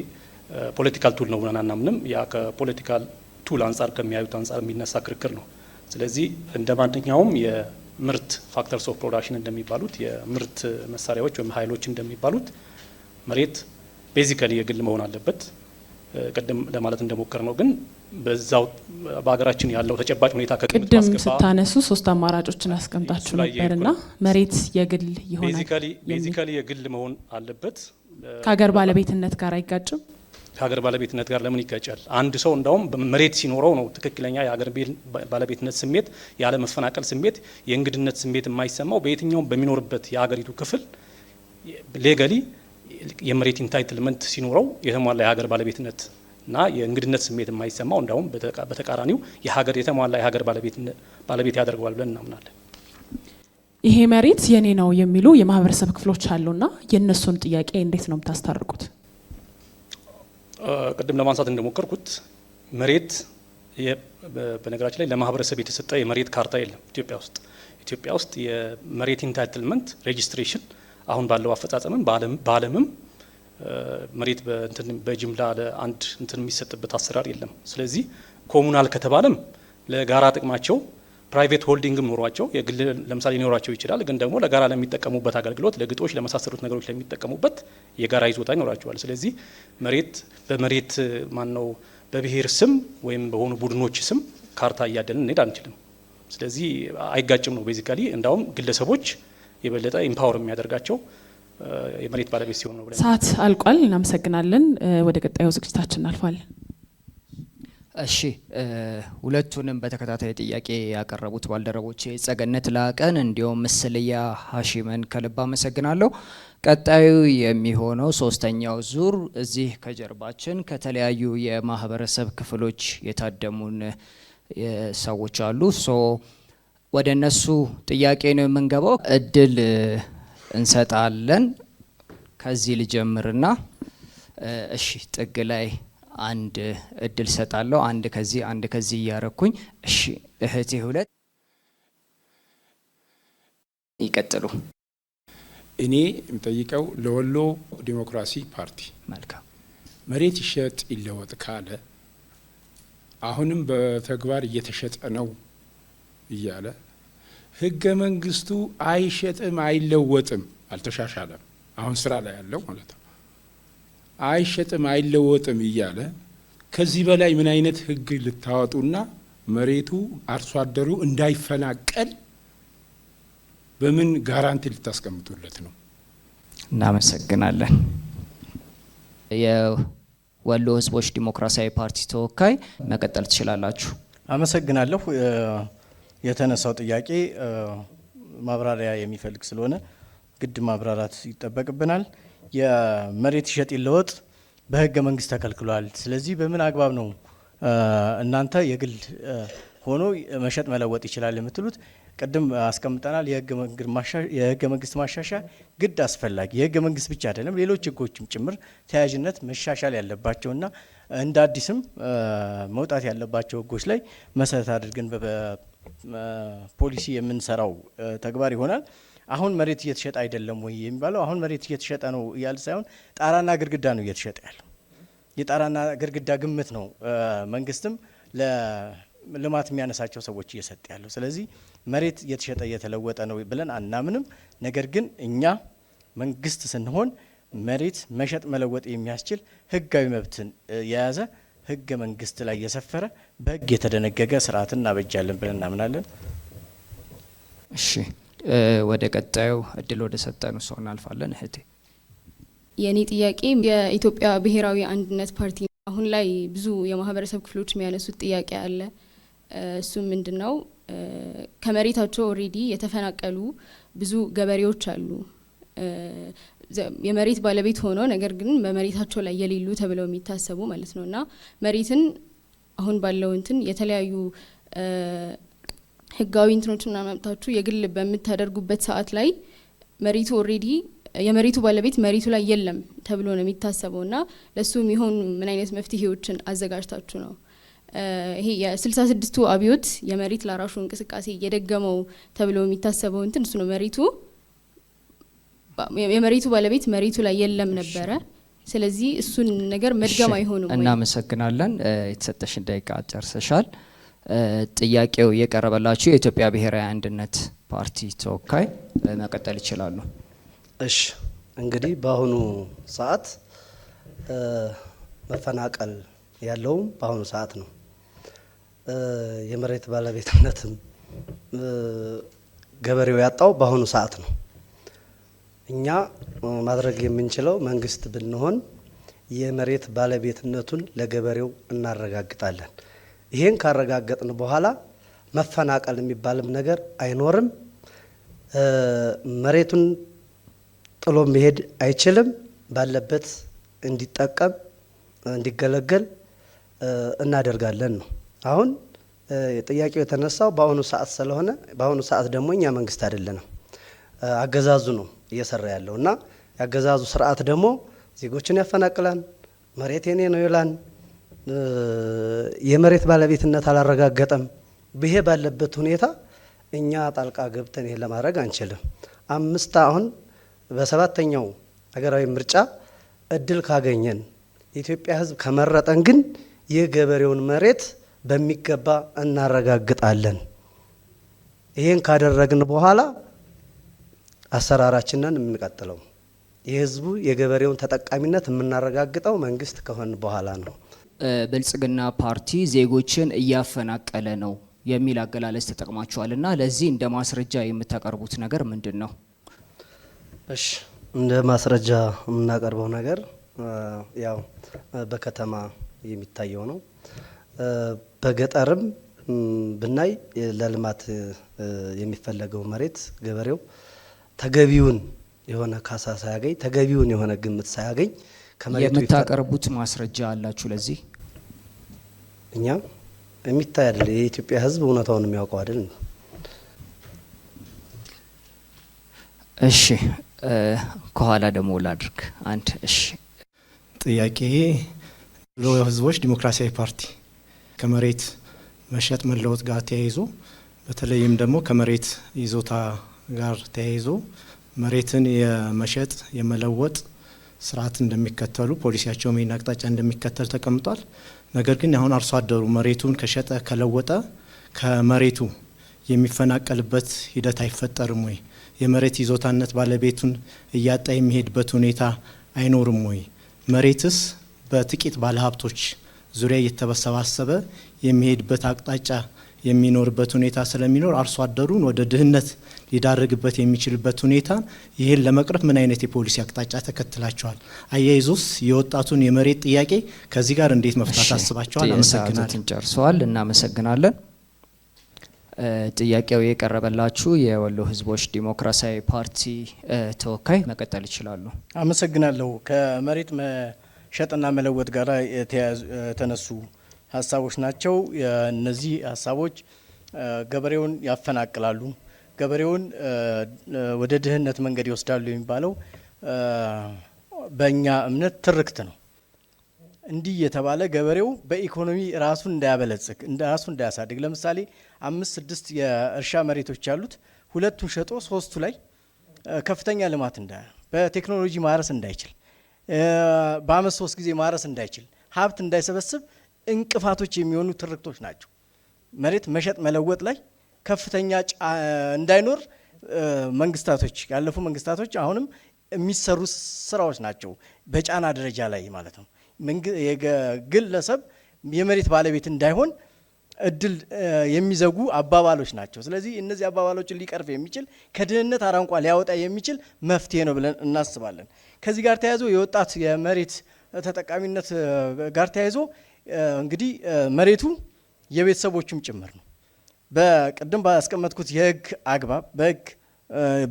ፖለቲካል ቱል ነው ብለን አናምንም። ያ ከፖለቲካል ቱል አንጻር ከሚያዩት አንጻር የሚነሳ ክርክር ነው። ስለዚህ እንደ ማንኛውም የምርት ፋክተርስ ኦፍ ፕሮዳክሽን እንደሚባሉት የምርት መሳሪያዎች ወይም ኃይሎች እንደሚባሉት መሬት ቤዚካሊ የግል መሆን አለበት። ቅድም ለማለት እንደሞከር ነው ግን በዛው በሀገራችን ያለው ተጨባጭ ሁኔታ ቅድም ስታነሱ ሶስት አማራጮችን አስቀምጣችሁ ነበርና መሬት የግል ይሆናል። ቤዚካሊ የግል መሆን አለበት። ከሀገር ባለቤትነት ጋር አይጋጭም? ከሀገር ባለቤትነት ጋር ለምን ይጋጫል? አንድ ሰው እንዳውም መሬት ሲኖረው ነው ትክክለኛ የሀገር ባለቤትነት ስሜት፣ ያለ መፈናቀል ስሜት፣ የእንግድነት ስሜት የማይሰማው። በየትኛውም በሚኖርበት የሀገሪቱ ክፍል ሌጋሊ የመሬት ኢንታይትልመንት ሲኖረው የተሟላ የሀገር ባለቤትነት እና የእንግድነት ስሜት የማይሰማው እንዳውም በተቃራኒው የተሟላ የሀገር ባለቤት ያደርገዋል ብለን እናምናለን። ይሄ መሬት የኔ ነው የሚሉ የማህበረሰብ ክፍሎች አሉና የእነሱን ጥያቄ እንዴት ነው የምታስታርቁት? ቅድም ለማንሳት እንደሞከርኩት መሬት በነገራችን ላይ ለማህበረሰብ የተሰጠ የመሬት ካርታ የለም ኢትዮጵያ ውስጥ የመሬት ኢንታይትልመንት ሬጂስትሬሽን አሁን ባለው አፈጻጸምም በዓለምም መሬት በጅምላ ለአንድ እንትን የሚሰጥበት አሰራር የለም። ስለዚህ ኮሙናል ከተባለም ለጋራ ጥቅማቸው ፕራይቬት ሆልዲንግም ኖሯቸው የግል ለምሳሌ ሊኖራቸው ይችላል። ግን ደግሞ ለጋራ ለሚጠቀሙበት አገልግሎት ለግጦሽ ለመሳሰሉት ነገሮች ለሚጠቀሙበት የጋራ ይዞታ ይኖራቸዋል። ስለዚህ መሬት በመሬት በብሔር ስም ወይም በሆኑ ቡድኖች ስም ካርታ እያደንን እንሄድ አንችልም። ስለዚህ አይጋጭም ነው ቤዚካሊ። እንዳውም ግለሰቦች የበለጠ ኢምፓወር የሚያደርጋቸው የመሬት ባለቤት ሲሆን ነው ብለን። ሰዓት አልቋል። እናመሰግናለን። ወደ ቀጣዩ ዝግጅታችን እናልፋለን። እሺ ሁለቱንም በተከታታይ ጥያቄ ያቀረቡት ባልደረቦቼ ጸገነት ላቀን እንዲሁም ምስልያ ሀሺምን ከልብ አመሰግናለሁ። ቀጣዩ የሚሆነው ሶስተኛው ዙር እዚህ ከጀርባችን ከተለያዩ የማህበረሰብ ክፍሎች የታደሙን ሰዎች አሉ። ወደ እነሱ ጥያቄ ነው የምንገባው። እድል እንሰጣለን። ከዚህ ልጀምርና እሺ ጥግ ላይ አንድ እድል ሰጣለሁ። አንድ ከዚህ እያረኩኝ። እሺ እህቴ ሁለት ይቀጥሉ። እኔ የምጠይቀው ለወሎ ዲሞክራሲ ፓርቲ መልካም መሬት ይሸጥ ይለወጥ ካለ አሁንም በተግባር እየተሸጠ ነው እያለ ህገ መንግስቱ አይሸጥም አይለወጥም አልተሻሻለም፣ አሁን ስራ ላይ ያለው ማለት ነው። አይሸጥም አይለወጥም እያለ ከዚህ በላይ ምን አይነት ህግ ልታወጡና መሬቱ አርሶ አደሩ እንዳይፈናቀል በምን ጋራንቲ ልታስቀምጡለት ነው? እናመሰግናለን። የወሎ ህዝቦች ዲሞክራሲያዊ ፓርቲ ተወካይ መቀጠል ትችላላችሁ። አመሰግናለሁ። የተነሳው ጥያቄ ማብራሪያ የሚፈልግ ስለሆነ ግድ ማብራራት ይጠበቅብናል። የመሬት ይሸጥ ይለወጥ በህገ መንግስት ተከልክሏል። ስለዚህ በምን አግባብ ነው እናንተ የግል ሆኖ መሸጥ መለወጥ ይችላል የምትሉት? ቅድም አስቀምጠናል። የህገ መንግስት ማሻሻያ ግድ አስፈላጊ፣ የህገ መንግስት ብቻ አይደለም ሌሎች ህጎችም ጭምር ተያያዥነት መሻሻል ያለባቸውና እንደ አዲስም መውጣት ያለባቸው ህጎች ላይ መሰረት አድርገን በፖሊሲ የምንሰራው ተግባር ይሆናል። አሁን መሬት እየተሸጠ አይደለም ወይ የሚባለው፣ አሁን መሬት እየተሸጠ ነው እያለ ሳይሆን ጣራና ግድግዳ ነው እየተሸጠ ያለው። የጣራና ግድግዳ ግምት ነው መንግስትም ለልማት የሚያነሳቸው ሰዎች እየሰጠ ያለው። ስለዚህ መሬት እየተሸጠ እየተለወጠ ነው ብለን አናምንም። ነገር ግን እኛ መንግስት ስንሆን መሬት መሸጥ መለወጥ የሚያስችል ህጋዊ መብትን የያዘ ህገ መንግስት ላይ የሰፈረ በህግ የተደነገገ ስርዓትን እናበጃለን ብለን እናምናለን። እሺ ወደ ቀጣዩ እድል ወደ ሰጠኑ ሰው እናልፋለን። እህቴ የኔ ጥያቄ የኢትዮጵያ ብሔራዊ አንድነት ፓርቲ አሁን ላይ ብዙ የማህበረሰብ ክፍሎች የሚያነሱት ጥያቄ አለ። እሱ ምንድነው? ከመሬታቸው ኦሬዲ የተፈናቀሉ ብዙ ገበሬዎች አሉ። የመሬት ባለቤት ሆነው ነገር ግን በመሬታቸው ላይ የሌሉ ተብለው የሚታሰቡ ማለት ነውና መሬትን አሁን ባለው እንትን የተለያዩ ህጋዊ እንትኖችና መብታችሁ የግል በምታደርጉበት ሰዓት ላይ መሬቱ ኦሬዲ የመሬቱ ባለቤት መሬቱ ላይ የለም ተብሎ ነው የሚታሰበውና ለሱ የሚሆን ምን አይነት መፍትሄዎችን አዘጋጅታችሁ ነው? ይሄ የ66ቱ አብዮት የመሬት ላራሹ እንቅስቃሴ የደገመው ተብሎ የሚታሰበው እንትን እሱ ነው። የመሬቱ ባለቤት መሬቱ ላይ የለም ነበረ። ስለዚህ እሱን ነገር መድገም አይሆንም ወይ? እናመሰግናለን። የተሰጠሽን ደቂቃ ጨርሰሻል። ጥያቄው የቀረበላችሁ የኢትዮጵያ ብሔራዊ አንድነት ፓርቲ ተወካይ መቀጠል ይችላሉ። እሺ እንግዲህ በአሁኑ ሰዓት መፈናቀል ያለውም በአሁኑ ሰዓት ነው። የመሬት ባለቤትነትም ገበሬው ያጣው በአሁኑ ሰዓት ነው። እኛ ማድረግ የምንችለው መንግስት ብንሆን የመሬት ባለቤትነቱን ለገበሬው እናረጋግጣለን። ይሄን ካረጋገጥን በኋላ መፈናቀል የሚባልም ነገር አይኖርም። መሬቱን ጥሎ መሄድ አይችልም። ባለበት እንዲጠቀም እንዲገለገል እናደርጋለን ነው። አሁን ጥያቄው የተነሳው በአሁኑ ሰዓት ስለሆነ በአሁኑ ሰዓት ደግሞ እኛ መንግስት አይደለንም፣ አገዛዙ ነው እየሰራ ያለው እና ያገዛዙ ስርዓት ደግሞ ዜጎችን ያፈናቅላል፣ መሬት የኔ ነው ይላል፣ የመሬት ባለቤትነት አላረጋገጠም። ይሄ ባለበት ሁኔታ እኛ ጣልቃ ገብተን ይሄን ለማድረግ አንችልም። አሁን በሰባተኛው ሀገራዊ ምርጫ እድል ካገኘን የኢትዮጵያ ሕዝብ ከመረጠን ግን የገበሬውን መሬት በሚገባ እናረጋግጣለን። ይሄን ካደረግን በኋላ አሰራራችንን የምንቀጥለው የህዝቡ የገበሬውን ተጠቃሚነት የምናረጋግጠው መንግስት ከሆን በኋላ ነው። ብልጽግና ፓርቲ ዜጎችን እያፈናቀለ ነው የሚል አገላለጽ ተጠቅማችኋልና ለዚህ እንደ ማስረጃ የምታቀርቡት ነገር ምንድን ነው? እሺ እንደ ማስረጃ የምናቀርበው ነገር ያው በከተማ የሚታየው ነው። በገጠርም ብናይ ለልማት የሚፈለገው መሬት ገበሬው ተገቢውን የሆነ ካሳ ሳያገኝ ተገቢውን የሆነ ግምት ሳያገኝ ከመሬቱ የምታቀርቡት ማስረጃ አላችሁ ለዚህ? እኛ የሚታይ አይደል? የኢትዮጵያ ሕዝብ እውነታውን የሚያውቀው አይደል? እሺ ከኋላ ደግሞ ላድርግ አንድ። እሺ ጥያቄ የወሎ ህዝቦች ዲሞክራሲያዊ ፓርቲ ከመሬት መሸጥ መለወጥ ጋር ተያይዞ በተለይም ደግሞ ከመሬት ይዞታ ጋር ተያይዞ መሬትን የመሸጥ የመለወጥ ስርዓት እንደሚከተሉ ፖሊሲያቸው ምን አቅጣጫ እንደሚከተል ተቀምጧል። ነገር ግን አሁን አርሶ አደሩ መሬቱን ከሸጠ ከለወጠ ከመሬቱ የሚፈናቀልበት ሂደት አይፈጠርም ወይ? የመሬት ይዞታነት ባለቤቱን እያጣ የሚሄድበት ሁኔታ አይኖርም ወይ? መሬትስ በጥቂት ባለሀብቶች ዙሪያ እየተሰባሰበ የሚሄድበት አቅጣጫ የሚኖርበት ሁኔታ ስለሚኖር አርሶ አደሩን ወደ ድህነት ሊዳርግበት የሚችልበት ሁኔታ ይህን ለመቅረፍ ምን አይነት የፖሊሲ አቅጣጫ ተከትላቸዋል? አያይዞስ የወጣቱን የመሬት ጥያቄ ከዚህ ጋር እንዴት መፍታት አስባቸዋል? አመሰግናለሁ። ጨርሰዋል። እናመሰግናለን። ጥያቄው የቀረበላችሁ የወሎ ህዝቦች ዲሞክራሲያዊ ፓርቲ ተወካይ መቀጠል ይችላሉ። አመሰግናለሁ። ከመሬት መሸጥና መለወጥ ጋር የተነሱ ሀሳቦች ናቸው። እነዚህ ሀሳቦች ገበሬውን ያፈናቅላሉ፣ ገበሬውን ወደ ድህነት መንገድ ይወስዳሉ የሚባለው በእኛ እምነት ትርክት ነው። እንዲህ የተባለ ገበሬው በኢኮኖሚ ራሱን እንዳያበለጽግ ራሱን እንዳያሳድግ፣ ለምሳሌ 5-6 የእርሻ መሬቶች ያሉት ሁለቱን ሸጦ ሶስቱ ላይ ከፍተኛ ልማት በቴክኖሎጂ ማረስ እንዳይችል፣ በአመት 3 ጊዜ ማረስ እንዳይችል፣ ሀብት እንዳይሰበስብ እንቅፋቶች የሚሆኑ ትርክቶች ናቸው። መሬት መሸጥ መለወጥ ላይ ከፍተኛ እንዳይኖር መንግስታቶች ያለፉ መንግስታቶች አሁንም የሚሰሩ ስራዎች ናቸው፣ በጫና ደረጃ ላይ ማለት ነው። ግለሰብ የመሬት ባለቤት እንዳይሆን እድል የሚዘጉ አባባሎች ናቸው። ስለዚህ እነዚህ አባባሎችን ሊቀርፍ የሚችል ከድህነት አረንቋ ሊያወጣ የሚችል መፍትሄ ነው ብለን እናስባለን። ከዚህ ጋር ተያይዞ የወጣት የመሬት ተጠቃሚነት ጋር ተያይዞ እንግዲህ መሬቱ የቤተሰቦቹም ጭምር ነው። በቅድም ባስቀመጥኩት የህግ አግባብ በህግ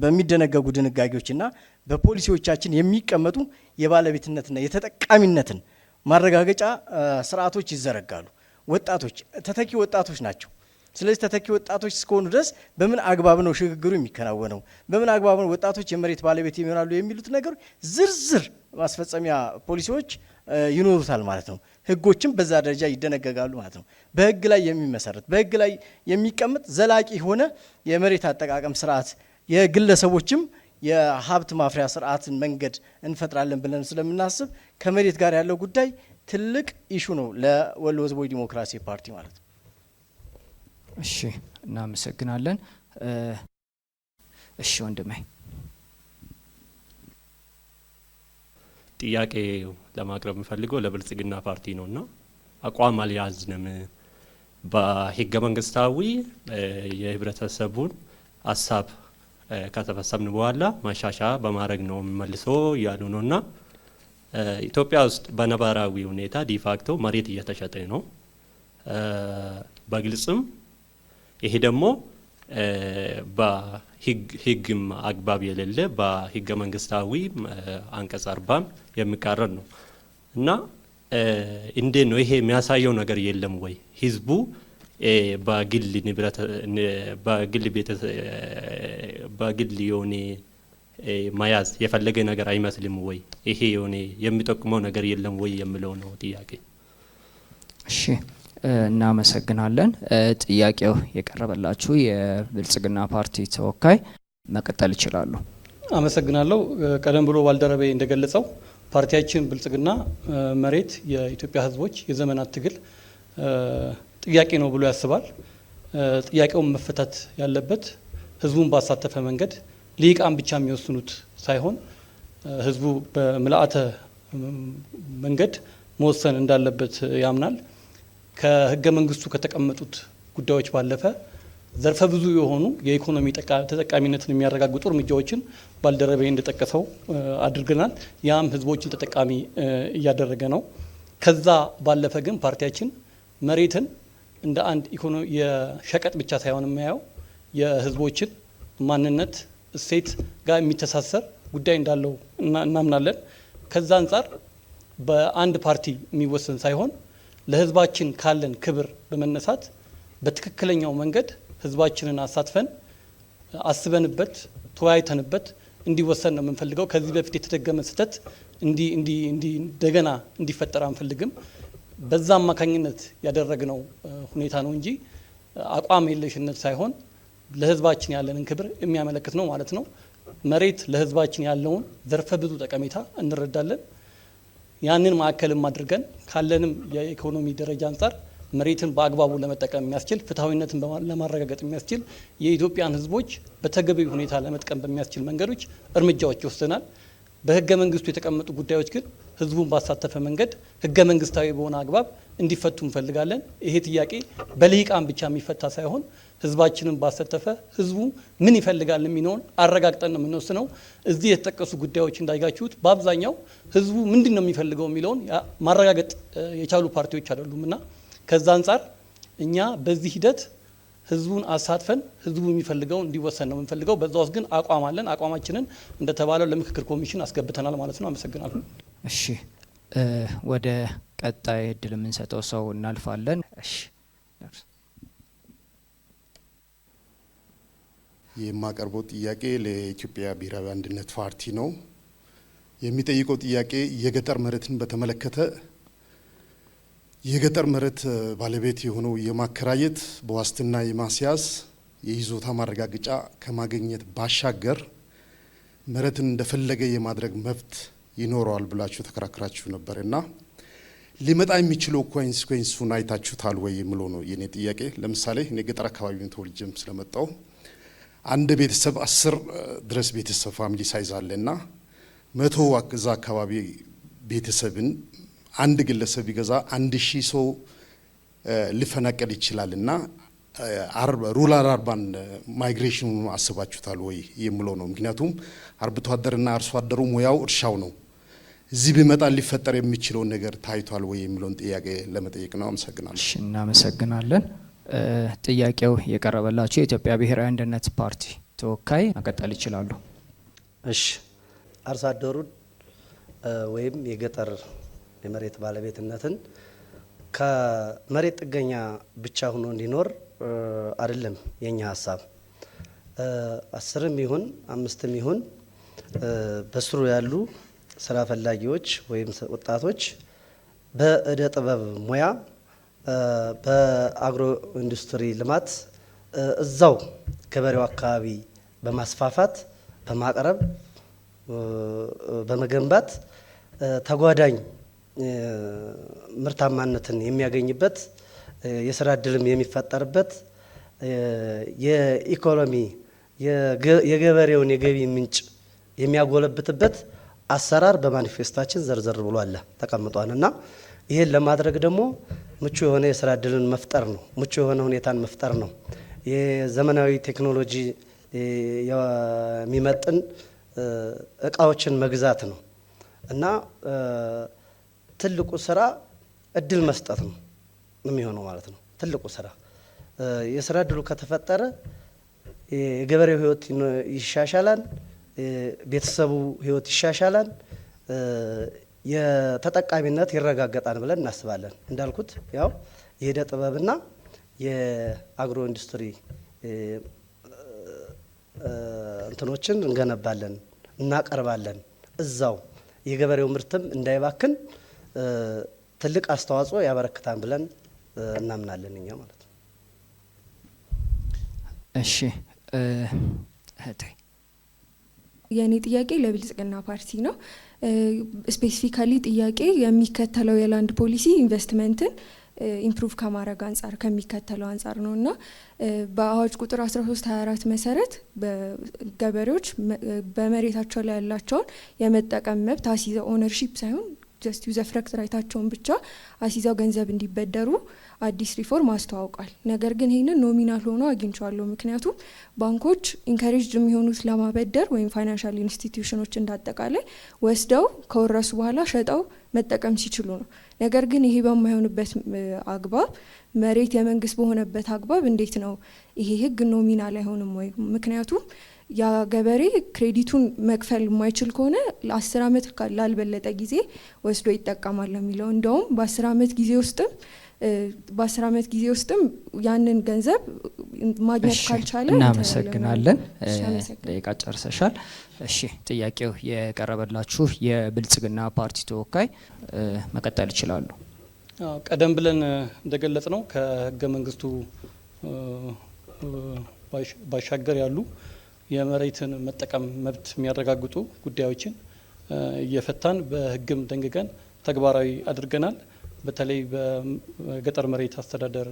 በሚደነገጉ ድንጋጌዎችና በፖሊሲዎቻችን የሚቀመጡ የባለቤትነትና የተጠቃሚነትን ማረጋገጫ ስርዓቶች ይዘረጋሉ። ወጣቶች ተተኪ ወጣቶች ናቸው። ስለዚህ ተተኪ ወጣቶች እስከሆኑ ድረስ በምን አግባብ ነው ሽግግሩ የሚከናወነው፣ በምን አግባብ ነው ወጣቶች የመሬት ባለቤት ይሆናሉ የሚሉት ነገሮች ዝርዝር ማስፈጸሚያ ፖሊሲዎች ይኖሩታል ማለት ነው። ህጎችም በዛ ደረጃ ይደነገጋሉ ማለት ነው። በህግ ላይ የሚመሰረት በህግ ላይ የሚቀመጥ ዘላቂ ሆነ የመሬት አጠቃቀም ስርዓት የግለሰቦችም የሀብት ማፍሪያ ስርዓትን መንገድ እንፈጥራለን ብለን ስለምናስብ ከመሬት ጋር ያለው ጉዳይ ትልቅ ኢሹ ነው ለወሎ ህዝቦች ዲሞክራሲያዊ ፓርቲ ማለት ነው። እሺ እናመሰግናለን። እሺ ወንድሜ ጥያቄ ለማቅረብ የምፈልገው ለብልጽግና ፓርቲ ነውና አቋም አልያዝንም፣ በህገ መንግስታዊ የህብረተሰቡን ሀሳብ ከተፈሰምን በኋላ ማሻሻያ በማድረግ ነው መልሶ እያሉ ነውና ኢትዮጵያ ውስጥ በነባራዊ ሁኔታ ዲፋክቶ መሬት እየተሸጠ ነው በግልጽም። ይሄ ደግሞ በህግም አግባብ የሌለ በህገ መንግስታዊ አንቀጽ 40 የሚቃረን ነው እና እንዴት ነው ይሄ የሚያሳየው ነገር የለም ወይ? ህዝቡ በግል ንብረት በግል የሆነ መያዝ የፈለገ ነገር አይመስልም ወይ? ይሄ የሆነ የሚጠቁመው ነገር የለም ወይ የሚለው ነው ጥያቄ። እሺ እናመሰግናለን። ጥያቄው የቀረበላችሁ የብልጽግና ፓርቲ ተወካይ መቀጠል ይችላሉ። አመሰግናለሁ። ቀደም ብሎ ባልደረቤ እንደገለጸው ፓርቲያችን ብልጽግና መሬት የኢትዮጵያ ህዝቦች የዘመናት ትግል ጥያቄ ነው ብሎ ያስባል። ጥያቄውን መፈታት ያለበት ህዝቡን ባሳተፈ መንገድ ሊቃን ብቻ የሚወስኑት ሳይሆን ህዝቡ በምልአተ መንገድ መወሰን እንዳለበት ያምናል። ከህገ መንግስቱ ከተቀመጡት ጉዳዮች ባለፈ ዘርፈ ብዙ የሆኑ የኢኮኖሚ ተጠቃሚነትን የሚያረጋግጡ እርምጃዎችን ባልደረባዬ እንደጠቀሰው አድርገናል። ያም ህዝቦችን ተጠቃሚ እያደረገ ነው። ከዛ ባለፈ ግን ፓርቲያችን መሬትን እንደ አንድ ኢኮኖሚ የሸቀጥ ብቻ ሳይሆን የሚያየው የህዝቦችን ማንነት እሴት ጋር የሚተሳሰር ጉዳይ እንዳለው እናምናለን። ከዛ አንጻር በአንድ ፓርቲ የሚወሰን ሳይሆን ለህዝባችን ካለን ክብር በመነሳት በትክክለኛው መንገድ ህዝባችንን አሳትፈን አስበንበት ተወያይተንበት እንዲወሰን ነው የምንፈልገው። ከዚህ በፊት የተደገመ ስህተት እንደገና እንዲፈጠር አንፈልግም። በዛ አማካኝነት ያደረግነው ሁኔታ ነው እንጂ አቋም የለሽነት ሳይሆን ለህዝባችን ያለንን ክብር የሚያመለክት ነው ማለት ነው። መሬት ለህዝባችን ያለውን ዘርፈ ብዙ ጠቀሜታ እንረዳለን። ያንን ማዕከልም አድርገን ካለንም የኢኮኖሚ ደረጃ አንጻር መሬትን በአግባቡ ለመጠቀም የሚያስችል ፍትሐዊነትን ለማረጋገጥ የሚያስችል የኢትዮጵያን ህዝቦች በተገቢ ሁኔታ ለመጥቀም በሚያስችል መንገዶች እርምጃዎች ይወስደናል። በህገ መንግስቱ የተቀመጡ ጉዳዮች ግን ህዝቡን ባሳተፈ መንገድ ህገ መንግስታዊ በሆነ አግባብ እንዲፈቱ እንፈልጋለን። ይሄ ጥያቄ በልሂቃን ብቻ የሚፈታ ሳይሆን ህዝባችንን ባሳተፈ ህዝቡ ምን ይፈልጋል የሚለውን አረጋግጠን ነው የምንወስነው። እዚህ የተጠቀሱ ጉዳዮች እንዳያችሁት በአብዛኛው ህዝቡ ምንድን ነው የሚፈልገው የሚለውን ማረጋገጥ የቻሉ ፓርቲዎች አይደሉም እና ከዛ አንጻር እኛ በዚህ ሂደት ህዝቡን አሳትፈን ህዝቡ የሚፈልገው እንዲወሰን ነው የምንፈልገው። በዛ ውስጥ ግን አቋም አለን። አቋማችንን እንደተባለው ለምክክር ኮሚሽን አስገብተናል ማለት ነው። አመሰግናለሁ። እሺ፣ ወደ ቀጣይ እድል የምንሰጠው ሰው እናልፋለን። እሺ፣ የማቀርበው ጥያቄ ለኢትዮጵያ ብሔራዊ አንድነት ፓርቲ ነው። የሚጠይቀው ጥያቄ የገጠር መሬትን በተመለከተ የገጠር መሬት ባለቤት የሆነው የማከራየት በዋስትና የማስያዝ የይዞታ ማረጋገጫ ከማግኘት ባሻገር መሬትን እንደፈለገ የማድረግ መብት ይኖረዋል ብላችሁ ተከራክራችሁ ነበር እና ሊመጣ የሚችለው ኮንሲኩዌንሱን አይታችሁታል ወይ የሚለው ነው የኔ ጥያቄ። ለምሳሌ እኔ ገጠር አካባቢውን ተወልጄም ስለመጣው አንድ ቤተሰብ 10 ድረስ ቤተሰብ ፋሚሊ ሳይዝ አለና 100 እዛ አካባቢ ቤተሰብን አንድ ግለሰብ ቢገዛ 1000 ሰው ሊፈናቀል ይችላልና ሩራል አርባን ማይግሬሽኑ አስባችሁታል ወይ የሚለው ነው። ምክንያቱም አርብቶ አደርና አርሶ አደሩ ሙያው እርሻው ነው። እዚህ ቢመጣ ሊፈጠር የሚችለውን ነገር ታይቷል ወይ የሚለውን ጥያቄ ለመጠየቅ ነው። አመሰግናለሁ። እሺ፣ እናመሰግናለን። ጥያቄው የቀረበላቸው የኢትዮጵያ ብሔራዊ አንድነት ፓርቲ ተወካይ መቀጠል ይችላሉ። እሺ፣ አርሶ አደሩን ወይም የገጠር የመሬት ባለቤትነትን ከመሬት ጥገኛ ብቻ ሆኖ እንዲኖር አይደለም የኛ ሀሳብ። 10ም ይሁን 5ም ይሁን በስሩ ያሉ ስራ ፈላጊዎች ወይም ወጣቶች በእደ ጥበብ ሙያ በአግሮ ኢንዱስትሪ ልማት እዛው ገበሬው አካባቢ በማስፋፋት በማቅረብ በመገንባት ተጓዳኝ ምርታማነትን የሚያገኝበት የስራ እድልም የሚፈጠርበት የኢኮኖሚ የገበሬውን የገቢ ምንጭ የሚያጎለብትበት አሰራር በማኒፌስታችን ዘርዘር ብሎ አለ ተቀምጧል እና ይሄን ለማድረግ ደግሞ ምቹ የሆነ የስራ እድልን መፍጠር ነው። ምቹ የሆነ ሁኔታን መፍጠር ነው። የዘመናዊ ቴክኖሎጂ የሚመጥን እቃዎችን መግዛት ነው እና ትልቁ ስራ እድል መስጠት ነው የሚሆነው ማለት ነው። ትልቁ ስራ የስራ እድሉ ከተፈጠረ የገበሬው ህይወት ይሻሻላል፣ ቤተሰቡ ህይወት ይሻሻላል፣ የተጠቃሚነት ይረጋገጣል ብለን እናስባለን። እንዳልኩት ያው የእደ ጥበብና የአግሮ ኢንዱስትሪ እንትኖችን እንገነባለን፣ እናቀርባለን። እዛው የገበሬው ምርትም እንዳይባክን ትልቅ አስተዋጽኦ ያበረክታል ብለን እናምናለን እኛ ማለት ነው። እሺ የኔ ጥያቄ ለብልጽግና ፓርቲ ነው። ስፔሲፊካሊ ጥያቄ የሚከተለው የላንድ ፖሊሲ ኢንቨስትመንትን ኢምፕሩቭ ከማድረግ አንጻር ከሚከተለው አንጻር ነው እና በአዋጅ ቁጥር 1324 መሰረት ገበሬዎች በመሬታቸው ላይ ያላቸውን የመጠቀም መብት አስይዘው ኦነርሺፕ ሳይሆን ጀስት ዩዝ ፍረክት ራይታቸውን ብቻ አሲዛው ገንዘብ እንዲበደሩ አዲስ ሪፎርም አስተዋውቋል። ነገር ግን ይህንን ኖሚናል ሆኖ አግኝቼዋለሁ። ምክንያቱም ባንኮች ኢንካሬጅድ የሚሆኑት ለማበደር ወይም ፋይናንሻል ኢንስቲትዩሽኖች እንዳጠቃላይ ወስደው ከወረሱ በኋላ ሸጠው መጠቀም ሲችሉ ነው። ነገር ግን ይሄ በማይሆንበት አግባብ መሬት የመንግስት በሆነበት አግባብ እንዴት ነው ይሄ ህግ ኖሚናል አይሆንም ወይ? ምክንያቱም ያ ገበሬ ክሬዲቱን መክፈል የማይችል ከሆነ ለ10 ዓመት ላልበለጠ ጊዜ ወስዶ ይጠቀማል የሚለው እንደውም በ10 ዓመት ጊዜ ውስጥም ያንን ገንዘብ ማግኘት ካልቻለ እናመሰግናለን። ደቂቃ ጨርሰሻል። እሺ ጥያቄው የቀረበላችሁ የብልጽግና ፓርቲ ተወካይ መቀጠል ይችላሉ። ቀደም ብለን እንደገለጽ ነው ከህገ መንግስቱ ባሻገር ያሉ የመሬትን መጠቀም መብት የሚያረጋግጡ ጉዳዮችን እየፈታን በህግም ደንግገን ተግባራዊ አድርገናል። በተለይ በገጠር መሬት አስተዳደር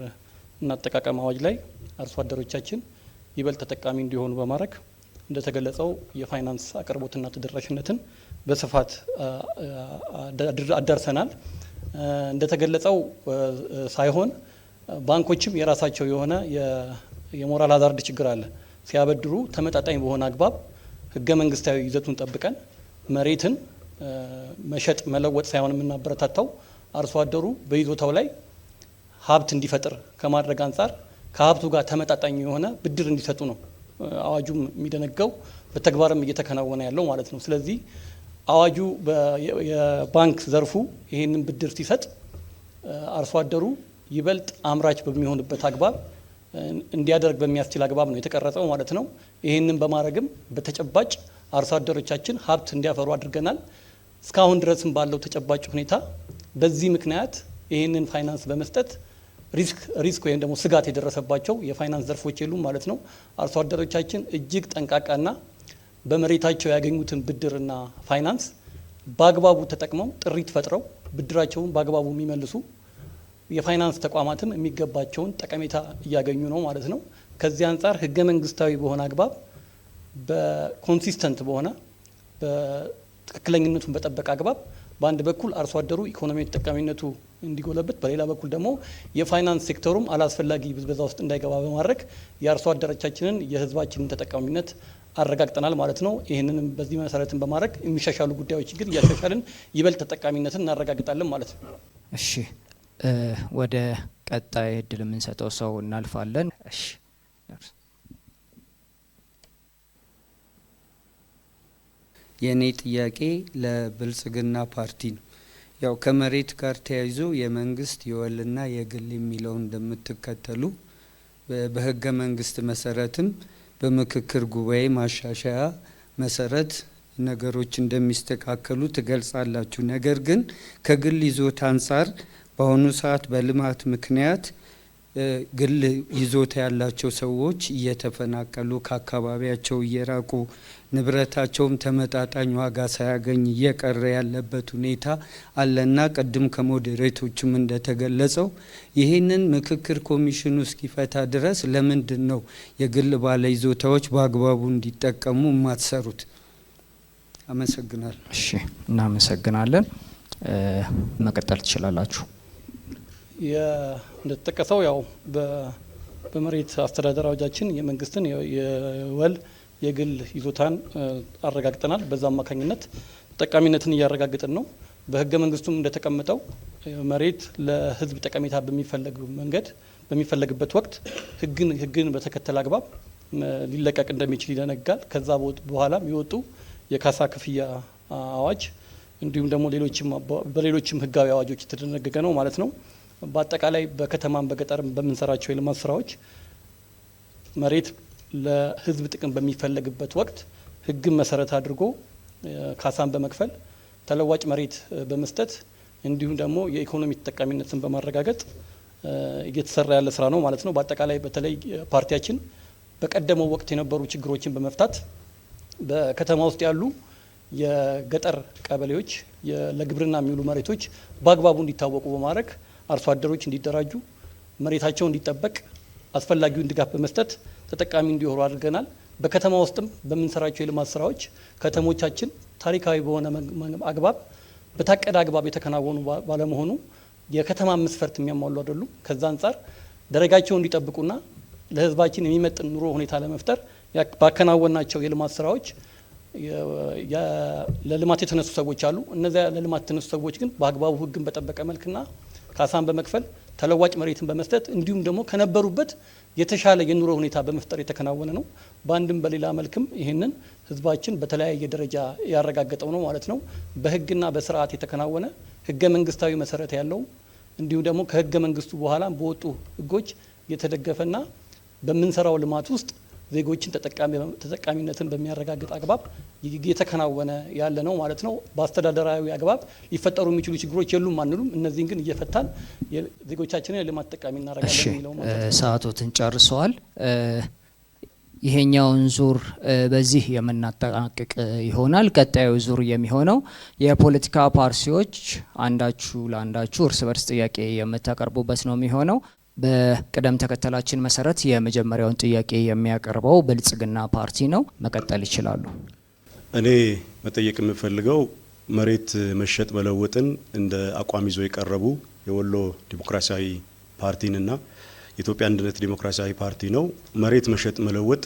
እና አጠቃቀም አዋጅ ላይ አርሶ አደሮቻችን ይበልጥ ተጠቃሚ እንዲሆኑ በማድረግ እንደተገለጸው የፋይናንስ አቅርቦትና ተደራሽነትን በስፋት አዳርሰናል። እንደተገለጸው ሳይሆን ባንኮችም የራሳቸው የሆነ የሞራል ሀዛርድ ችግር አለ። ሲያበድሩ ተመጣጣኝ በሆነ አግባብ ህገ መንግስታዊ ይዘቱን ጠብቀን መሬትን መሸጥ መለወጥ ሳይሆን የምናበረታታው አርሶ አደሩ በይዞታው ላይ ሀብት እንዲፈጥር ከማድረግ አንጻር ከሀብቱ ጋር ተመጣጣኝ የሆነ ብድር እንዲሰጡ ነው አዋጁም የሚደነገው፣ በተግባርም እየተከናወነ ያለው ማለት ነው። ስለዚህ አዋጁ የባንክ ዘርፉ ይህንን ብድር ሲሰጥ አርሶ አደሩ ይበልጥ አምራች በሚሆንበት አግባብ እንዲያደርግ በሚያስችል አግባብ ነው የተቀረጸው ማለት ነው። ይህንን በማድረግም በተጨባጭ አርሶ አደሮቻችን ሀብት እንዲያፈሩ አድርገናል። እስካሁን ድረስም ባለው ተጨባጭ ሁኔታ በዚህ ምክንያት ይህንን ፋይናንስ በመስጠት ሪስክ ወይም ደግሞ ስጋት የደረሰባቸው የፋይናንስ ዘርፎች የሉም ማለት ነው። አርሶ አደሮቻችን እጅግ ጠንቃቃና በመሬታቸው ያገኙትን ብድርና ፋይናንስ በአግባቡ ተጠቅመው ጥሪት ፈጥረው ብድራቸውን በአግባቡ የሚመልሱ የፋይናንስ ተቋማትም የሚገባቸውን ጠቀሜታ እያገኙ ነው ማለት ነው። ከዚህ አንጻር ህገ መንግስታዊ በሆነ አግባብ በኮንሲስተንት በሆነ በትክክለኝነቱን በጠበቀ አግባብ በአንድ በኩል አርሶ አደሩ ኢኮኖሚያዊ ተጠቃሚነቱ እንዲጎለበት፣ በሌላ በኩል ደግሞ የፋይናንስ ሴክተሩም አላስፈላጊ ብዝበዛ ውስጥ እንዳይገባ በማድረግ የአርሶ አደሮቻችንን የህዝባችንን ተጠቃሚነት አረጋግጠናል ማለት ነው። ይህንንም በዚህ መሰረትን በማድረግ የሚሻሻሉ ጉዳዮች ግን እያሻሻልን ይበልጥ ተጠቃሚነትን እናረጋግጣለን ማለት ነው። እሺ ወደ ቀጣይ እድል የምንሰጠው ሰው እናልፋለን። እሺ የኔ ጥያቄ ለብልጽግና ፓርቲ ነው። ያው ከመሬት ጋር ተያይዞ የመንግስት የወልና የግል የሚለውን እንደምትከተሉ በህገ መንግስት መሰረትም በምክክር ጉባኤ ማሻሻያ መሰረት ነገሮች እንደሚስተካከሉ ትገልጻላችሁ። ነገር ግን ከግል ይዞታ አንጻር በአሁኑ ሰዓት በልማት ምክንያት ግል ይዞታ ያላቸው ሰዎች እየተፈናቀሉ ከአካባቢያቸው እየራቁ ንብረታቸውም ተመጣጣኝ ዋጋ ሳያገኝ እየቀረ ያለበት ሁኔታ አለና ቅድም ከሞዴሬቶችም እንደተገለጸው ይህንን ምክክር ኮሚሽኑ እስኪፈታ ድረስ ለምንድን ነው የግል ባለ ይዞታዎች በአግባቡ እንዲጠቀሙ የማትሰሩት? አመሰግናለሁ። እሺ እናመሰግናለን። መቀጠል ትችላላችሁ። እንደተጠቀሰው ያው በመሬት አስተዳደር አዋጃችን የመንግስትን የወል የግል ይዞታን አረጋግጠናል። በዛ አማካኝነት ተጠቃሚነትን እያረጋግጥን ነው። በህገ መንግስቱም እንደተቀመጠው መሬት ለህዝብ ጠቀሜታ በሚፈለግ መንገድ በሚፈለግበት ወቅት ህግን በተከተለ አግባብ ሊለቀቅ እንደሚችል ይደነጋል። ከዛ በኋላ የወጡ የካሳ ክፍያ አዋጅ እንዲሁም ደግሞ በሌሎችም ህጋዊ አዋጆች የተደነገገ ነው ማለት ነው። በአጠቃላይ በከተማም በገጠርም በምንሰራቸው የልማት ስራዎች መሬት ለህዝብ ጥቅም በሚፈለግበት ወቅት ህግን መሰረት አድርጎ ካሳን በመክፈል ተለዋጭ መሬት በመስጠት እንዲሁም ደግሞ የኢኮኖሚ ተጠቃሚነትን በማረጋገጥ እየተሰራ ያለ ስራ ነው ማለት ነው። በአጠቃላይ በተለይ ፓርቲያችን በቀደመው ወቅት የነበሩ ችግሮችን በመፍታት በከተማ ውስጥ ያሉ የገጠር ቀበሌዎች ለግብርና የሚውሉ መሬቶች በአግባቡ እንዲታወቁ በማድረግ አርሶ አደሮች እንዲደራጁ መሬታቸው እንዲጠበቅ አስፈላጊውን ድጋፍ በመስጠት ተጠቃሚ እንዲሆኑ አድርገናል። በከተማ ውስጥም በምንሰራቸው የልማት ስራዎች ከተሞቻችን ታሪካዊ በሆነ አግባብ በታቀደ አግባብ የተከናወኑ ባለመሆኑ የከተማ መስፈርት የሚያሟሉ አይደሉም። ከዛ አንጻር ደረጃቸውን እንዲጠብቁና ለህዝባችን የሚመጥን ኑሮ ሁኔታ ለመፍጠር ባከናወናቸው የልማት ስራዎች ለልማት የተነሱ ሰዎች አሉ። እነዚያ ለልማት የተነሱ ሰዎች ግን በአግባቡ ህግን በጠበቀ መልክና ካሳን በመክፈል ተለዋጭ መሬትን በመስጠት እንዲሁም ደግሞ ከነበሩበት የተሻለ የኑሮ ሁኔታ በመፍጠር የተከናወነ ነው። በአንድም በሌላ መልክም ይህንን ህዝባችን በተለያየ ደረጃ ያረጋገጠው ነው ማለት ነው። በህግና በስርዓት የተከናወነ ህገ መንግስታዊ መሰረት ያለው እንዲሁም ደግሞ ከህገ መንግስቱ በኋላ በወጡ ህጎች የተደገፈና በምንሰራው ልማት ውስጥ ዜጎችን ተጠቃሚነትን በሚያረጋግጥ አግባብ የተከናወነ ያለ ነው ማለት ነው። በአስተዳደራዊ አግባብ ሊፈጠሩ የሚችሉ ችግሮች የሉም አንሉም። እነዚህን ግን እየፈታን ዜጎቻችንን የልማት ተጠቃሚ እናደርጋለን የሚለው ማለት ነው። ሰዓቶትን ጨርሰዋል። ይሄኛውን ዙር በዚህ የምናጠናቅቅ ይሆናል። ቀጣዩ ዙር የሚሆነው የፖለቲካ ፓርቲዎች አንዳችሁ ለአንዳችሁ እርስ በርስ ጥያቄ የምታቀርቡበት ነው የሚሆነው። በቅደም ተከተላችን መሰረት የመጀመሪያውን ጥያቄ የሚያቀርበው ብልጽግና ፓርቲ ነው። መቀጠል ይችላሉ። እኔ መጠየቅ የምፈልገው መሬት መሸጥ መለወጥን እንደ አቋም ይዞ የቀረቡ የወሎ ዲሞክራሲያዊ ፓርቲንና የኢትዮጵያ አንድነት ዲሞክራሲያዊ ፓርቲ ነው። መሬት መሸጥ መለወጥ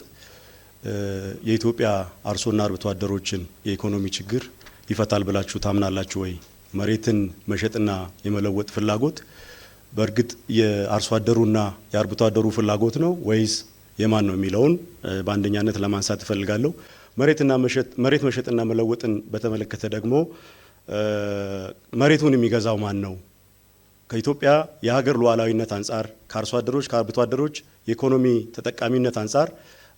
የኢትዮጵያ አርሶና አርብቶ አደሮችን የኢኮኖሚ ችግር ይፈታል ብላችሁ ታምናላችሁ ወይ? መሬትን መሸጥና የመለወጥ ፍላጎት በእርግጥ የአርሶ አደሩና የአርብቶ አደሩ ፍላጎት ነው ወይስ የማን ነው የሚለውን በአንደኛነት ለማንሳት እፈልጋለሁ። መሬት መሸጥና መለወጥን በተመለከተ ደግሞ መሬቱን የሚገዛው ማን ነው? ከኢትዮጵያ የሀገር ሉዓላዊነት አንጻር፣ ከአርሶ አደሮች ከአርብቶ አደሮች የኢኮኖሚ ተጠቃሚነት አንጻር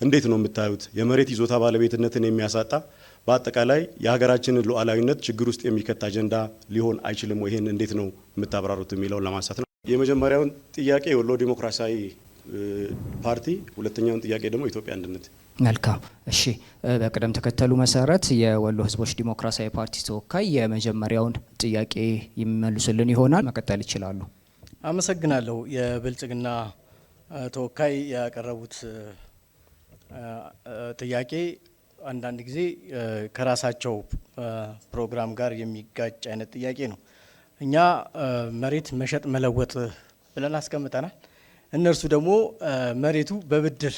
እንዴት ነው የምታዩት? የመሬት ይዞታ ባለቤትነትን የሚያሳጣ በአጠቃላይ የሀገራችንን ሉዓላዊነት ችግር ውስጥ የሚከት አጀንዳ ሊሆን አይችልም ወይ? ይህን እንዴት ነው የምታብራሩት የሚለውን ለማንሳት ነው። የመጀመሪያውን ጥያቄ የወሎ ዲሞክራሲያዊ ፓርቲ፣ ሁለተኛውን ጥያቄ ደግሞ የኢትዮጵያ አንድነት። መልካም እሺ፣ በቅደም ተከተሉ መሰረት የወሎ ህዝቦች ዲሞክራሲያዊ ፓርቲ ተወካይ የመጀመሪያውን ጥያቄ የሚመልሱልን ይሆናል። መቀጠል ይችላሉ። አመሰግናለሁ። የብልጽግና ተወካይ ያቀረቡት ጥያቄ አንዳንድ ጊዜ ከራሳቸው ፕሮግራም ጋር የሚጋጭ አይነት ጥያቄ ነው። እኛ መሬት መሸጥ መለወጥ ብለን አስቀምጠናል። እነርሱ ደግሞ መሬቱ በብድር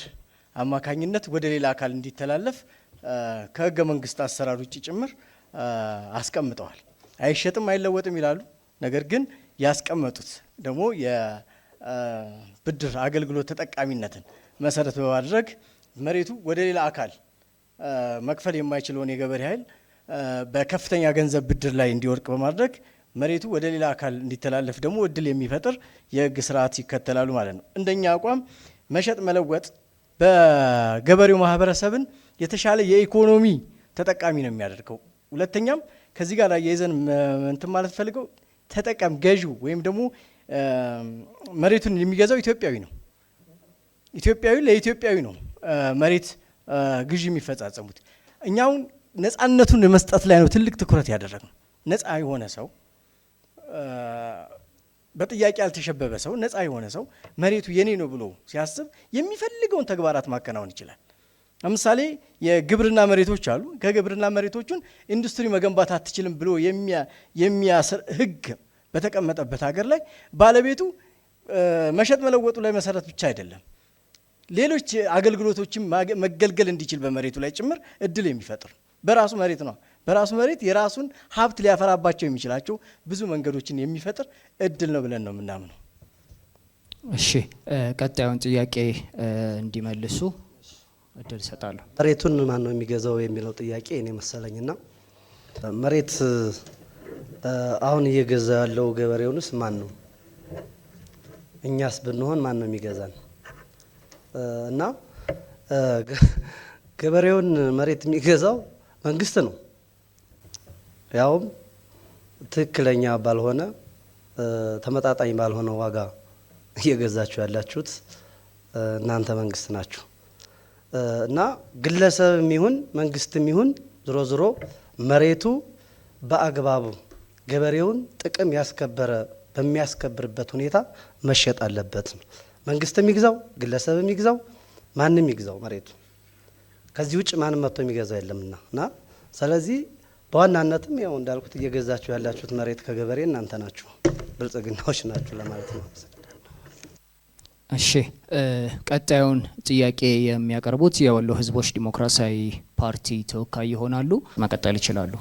አማካኝነት ወደ ሌላ አካል እንዲተላለፍ ከህገ መንግስት አሰራር ውጭ ጭምር አስቀምጠዋል። አይሸጥም አይለወጥም ይላሉ። ነገር ግን ያስቀመጡት ደግሞ የብድር አገልግሎት ተጠቃሚነትን መሰረት በማድረግ መሬቱ ወደ ሌላ አካል መክፈል የማይችለውን የገበሬ ኃይል በከፍተኛ ገንዘብ ብድር ላይ እንዲወርቅ በማድረግ መሬቱ ወደ ሌላ አካል እንዲተላለፍ ደግሞ እድል የሚፈጥር የህግ ስርዓት ይከተላሉ ማለት ነው። እንደኛ አቋም መሸጥ መለወጥ በገበሬው ማህበረሰብን የተሻለ የኢኮኖሚ ተጠቃሚ ነው የሚያደርገው። ሁለተኛም ከዚህ ጋር የይዘን እንትን ማለት ፈልገው ተጠቃሚ ገዢው ወይም ደግሞ መሬቱን የሚገዛው ኢትዮጵያዊ ነው። ኢትዮጵያዊ ለኢትዮጵያዊ ነው መሬት ግዢ የሚፈጻጸሙት። እኛውን ነፃነቱን መስጠት ላይ ነው ትልቅ ትኩረት ያደረግነው። ነፃ የሆነ ሰው በጥያቄ ያልተሸበበ ሰው ነፃ የሆነ ሰው መሬቱ የኔ ነው ብሎ ሲያስብ የሚፈልገውን ተግባራት ማከናወን ይችላል። ለምሳሌ የግብርና መሬቶች አሉ። ከግብርና መሬቶቹን ኢንዱስትሪ መገንባት አትችልም ብሎ የሚያስር ህግ በተቀመጠበት ሀገር ላይ ባለቤቱ መሸጥ መለወጡ ላይ መሰረት ብቻ አይደለም ሌሎች አገልግሎቶችን መገልገል እንዲችል በመሬቱ ላይ ጭምር እድል የሚፈጥር በራሱ መሬት ነው። በራሱ መሬት የራሱን ሀብት ሊያፈራባቸው የሚችላቸው ብዙ መንገዶችን የሚፈጥር እድል ነው ብለን ነው የምናምነው። እሺ፣ ቀጣዩን ጥያቄ እንዲመልሱ እድል እሰጣለሁ። መሬቱን ማን ነው የሚገዛው የሚለው ጥያቄ እኔ መሰለኝና መሬት አሁን እየገዛ ያለው ገበሬውንስ ማን ነው? እኛስ ብንሆን ማን ነው የሚገዛን? እና ገበሬውን መሬት የሚገዛው መንግስት ነው። ያውም ትክክለኛ ባልሆነ ተመጣጣኝ ባልሆነ ዋጋ እየገዛችሁ ያላችሁት እናንተ መንግስት ናችሁ። እና ግለሰብም ይሁን መንግስትም ይሁን ዝሮ ዝሮ መሬቱ በአግባቡ ገበሬውን ጥቅም ያስከበረ በሚያስከብርበት ሁኔታ መሸጥ አለበት ነው። መንግስትም ይግዛው ግለሰብም ይግዛው ማንም ይግዛው መሬቱ ከዚህ ውጭ ማንም መጥቶ የሚገዛው የለምና እና ስለዚህ በዋናነትም ያው እንዳልኩት እየገዛችሁ ያላችሁት መሬት ከገበሬ እናንተ ናችሁ፣ ብልጽግናዎች ናችሁ ለማለት ነው። እሺ ቀጣዩን ጥያቄ የሚያቀርቡት የወሎ ህዝቦች ዲሞክራሲያዊ ፓርቲ ተወካይ ይሆናሉ። መቀጠል ይችላሉ።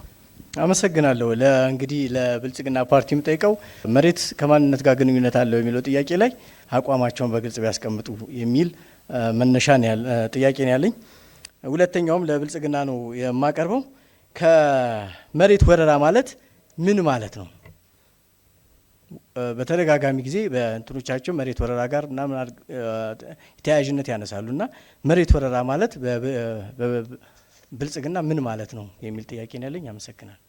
አመሰግናለሁ። እንግዲህ ለብልጽግና ፓርቲ የምጠይቀው መሬት ከማንነት ጋር ግንኙነት አለው የሚለው ጥያቄ ላይ አቋማቸውን በግልጽ ቢያስቀምጡ የሚል መነሻ ጥያቄ ነው ያለኝ። ሁለተኛውም ለብልጽግና ነው የማቀርበው። ከመሬት ወረራ ማለት ምን ማለት ነው? በተደጋጋሚ ጊዜ በእንትኖቻቸው መሬት ወረራ ጋር ምናምን ተያያዥነት ያነሳሉና መሬት ወረራ ማለት ብልጽግና ምን ማለት ነው የሚል ጥያቄ ነው ያለኝ። አመሰግናለሁ።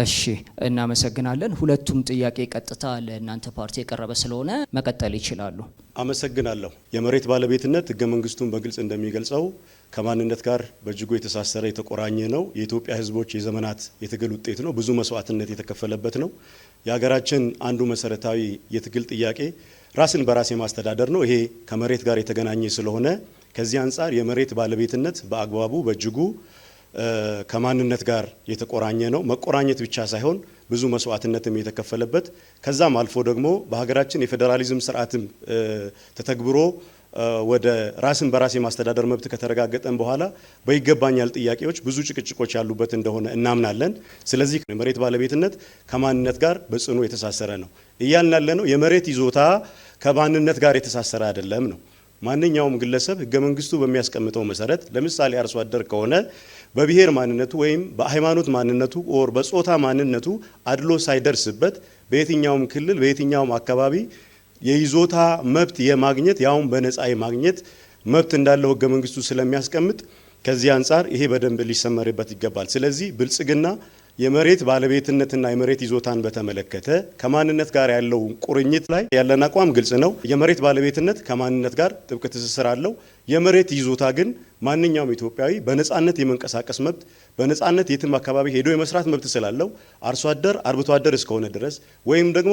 እሺ እናመሰግናለን። ሁለቱም ጥያቄ ቀጥታ ለእናንተ ፓርቲ የቀረበ ስለሆነ መቀጠል ይችላሉ። አመሰግናለሁ። የመሬት ባለቤትነት ህገ መንግስቱን በግልጽ እንደሚገልጸው ከማንነት ጋር በእጅጉ የተሳሰረ የተቆራኘ ነው። የኢትዮጵያ ህዝቦች የዘመናት የትግል ውጤት ነው። ብዙ መስዋዕትነት የተከፈለበት ነው። የሀገራችን አንዱ መሰረታዊ የትግል ጥያቄ ራስን በራስ የማስተዳደር ነው። ይሄ ከመሬት ጋር የተገናኘ ስለሆነ ከዚህ አንጻር የመሬት ባለቤትነት በአግባቡ በእጅጉ ከማንነት ጋር የተቆራኘ ነው። መቆራኘት ብቻ ሳይሆን ብዙ መስዋዕትነትም የተከፈለበት ከዛም አልፎ ደግሞ በሀገራችን የፌዴራሊዝም ስርዓትም ተተግብሮ ወደ ራስን በራስ የማስተዳደር መብት ከተረጋገጠን በኋላ በይገባኛል ጥያቄዎች ብዙ ጭቅጭቆች ያሉበት እንደሆነ እናምናለን። ስለዚህ የመሬት ባለቤትነት ከማንነት ጋር በጽኑ የተሳሰረ ነው እያልን ያለ ነው። የመሬት ይዞታ ከማንነት ጋር የተሳሰረ አይደለም ነው። ማንኛውም ግለሰብ ህገ መንግስቱ በሚያስቀምጠው መሰረት ለምሳሌ አርሶ አደር ከሆነ በብሔር ማንነቱ ወይም በሃይማኖት ማንነቱ ኦር በጾታ ማንነቱ አድሎ ሳይደርስበት በየትኛውም ክልል በየትኛውም አካባቢ የይዞታ መብት የማግኘት ያውም በነፃ የማግኘት መብት እንዳለው ህገ መንግስቱ ስለሚያስቀምጥ ከዚህ አንጻር ይሄ በደንብ ሊሰመርበት ይገባል። ስለዚህ ብልጽግና የመሬት ባለቤትነትና የመሬት ይዞታን በተመለከተ ከማንነት ጋር ያለው ቁርኝት ላይ ያለን አቋም ግልጽ ነው። የመሬት ባለቤትነት ከማንነት ጋር ጥብቅ ትስስር አለው። የመሬት ይዞታ ግን ማንኛውም ኢትዮጵያዊ በነፃነት የመንቀሳቀስ መብት፣ በነፃነት የትም አካባቢ ሄዶ የመስራት መብት ስላለው አርሶ አደር አርብቶ አደር እስከሆነ ድረስ ወይም ደግሞ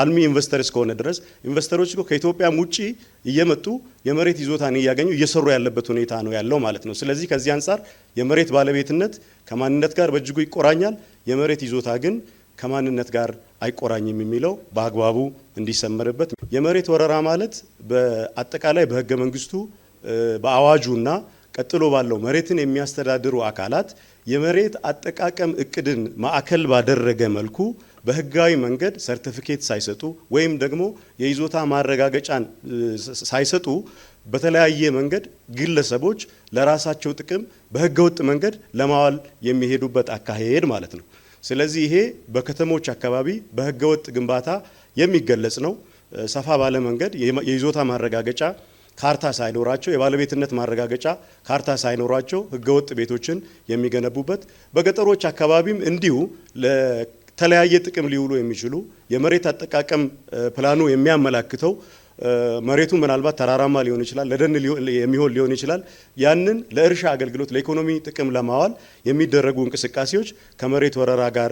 አልሚ ኢንቨስተር እስከሆነ ድረስ ኢንቨስተሮች ከኢትዮጵያም ውጪ እየመጡ የመሬት ይዞታን እያገኙ እየሰሩ ያለበት ሁኔታ ነው ያለው ማለት ነው። ስለዚህ ከዚህ አንጻር የመሬት ባለቤትነት ከማንነት ጋር በእጅጉ ይቆራኛል። የመሬት ይዞታ ግን ከማንነት ጋር አይቆራኝም የሚለው በአግባቡ እንዲሰመርበት። የመሬት ወረራ ማለት በአጠቃላይ በህገ መንግስቱ በአዋጁና ቀጥሎ ባለው መሬትን የሚያስተዳድሩ አካላት የመሬት አጠቃቀም እቅድን ማዕከል ባደረገ መልኩ በህጋዊ መንገድ ሰርቲፊኬት ሳይሰጡ ወይም ደግሞ የይዞታ ማረጋገጫን ሳይሰጡ በተለያየ መንገድ ግለሰቦች ለራሳቸው ጥቅም በህገወጥ መንገድ ለማዋል የሚሄዱበት አካሄድ ማለት ነው። ስለዚህ ይሄ በከተሞች አካባቢ በህገወጥ ግንባታ የሚገለጽ ነው። ሰፋ ባለ መንገድ የይዞታ ማረጋገጫ ካርታ ሳይኖራቸው የባለቤትነት ማረጋገጫ ካርታ ሳይኖራቸው ህገወጥ ቤቶችን የሚገነቡበት፣ በገጠሮች አካባቢም እንዲሁ ለተለያየ ጥቅም ሊውሉ የሚችሉ የመሬት አጠቃቀም ፕላኑ የሚያመላክተው መሬቱ ምናልባት ተራራማ ሊሆን ይችላል፣ ለደን የሚሆን ሊሆን ይችላል። ያንን ለእርሻ አገልግሎት ለኢኮኖሚ ጥቅም ለማዋል የሚደረጉ እንቅስቃሴዎች ከመሬት ወረራ ጋር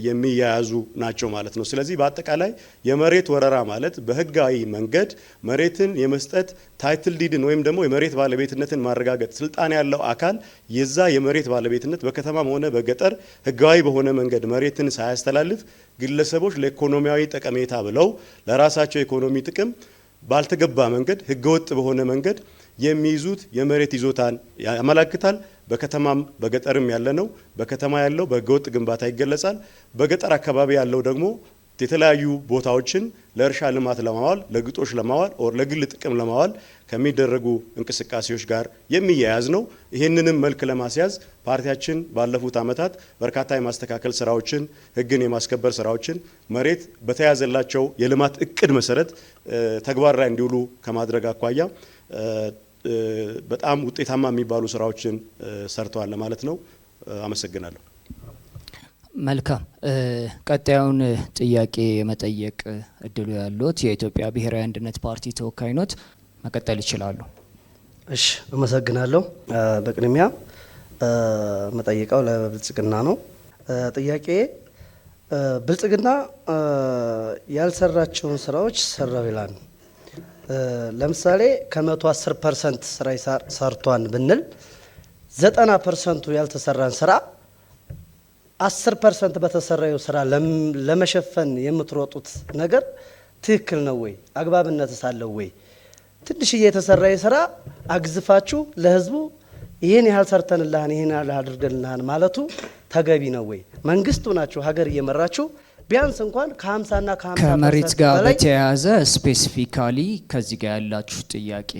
የሚያያዙ ናቸው ማለት ነው። ስለዚህ በአጠቃላይ የመሬት ወረራ ማለት በህጋዊ መንገድ መሬትን የመስጠት ታይትል ዲድን ወይም ደግሞ የመሬት ባለቤትነትን ማረጋገጥ ስልጣን ያለው አካል የዛ የመሬት ባለቤትነት በከተማም ሆነ በገጠር ህጋዊ በሆነ መንገድ መሬትን ሳያስተላልፍ ግለሰቦች ለኢኮኖሚያዊ ጠቀሜታ ብለው ለራሳቸው ኢኮኖሚ ጥቅም ባልተገባ መንገድ ህገወጥ በሆነ መንገድ የሚይዙት የመሬት ይዞታን ያመለክታል። በከተማም በገጠርም ያለ ነው። በከተማ ያለው በህገወጥ ግንባታ ይገለጻል። በገጠር አካባቢ ያለው ደግሞ የተለያዩ ቦታዎችን ለእርሻ ልማት ለማዋል፣ ለግጦሽ ለማዋል ኦር ለግል ጥቅም ለማዋል ከሚደረጉ እንቅስቃሴዎች ጋር የሚያያዝ ነው። ይህንንም መልክ ለማስያዝ ፓርቲያችን ባለፉት ዓመታት በርካታ የማስተካከል ስራዎችን፣ ህግን የማስከበር ስራዎችን መሬት በተያዘላቸው የልማት እቅድ መሰረት ተግባር ላይ እንዲውሉ ከማድረግ አኳያ በጣም ውጤታማ የሚባሉ ስራዎችን ሰርተዋል ለማለት ነው። አመሰግናለሁ። መልካም። ቀጣዩን ጥያቄ የመጠየቅ እድሉ ያሉት የኢትዮጵያ ብሔራዊ አንድነት ፓርቲ ተወካይ ኖት፣ መቀጠል ይችላሉ። እሺ፣ አመሰግናለሁ። በቅድሚያ መጠየቀው ለብልጽግና ነው። ጥያቄ ብልጽግና ያልሰራቸውን ስራዎች ሰራው ይላል። ለምሳሌ ከ110% ስራ ሰርቷን ብንል 90% ያልተሰራን ስራ 10% በተሰራው ስራ ለመሸፈን የምትሮጡት ነገር ትክክል ነው ወይ? አግባብነትስ አለው ወይ? ትንሽዬ የተሰራ ስራ አግዝፋችሁ ለህዝቡ ይሄን ያህል ሰርተንልሃን ይሄን ያህል አድርገንልሃን ማለቱ ተገቢ ነው ወይ? መንግስቱ ናችሁ ሀገር እየመራችሁ ቢያንስ እንኳን ከ50 እና ከ50 ከመሬት ጋር በተያያዘ ስፔሲፊካሊ ከዚህ ጋር ያላችሁ ጥያቄ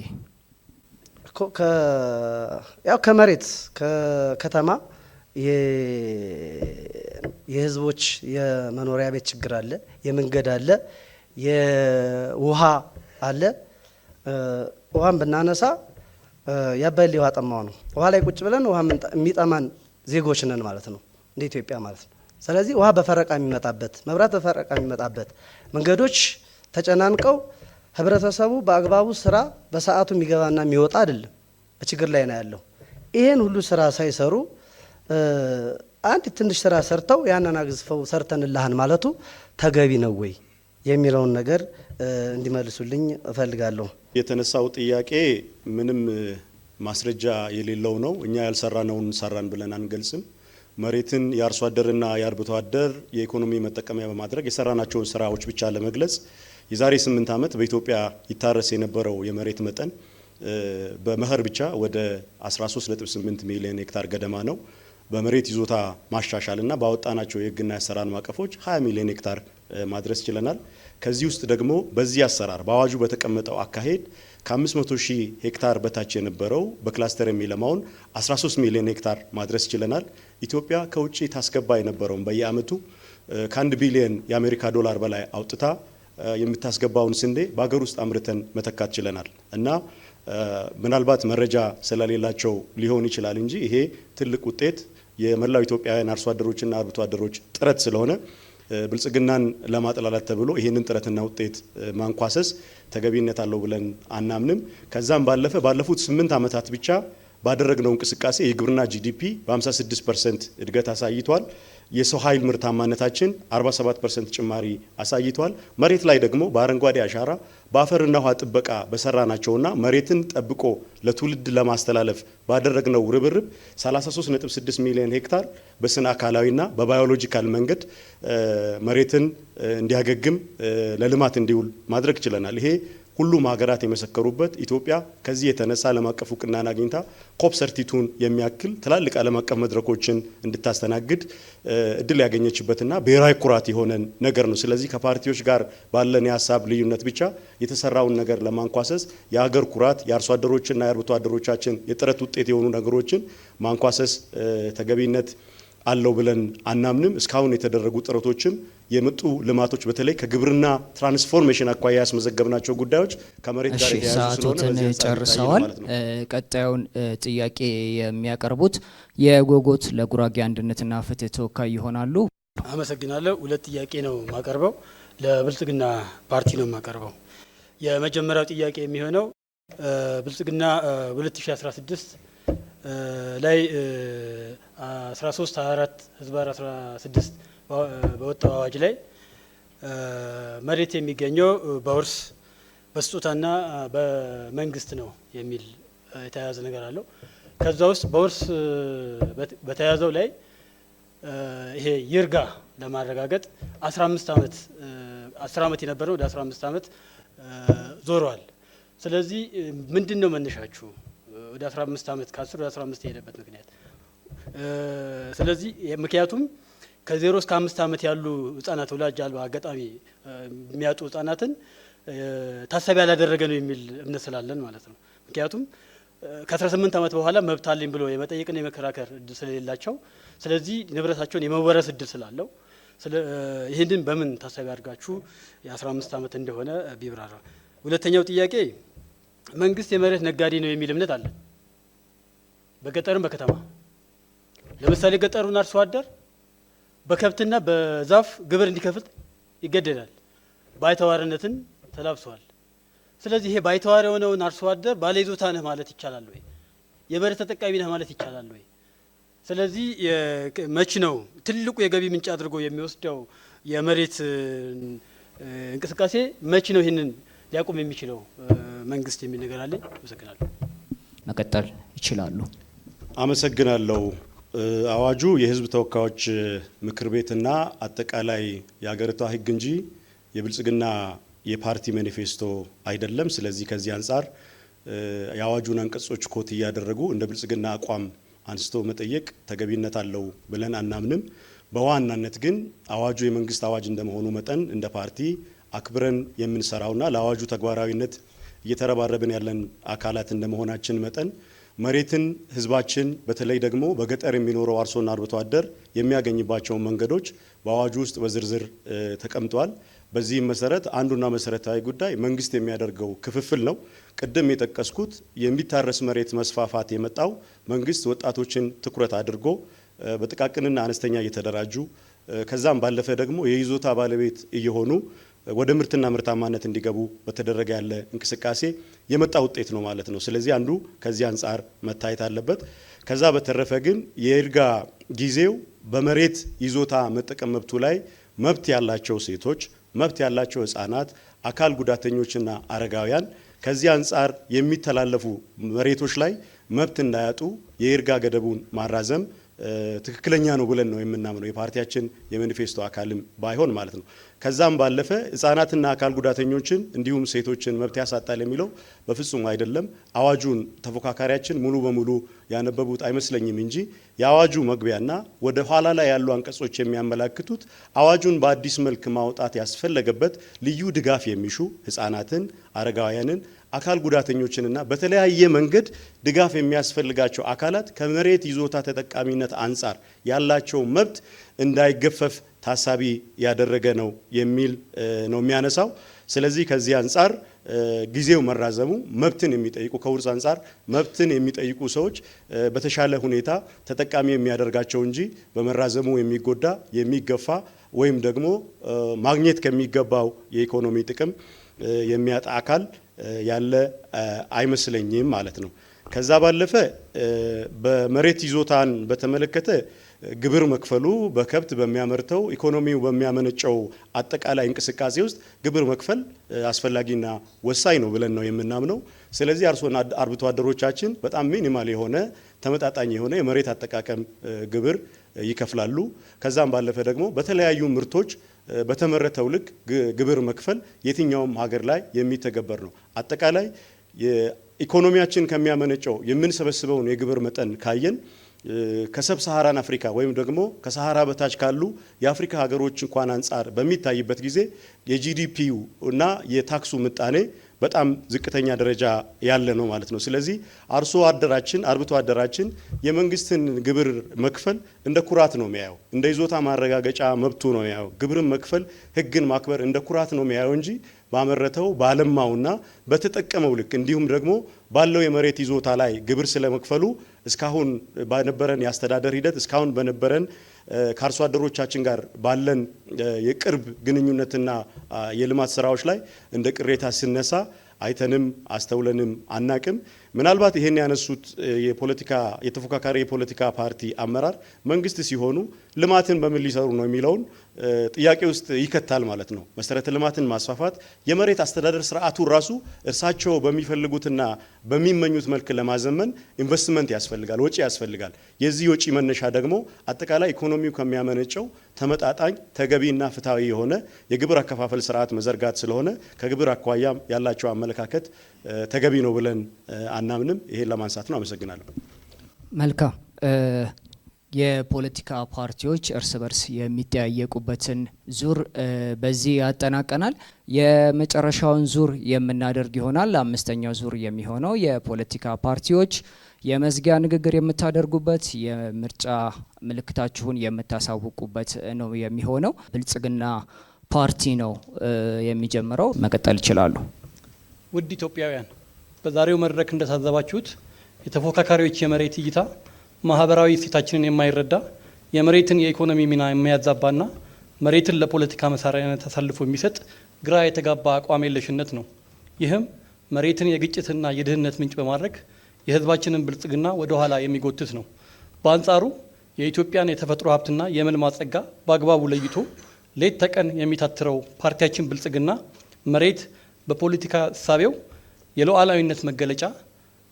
ያው ከመሬት ከከተማ የህዝቦች የመኖሪያ ቤት ችግር አለ፣ የመንገድ አለ፣ የውሃ አለ። ውሃን ብናነሳ ያባይል ውሃ ጠማው ነው። ውሃ ላይ ቁጭ ብለን ውሃ የሚጠማን ዜጎች ነን ማለት ነው እንደ ኢትዮጵያ ማለት ነው። ስለዚህ ውሃ በፈረቃ የሚመጣበት፣ መብራት በፈረቃ የሚመጣበት፣ መንገዶች ተጨናንቀው ህብረተሰቡ በአግባቡ ስራ በሰዓቱ የሚገባና የሚወጣ አይደለም፣ በችግር ላይ ነው ያለው። ይሄን ሁሉ ስራ ሳይሰሩ አንድ ትንሽ ስራ ሰርተው ያንን አግዝፈው ሰርተንልሃን ማለቱ ተገቢ ነው ወይ የሚለውን ነገር እንዲመልሱልኝ እፈልጋለሁ። የተነሳው ጥያቄ ምንም ማስረጃ የሌለው ነው። እኛ ያልሰራነውን ሰራን ብለን አንገልጽም። መሬትን የአርሶ አደርና የአርብቶ አደር የኢኮኖሚ መጠቀሚያ በማድረግ የሰራናቸውን ስራዎች ብቻ ለመግለጽ የዛሬ 8 ዓመት በኢትዮጵያ ይታረስ የነበረው የመሬት መጠን በመኸር ብቻ ወደ 13.8 ሚሊዮን ሄክታር ገደማ ነው። በመሬት ይዞታ ማሻሻልና ባወጣናቸው የህግና የአሰራር ማቀፎች 20 ሚሊዮን ሄክታር ማድረስ ችለናል። ከዚህ ውስጥ ደግሞ በዚህ አሰራር በአዋጁ በተቀመጠው አካሄድ ከ500 ሺህ ሄክታር በታች የነበረው በክላስተር የሚለማውን 13 ሚሊዮን ሄክታር ማድረስ ችለናል። ኢትዮጵያ ከውጭ ታስገባ የነበረውን በየአመቱ ከ1 ቢሊዮን የአሜሪካ ዶላር በላይ አውጥታ የምታስገባውን ስንዴ በሀገር ውስጥ አምርተን መተካት ችለናል እና ምናልባት መረጃ ስለሌላቸው ሊሆን ይችላል እንጂ ይሄ ትልቅ ውጤት የመላው ኢትዮጵያውያን አርሶ አደሮችና አርብቶ አደሮች ጥረት ስለሆነ ብልጽግናን ለማጥላላት ተብሎ ይህንን ጥረትና ውጤት ማንኳሰስ ተገቢነት አለው ብለን አናምንም። ከዛም ባለፈ ባለፉት 8 ዓመታት ብቻ ባደረግነው እንቅስቃሴ የግብርና ጂዲፒ በ56% እድገት አሳይቷል። የሰው ኃይል ምርታማነታችን 47% ጭማሪ አሳይቷል። መሬት ላይ ደግሞ በአረንጓዴ አሻራ በአፈርና ውሃ ጥበቃ በሰራናቸውና መሬትን ጠብቆ ለትውልድ ለማስተላለፍ ባደረግነው ርብርብ 33.6 ሚሊዮን ሄክታር በስነ አካላዊና በባዮሎጂካል መንገድ መሬትን እንዲያገግም ለልማት እንዲውል ማድረግ ችለናል። ይሄ ሁሉም ሀገራት የመሰከሩበት ኢትዮጵያ ከዚህ የተነሳ ዓለም አቀፍ እውቅናን አግኝታ ኮፕ ሰርቲቱን የሚያክል ትላልቅ ዓለም አቀፍ መድረኮችን እንድታስተናግድ እድል ያገኘችበትና ብሔራዊ ኩራት የሆነን ነገር ነው። ስለዚህ ከፓርቲዎች ጋር ባለን የሀሳብ ልዩነት ብቻ የተሰራውን ነገር ለማንኳሰስ የሀገር ኩራት የአርሶ አደሮችና የአርብቶ አደሮቻችን የጥረት ውጤት የሆኑ ነገሮችን ማንኳሰስ ተገቢነት አለው ብለን አናምንም። እስካሁን የተደረጉ ጥረቶችም የመጡ ልማቶች በተለይ ከግብርና ትራንስፎርሜሽን አኳያ ያስመዘገብናቸው ጉዳዮች ከመሬት ጋር የተያያዙ ስለሆነ ጨርሰዋል። ቀጣዩን ጥያቄ የሚያቀርቡት የጎጎት ለጉራጌ አንድነትና ፍትህ ተወካይ ይሆናሉ። አመሰግናለሁ። ሁለት ጥያቄ ነው የማቀርበው፣ ለብልጽግና ፓርቲ ነው የማቀርበው። የመጀመሪያው ጥያቄ የሚሆነው ብልጽግና 2016 ላይ 1324 ህዝባር 16 በወጣው አዋጅ ላይ መሬት የሚገኘው በውርስ በስጦታና በመንግስት ነው የሚል የተያያዘ ነገር አለው። ከዛ ውስጥ በውርስ በተያያዘው ላይ ይሄ ይርጋ ለማረጋገጥ 15 ዓመት 10 ዓመት የነበረው ወደ 15 ዓመት ዞሯል። ስለዚህ ምንድን ነው መነሻችሁ ወደ 15 ዓመት ከ10 ወደ 15 የሄደበት ምክንያት? ስለዚህ ምክንያቱም ከ0 እስከ 5 ዓመት ያሉ ህጻናት ወላጅ አልባ አጋጣሚ የሚያጡ ህጻናትን ታሳቢ ያላደረገ ነው የሚል እምነት ስላለን ማለት ነው። ምክንያቱም ከ18 ዓመት በኋላ መብት አለኝ ብሎ የመጠየቅና የመከራከር እድል ስለሌላቸው፣ ስለዚህ ንብረታቸውን የመወረስ እድል ስላለው ይህንን በምን ታሳቢ አድርጋችሁ የ15 ዓመት እንደሆነ ቢብራራ። ሁለተኛው ጥያቄ መንግስት የመሬት ነጋዴ ነው የሚል እምነት አለ፣ በገጠርም በከተማ። ለምሳሌ ገጠሩን አርሶ አደር በከብትና በዛፍ ግብር እንዲከፍል ይገደዳል። ባይተዋርነትን ተላብሷል። ስለዚህ ይሄ ባይተዋር የሆነውን አርሶ አደር ባለይዞታ ነህ ማለት ይቻላል ወይ? የመሬት ተጠቃሚ ነህ ማለት ይቻላል ወይ? ስለዚህ መች ነው ትልቁ የገቢ ምንጭ አድርጎ የሚወስደው የመሬት እንቅስቃሴ መች ነው ይህንን ሊያቆም የሚችለው መንግስት የሚል ነገር አለኝ። አመሰግናለሁ። መቀጠል ይችላሉ። አመሰግናለሁ። አዋጁ የህዝብ ተወካዮች ምክር ቤትና አጠቃላይ የሀገሪቷ ህግ እንጂ የብልጽግና የፓርቲ ማኒፌስቶ አይደለም። ስለዚህ ከዚህ አንጻር የአዋጁን አንቀጾች ኮት እያደረጉ እንደ ብልጽግና አቋም አንስቶ መጠየቅ ተገቢነት አለው ብለን አናምንም። በዋናነት ግን አዋጁ የመንግስት አዋጅ እንደመሆኑ መጠን እንደ ፓርቲ አክብረን የምንሰራውና ለአዋጁ ተግባራዊነት እየተረባረብን ያለን አካላት እንደመሆናችን መጠን መሬትን ህዝባችን በተለይ ደግሞ በገጠር የሚኖረው አርሶና አርብቶ አደር የሚያገኝባቸውን መንገዶች በአዋጁ ውስጥ በዝርዝር ተቀምጧል። በዚህም መሰረት አንዱና መሰረታዊ ጉዳይ መንግስት የሚያደርገው ክፍፍል ነው። ቅድም የጠቀስኩት የሚታረስ መሬት መስፋፋት የመጣው መንግስት ወጣቶችን ትኩረት አድርጎ በጥቃቅንና አነስተኛ እየተደራጁ ከዛም ባለፈ ደግሞ የይዞታ ባለቤት እየሆኑ ወደ ምርትና ምርታማነት እንዲገቡ በተደረገ ያለ እንቅስቃሴ የመጣ ውጤት ነው ማለት ነው። ስለዚህ አንዱ ከዚህ አንጻር መታየት አለበት። ከዛ በተረፈ ግን የይርጋ ጊዜው በመሬት ይዞታ መጠቀም መብቱ ላይ መብት ያላቸው ሴቶች፣ መብት ያላቸው ህጻናት፣ አካል ጉዳተኞችና አረጋውያን ከዚህ አንጻር የሚተላለፉ መሬቶች ላይ መብት እንዳያጡ የይርጋ ገደቡን ማራዘም ትክክለኛ ነው ብለን ነው የምናምነው። የፓርቲያችን የማኒፌስቶ አካልም ባይሆን ማለት ነው። ከዛም ባለፈ ህጻናትና አካል ጉዳተኞችን እንዲሁም ሴቶችን መብት ያሳጣል የሚለው በፍጹም አይደለም። አዋጁን ተፎካካሪያችን ሙሉ በሙሉ ያነበቡት አይመስለኝም እንጂ የአዋጁ መግቢያና ወደ ኋላ ላይ ያሉ አንቀጾች የሚያመላክቱት አዋጁን በአዲስ መልክ ማውጣት ያስፈለገበት ልዩ ድጋፍ የሚሹ ህጻናትን፣ አረጋውያንን፣ አካል ጉዳተኞችንና በተለያየ መንገድ ድጋፍ የሚያስፈልጋቸው አካላት ከመሬት ይዞታ ተጠቃሚነት አንጻር ያላቸው መብት እንዳይገፈፍ ታሳቢ ያደረገ ነው የሚል ነው የሚያነሳው። ስለዚህ ከዚህ አንጻር ጊዜው መራዘሙ መብትን የሚጠይቁ ከውርስ አንጻር መብትን የሚጠይቁ ሰዎች በተሻለ ሁኔታ ተጠቃሚ የሚያደርጋቸው እንጂ በመራዘሙ የሚጎዳ የሚገፋ ወይም ደግሞ ማግኘት ከሚገባው የኢኮኖሚ ጥቅም የሚያጣ አካል ያለ አይመስለኝም ማለት ነው። ከዛ ባለፈ በመሬት ይዞታን በተመለከተ ግብር መክፈሉ በከብት በሚያመርተው ኢኮኖሚው በሚያመነጨው አጠቃላይ እንቅስቃሴ ውስጥ ግብር መክፈል አስፈላጊና ወሳኝ ነው ብለን ነው የምናምነው። ስለዚህ አርሶና አርብቶ አደሮቻችን በጣም ሚኒማል የሆነ ተመጣጣኝ የሆነ የመሬት አጠቃቀም ግብር ይከፍላሉ። ከዛም ባለፈ ደግሞ በተለያዩ ምርቶች በተመረተው ልክ ግብር መክፈል የትኛውም ሀገር ላይ የሚተገበር ነው። አጠቃላይ ኢኮኖሚያችን ከሚያመነጨው የምንሰበስበውን የግብር መጠን ካየን ከሰብ ሰሃራን አፍሪካ ወይም ደግሞ ከሰሃራ በታች ካሉ የአፍሪካ ሀገሮች እንኳን አንጻር በሚታይበት ጊዜ የጂዲፒው እና የታክሱ ምጣኔ በጣም ዝቅተኛ ደረጃ ያለ ነው ማለት ነው። ስለዚህ አርብቶ አደራችን የመንግስትን ግብር መክፈል እንደ ኩራት ነው የሚያየው፣ እንደ ይዞታ ማረጋገጫ መብቱ ነው የሚያየው። ግብርን መክፈል፣ ህግን ማክበር እንደ ኩራት ነው የሚያየው እንጂ ባመረተው ባለማውና በተጠቀመው ልክ እንዲሁም ደግሞ ባለው የመሬት ይዞታ ላይ ግብር ስለመክፈሉ እስካሁን በነበረን የአስተዳደር ሂደት እስካሁን በነበረን ከአርሶ አደሮቻችን ጋር ባለን የቅርብ ግንኙነትና የልማት ስራዎች ላይ እንደ ቅሬታ ሲነሳ አይተንም አስተውለንም አናቅም። ምናልባት ይሄን ያነሱት የተፎካካሪ የፖለቲካ ፓርቲ አመራር መንግስት ሲሆኑ ልማትን በምን ሊሰሩ ነው የሚለውን ጥያቄ ውስጥ ይከታል ማለት ነው። መሰረተ ልማትን ማስፋፋት የመሬት አስተዳደር ስርዓቱ ራሱ እርሳቸው በሚፈልጉትና በሚመኙት መልክ ለማዘመን ኢንቨስትመንት ያስፈልጋል፣ ወጪ ያስፈልጋል። የዚህ ወጪ መነሻ ደግሞ አጠቃላይ ኢኮኖሚው ከሚያመነጨው ተመጣጣኝ ተገቢና ፍትሐዊ የሆነ የግብር አከፋፈል ስርዓት መዘርጋት ስለሆነ ከግብር አኳያም ያላቸው አመለካከት ተገቢ ነው ብለን አናምንም። ይሄን ለማንሳት ነው። አመሰግናለሁ። መልካም። የፖለቲካ ፓርቲዎች እርስ በርስ የሚጠያየቁበትን ዙር በዚህ ያጠናቀናል። የመጨረሻውን ዙር የምናደርግ ይሆናል። አምስተኛው ዙር የሚሆነው የፖለቲካ ፓርቲዎች የመዝጊያ ንግግር የምታደርጉበት የምርጫ ምልክታችሁን የምታሳውቁበት ነው የሚሆነው። ብልጽግና ፓርቲ ነው የሚጀምረው። መቀጠል ይችላሉ። ውድ ኢትዮጵያውያን፣ በዛሬው መድረክ እንደታዘባችሁት የተፎካካሪዎች የመሬት እይታ ማህበራዊ እሴታችንን የማይረዳ የመሬትን የኢኮኖሚ ሚና የሚያዛባና መሬትን ለፖለቲካ መሳሪያነት አሳልፎ የሚሰጥ ግራ የተጋባ አቋም የለሽነት ነው። ይህም መሬትን የግጭትና የድህነት ምንጭ በማድረግ የህዝባችንን ብልጽግና ወደ ኋላ የሚጎትት ነው። በአንጻሩ የኢትዮጵያን የተፈጥሮ ሀብትና የመልማት ጸጋ በአግባቡ ለይቶ ሌት ተቀን የሚታትረው ፓርቲያችን ብልጽግና መሬት በፖለቲካ እሳቤው የሉዓላዊነት መገለጫ፣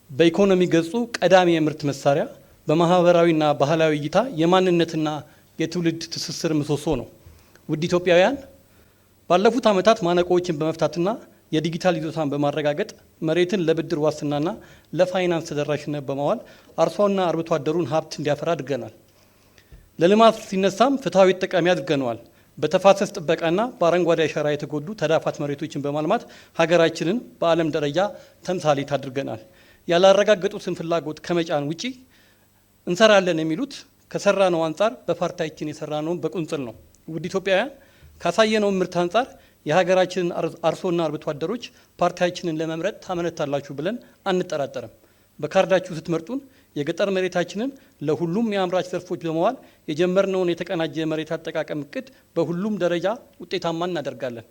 በኢኮኖሚ ገጹ ቀዳሚ የምርት መሳሪያ፣ በማህበራዊና ባህላዊ እይታ የማንነትና የትውልድ ትስስር ምሰሶ ነው። ውድ ኢትዮጵያውያን ባለፉት ዓመታት ማነቆዎችን በመፍታትና የዲጂታል ይዞታን በማረጋገጥ መሬትን ለብድር ዋስትናና ለፋይናንስ ተደራሽነት በማዋል አርሶና አርብቶ አደሩን ሀብት እንዲያፈራ አድርገናል። ለልማት ሲነሳም ፍትሐዊ ተጠቃሚ አድርገነዋል። በተፋሰስ ጥበቃና በአረንጓዴ አሻራ የተጎዱ ተዳፋት መሬቶችን በማልማት ሀገራችንን በዓለም ደረጃ ተምሳሌት አድርገናል። ያላረጋገጡትን ፍላጎት ከመጫን ውጪ እንሰራለን የሚሉት ከሰራነው አንጻር በፓርቲያችን የሰራነውን በቁንጽል ነው። ውድ ኢትዮጵያውያን ካሳየነው ምርት አንጻር የሀገራችንን አርሶና አርብቶ አደሮች ፓርቲያችንን ለመምረጥ ታመነታላችሁ ብለን አንጠራጠርም። በካርዳችሁ ስትመርጡን የገጠር መሬታችንን ለሁሉም የአምራች ዘርፎች በመዋል የጀመርነውን የተቀናጀ መሬት አጠቃቀም እቅድ በሁሉም ደረጃ ውጤታማ እናደርጋለን።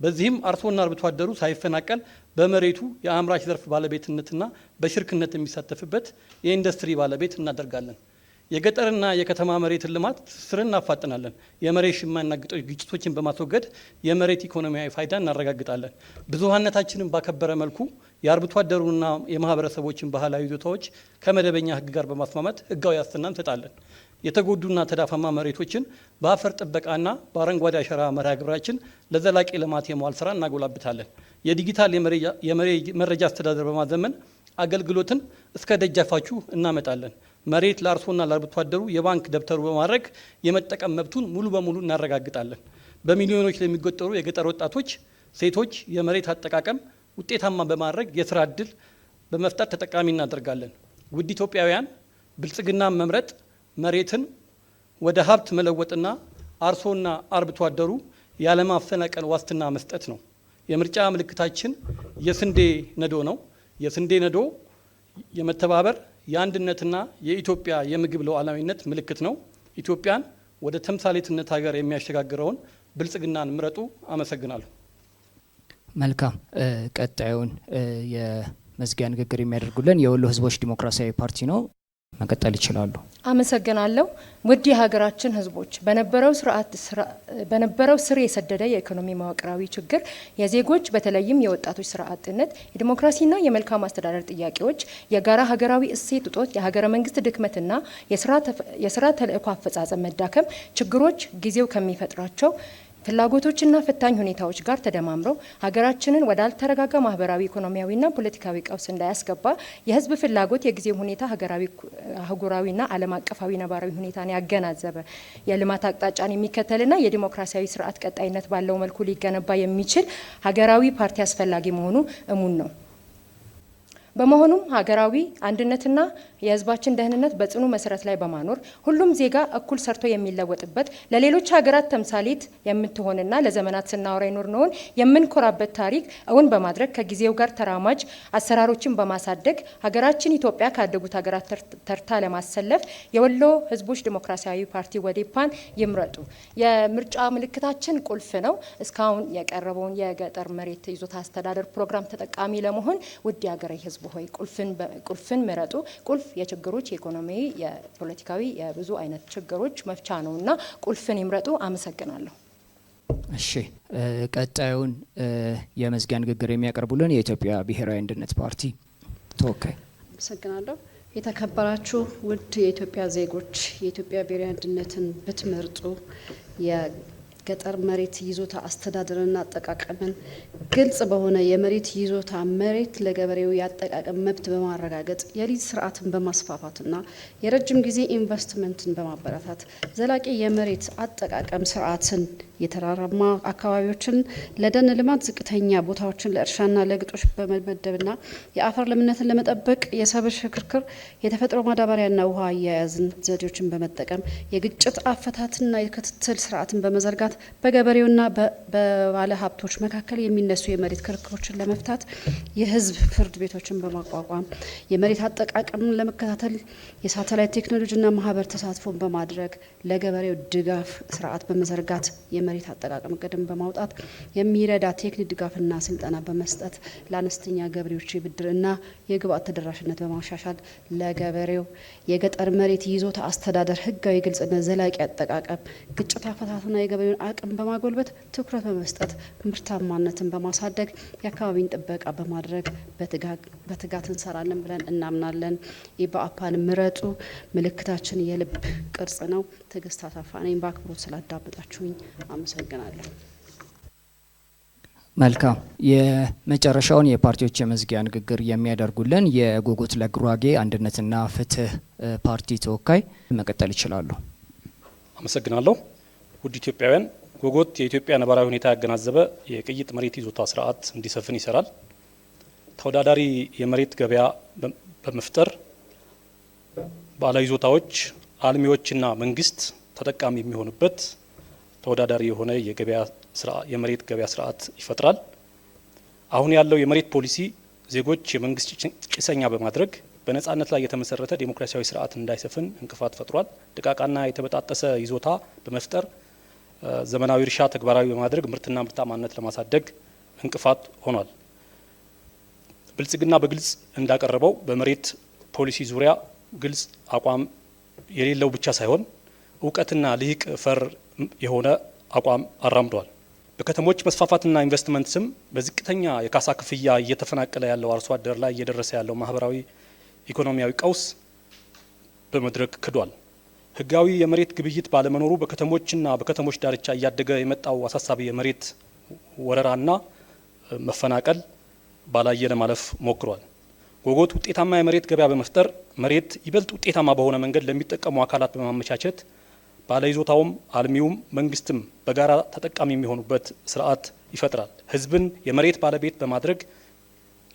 በዚህም አርሶና አርብቶ አደሩ ሳይፈናቀል በመሬቱ የአምራች ዘርፍ ባለቤትነትና በሽርክነት የሚሳተፍበት የኢንዱስትሪ ባለቤት እናደርጋለን። የገጠርና የከተማ መሬትን ልማት ትስስርን እናፋጥናለን። የመሬት ሽማና ግጭቶችን በማስወገድ የመሬት ኢኮኖሚያዊ ፋይዳ እናረጋግጣለን። ብዙሃነታችንን ባከበረ መልኩ የአርብቶ አደሩና የማህበረሰቦችን ባህላዊ ይዞታዎች ከመደበኛ ሕግ ጋር በማስማማት ሕጋዊ ዋስትና እንሰጣለን። የተጎዱና ተዳፋማ መሬቶችን በአፈር ጥበቃና በአረንጓዴ አሻራ መርሃ ግብራችን ለዘላቂ ልማት የመዋል ስራ እናጎላብታለን። የዲጂታል የመረጃ አስተዳደር በማዘመን አገልግሎትን እስከ ደጃፋችሁ እናመጣለን። መሬት ለአርሶና ለአርብቶ አደሩ የባንክ ደብተሩ በማድረግ የመጠቀም መብቱን ሙሉ በሙሉ እናረጋግጣለን። በሚሊዮኖች ለሚቆጠሩ የገጠር ወጣቶች፣ ሴቶች የመሬት አጠቃቀም ውጤታማ በማድረግ የስራ እድል በመፍጠር ተጠቃሚ እናደርጋለን። ውድ ኢትዮጵያውያን ብልጽግናን መምረጥ መሬትን ወደ ሀብት መለወጥና አርሶና አርብቶ አደሩ ያለማፈናቀል ዋስትና መስጠት ነው። የምርጫ ምልክታችን የስንዴ ነዶ ነው። የስንዴ ነዶ የመተባበር የአንድነትና የኢትዮጵያ የምግብ ሉዓላዊነት ምልክት ነው። ኢትዮጵያን ወደ ተምሳሌትነት ሀገር የሚያሸጋግረውን ብልጽግናን ምረጡ። አመሰግናለሁ። መልካም። ቀጣዩን የመዝጊያ ንግግር የሚያደርጉልን የወሎ ህዝቦች ዲሞክራሲያዊ ፓርቲ ነው። መቀጠል ይችላሉ። አመሰግናለሁ። ውድ የሀገራችን ህዝቦች በነበረው ስር የሰደደ የኢኮኖሚ መዋቅራዊ ችግር፣ የዜጎች በተለይም የወጣቶች ስራ አጥነት፣ የዲሞክራሲና የመልካም አስተዳደር ጥያቄዎች፣ የጋራ ሀገራዊ እሴት እጦት፣ የሀገረ መንግስት ድክመትና የስራ ተልእኮ አፈጻጸም መዳከም ችግሮች ጊዜው ከሚፈጥራቸው ፍላጎቶችና ፈታኝ ሁኔታዎች ጋር ተደማምረው ሀገራችንን ወዳልተረጋጋ ማህበራዊ፣ ኢኮኖሚያዊና ፖለቲካዊ ቀውስ እንዳያስገባ የህዝብ ፍላጎት፣ የጊዜው ሁኔታ ሀገራዊ፣ አህጉራዊና ዓለም አቀፋዊ ነባራዊ ሁኔታን ያገናዘበ የልማት አቅጣጫን የሚከተልና የዲሞክራሲያዊ ስርዓት ቀጣይነት ባለው መልኩ ሊገነባ የሚችል ሀገራዊ ፓርቲ አስፈላጊ መሆኑ እሙን ነው። በመሆኑም ሀገራዊ አንድነትና የህዝባችን ደህንነት በጽኑ መሰረት ላይ በማኖር ሁሉም ዜጋ እኩል ሰርቶ የሚለወጥበት ለሌሎች ሀገራት ተምሳሌት የምትሆንና ለዘመናት ስናወራ የኖርነውን የምንኮራበት ታሪክ እውን በማድረግ ከጊዜው ጋር ተራማጅ አሰራሮችን በማሳደግ ሀገራችን ኢትዮጵያ ካደጉት ሀገራት ተርታ ለማሰለፍ የወሎ ህዝቦች ዲሞክራሲያዊ ፓርቲ ወዴፓን ይምረጡ። የምርጫ ምልክታችን ቁልፍ ነው። እስካሁን የቀረበውን የገጠር መሬት ይዞታ አስተዳደር ፕሮግራም ተጠቃሚ ለመሆን ውድ የሀገሬ ህዝብ ሆይ ቁልፍን ምረጡ። ቁልፍ የችግሮች የኢኮኖሚያዊ፣ የፖለቲካዊ የብዙ አይነት ችግሮች መፍቻ ነውና ቁልፍን ይምረጡ። አመሰግናለሁ። እሺ፣ ቀጣዩን የመዝጊያ ንግግር የሚያቀርቡልን የኢትዮጵያ ብሔራዊ አንድነት ፓርቲ ተወካይ። አመሰግናለሁ። የተከበራችሁ ውድ የኢትዮጵያ ዜጎች የኢትዮጵያ ብሔራዊ አንድነትን ብትመርጡ ገጠር መሬት ይዞታ አስተዳደርና አጠቃቀምን ግልጽ በሆነ የመሬት ይዞታ መሬት ለገበሬው የአጠቃቀም መብት በማረጋገጥ የሊዝ ስርዓትን በማስፋፋትና የረጅም ጊዜ ኢንቨስትመንትን በማበረታት ዘላቂ የመሬት አጠቃቀም ስርዓትን፣ የተራራማ አካባቢዎችን ለደን ልማት፣ ዝቅተኛ ቦታዎችን ለእርሻና ለግጦሽ በመመደብና የአፈር ለምነትን ለመጠበቅ የሰብል ሽክርክር፣ የተፈጥሮ ማዳበሪያና ውሃ አያያዝን ዘዴዎችን በመጠቀም የግጭት አፈታትና የክትትል ስርዓትን በመዘርጋት በገበሬውና በባለ ሀብቶች መካከል የሚነሱ የመሬት ክርክሮችን ለመፍታት የህዝብ ፍርድ ቤቶችን በማቋቋም የመሬት አጠቃቀምን ለመከታተል የሳተላይት ቴክኖሎጂና ማህበር ተሳትፎን በማድረግ ለገበሬው ድጋፍ ስርዓት በመዘርጋት የመሬት አጠቃቀም እቅድን በማውጣት የሚረዳ ቴክኒክ ድጋፍና ስልጠና በመስጠት ለአነስተኛ ገበሬዎች የብድርና የግብአት ተደራሽነት በማሻሻል ለገበሬው የገጠር መሬት ይዞታ አስተዳደር ህጋዊ፣ ግልጽና ዘላቂ አጠቃቀም፣ ግጭት አፈታትና የገበሬውን አቅም በማጎልበት ትኩረት በመስጠት ምርታማነትን በማሳደግ የአካባቢን ጥበቃ በማድረግ በትጋት እንሰራለን ብለን እናምናለን። ኢበአፓን ምረጡ። ምልክታችን የልብ ቅርጽ ነው። ትዕግስት አሰፋ ነኝ። በአክብሮት ስላዳመጣችሁኝ አመሰግናለሁ። መልካም። የመጨረሻውን የፓርቲዎች የመዝጊያ ንግግር የሚያደርጉልን የጎጎት ለጉራጌ አንድነትና ፍትህ ፓርቲ ተወካይ መቀጠል ይችላሉ። አመሰግናለሁ። ውድ ኢትዮጵያውያን፣ ጎጎት የኢትዮጵያ ነባራዊ ሁኔታ ያገናዘበ የቅይጥ መሬት ይዞታ ስርዓት እንዲሰፍን ይሰራል። ተወዳዳሪ የመሬት ገበያ በመፍጠር ባለይዞታዎች፣ አልሚዎችና መንግስት ተጠቃሚ የሚሆኑበት ተወዳዳሪ የሆነ የመሬት ገበያ ስርዓት ይፈጥራል። አሁን ያለው የመሬት ፖሊሲ ዜጎች የመንግስት ጭሰኛ በማድረግ በነጻነት ላይ የተመሰረተ ዴሞክራሲያዊ ስርዓት እንዳይሰፍን እንቅፋት ፈጥሯል። ድቃቃና የተበጣጠሰ ይዞታ በመፍጠር ዘመናዊ እርሻ ተግባራዊ በማድረግ ምርትና ምርታማነት ለማሳደግ እንቅፋት ሆኗል። ብልጽግና በግልጽ እንዳቀረበው በመሬት ፖሊሲ ዙሪያ ግልጽ አቋም የሌለው ብቻ ሳይሆን እውቀትና ልሂቅ ፈር የሆነ አቋም አራምዷል። በከተሞች መስፋፋትና ኢንቨስትመንት ስም በዝቅተኛ የካሳ ክፍያ እየተፈናቀለ ያለው አርሶ አደር ላይ እየደረሰ ያለው ማህበራዊ ኢኮኖሚያዊ ቀውስ በመድረክ ክዷል። ህጋዊ የመሬት ግብይት ባለመኖሩ በከተሞችና በከተሞች ዳርቻ እያደገ የመጣው አሳሳቢ የመሬት ወረራና መፈናቀል ባላየ ለማለፍ ሞክሯል። ጎጎት ውጤታማ የመሬት ገበያ በመፍጠር መሬት ይበልጥ ውጤታማ በሆነ መንገድ ለሚጠቀሙ አካላት በማመቻቸት ባለይዞታውም አልሚውም መንግስትም በጋራ ተጠቃሚ የሚሆኑበት ስርዓት ይፈጥራል። ህዝብን የመሬት ባለቤት በማድረግ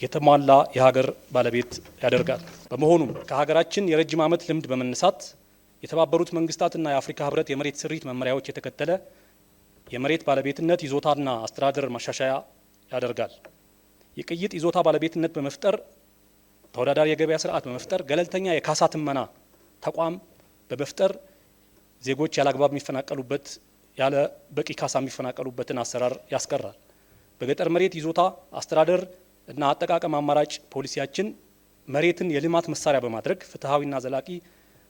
የተሟላ የሀገር ባለቤት ያደርጋል። በመሆኑም ከሀገራችን የረጅም ዓመት ልምድ በመነሳት የተባበሩት መንግስታትና የአፍሪካ ህብረት የመሬት ስሪት መመሪያዎች የተከተለ የመሬት ባለቤትነት ይዞታና አስተዳደር ማሻሻያ ያደርጋል። የቅይጥ ይዞታ ባለቤትነት በመፍጠር ተወዳዳሪ የገበያ ስርዓት በመፍጠር ገለልተኛ የካሳ ትመና ተቋም በመፍጠር ዜጎች ያለአግባብ የሚፈናቀሉበት ያለ በቂ ካሳ የሚፈናቀሉበትን አሰራር ያስቀራል። በገጠር መሬት ይዞታ አስተዳደር እና አጠቃቀም አማራጭ ፖሊሲያችን መሬትን የልማት መሳሪያ በማድረግ ፍትሃዊና ዘላቂ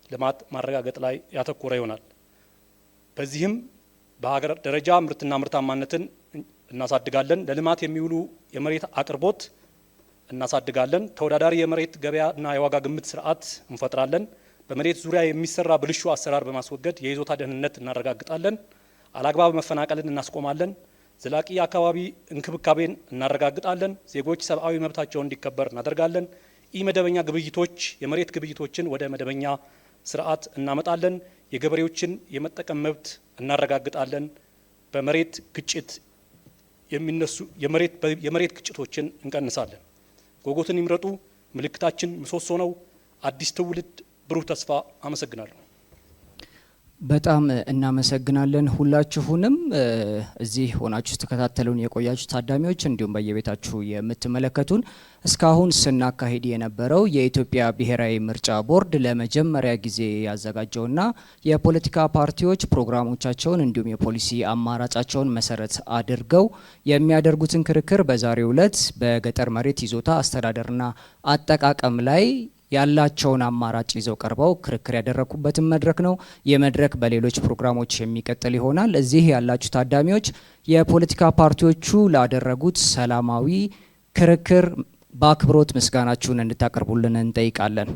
ልማት ማረጋገጥ ላይ ያተኮረ ይሆናል። በዚህም በሀገር ደረጃ ምርትና ምርታማነትን እናሳድጋለን። ለልማት የሚውሉ የመሬት አቅርቦት እናሳድጋለን። ተወዳዳሪ የመሬት ገበያና የዋጋ ግምት ስርዓት እንፈጥራለን። በመሬት ዙሪያ የሚሰራ ብልሹ አሰራር በማስወገድ የይዞታ ደህንነት እናረጋግጣለን። አላግባብ መፈናቀልን እናስቆማለን። ዘላቂ አካባቢ እንክብካቤን እናረጋግጣለን። ዜጎች ሰብአዊ መብታቸው እንዲከበር እናደርጋለን። ኢመደበኛ ግብይቶች የመሬት ግብይቶችን ወደ መደበኛ ስርዓት እናመጣለን። የገበሬዎችን የመጠቀም መብት እናረጋግጣለን። በመሬት ግጭት የሚነሱ የመሬት ግጭቶችን እንቀንሳለን። ጎጎትን ይምረጡ። ምልክታችን ምሰሶ ነው። አዲስ ትውልድ ብሩህ ተስፋ። አመሰግናለሁ። በጣም እናመሰግናለን ሁላችሁንም። እዚህ ሆናችሁ ተከታተሉን የቆያችሁ ታዳሚዎች፣ እንዲሁም በየቤታችሁ የምትመለከቱን እስካሁን ስናካሂድ የነበረው የኢትዮጵያ ብሔራዊ ምርጫ ቦርድ ለመጀመሪያ ጊዜ ያዘጋጀውና የፖለቲካ ፓርቲዎች ፕሮግራሞቻቸውን እንዲሁም የፖሊሲ አማራጫቸውን መሰረት አድርገው የሚያደርጉትን ክርክር በዛሬው ዕለት በገጠር መሬት ይዞታ አስተዳደርና አጠቃቀም ላይ ያላቸውን አማራጭ ይዘው ቀርበው ክርክር ያደረኩበትን መድረክ ነው። የመድረክ በሌሎች ፕሮግራሞች የሚቀጥል ይሆናል። እዚህ ያላችሁ ታዳሚዎች የፖለቲካ ፓርቲዎቹ ላደረጉት ሰላማዊ ክርክር በአክብሮት ምስጋናችሁን እንድታቀርቡልን እንጠይቃለን።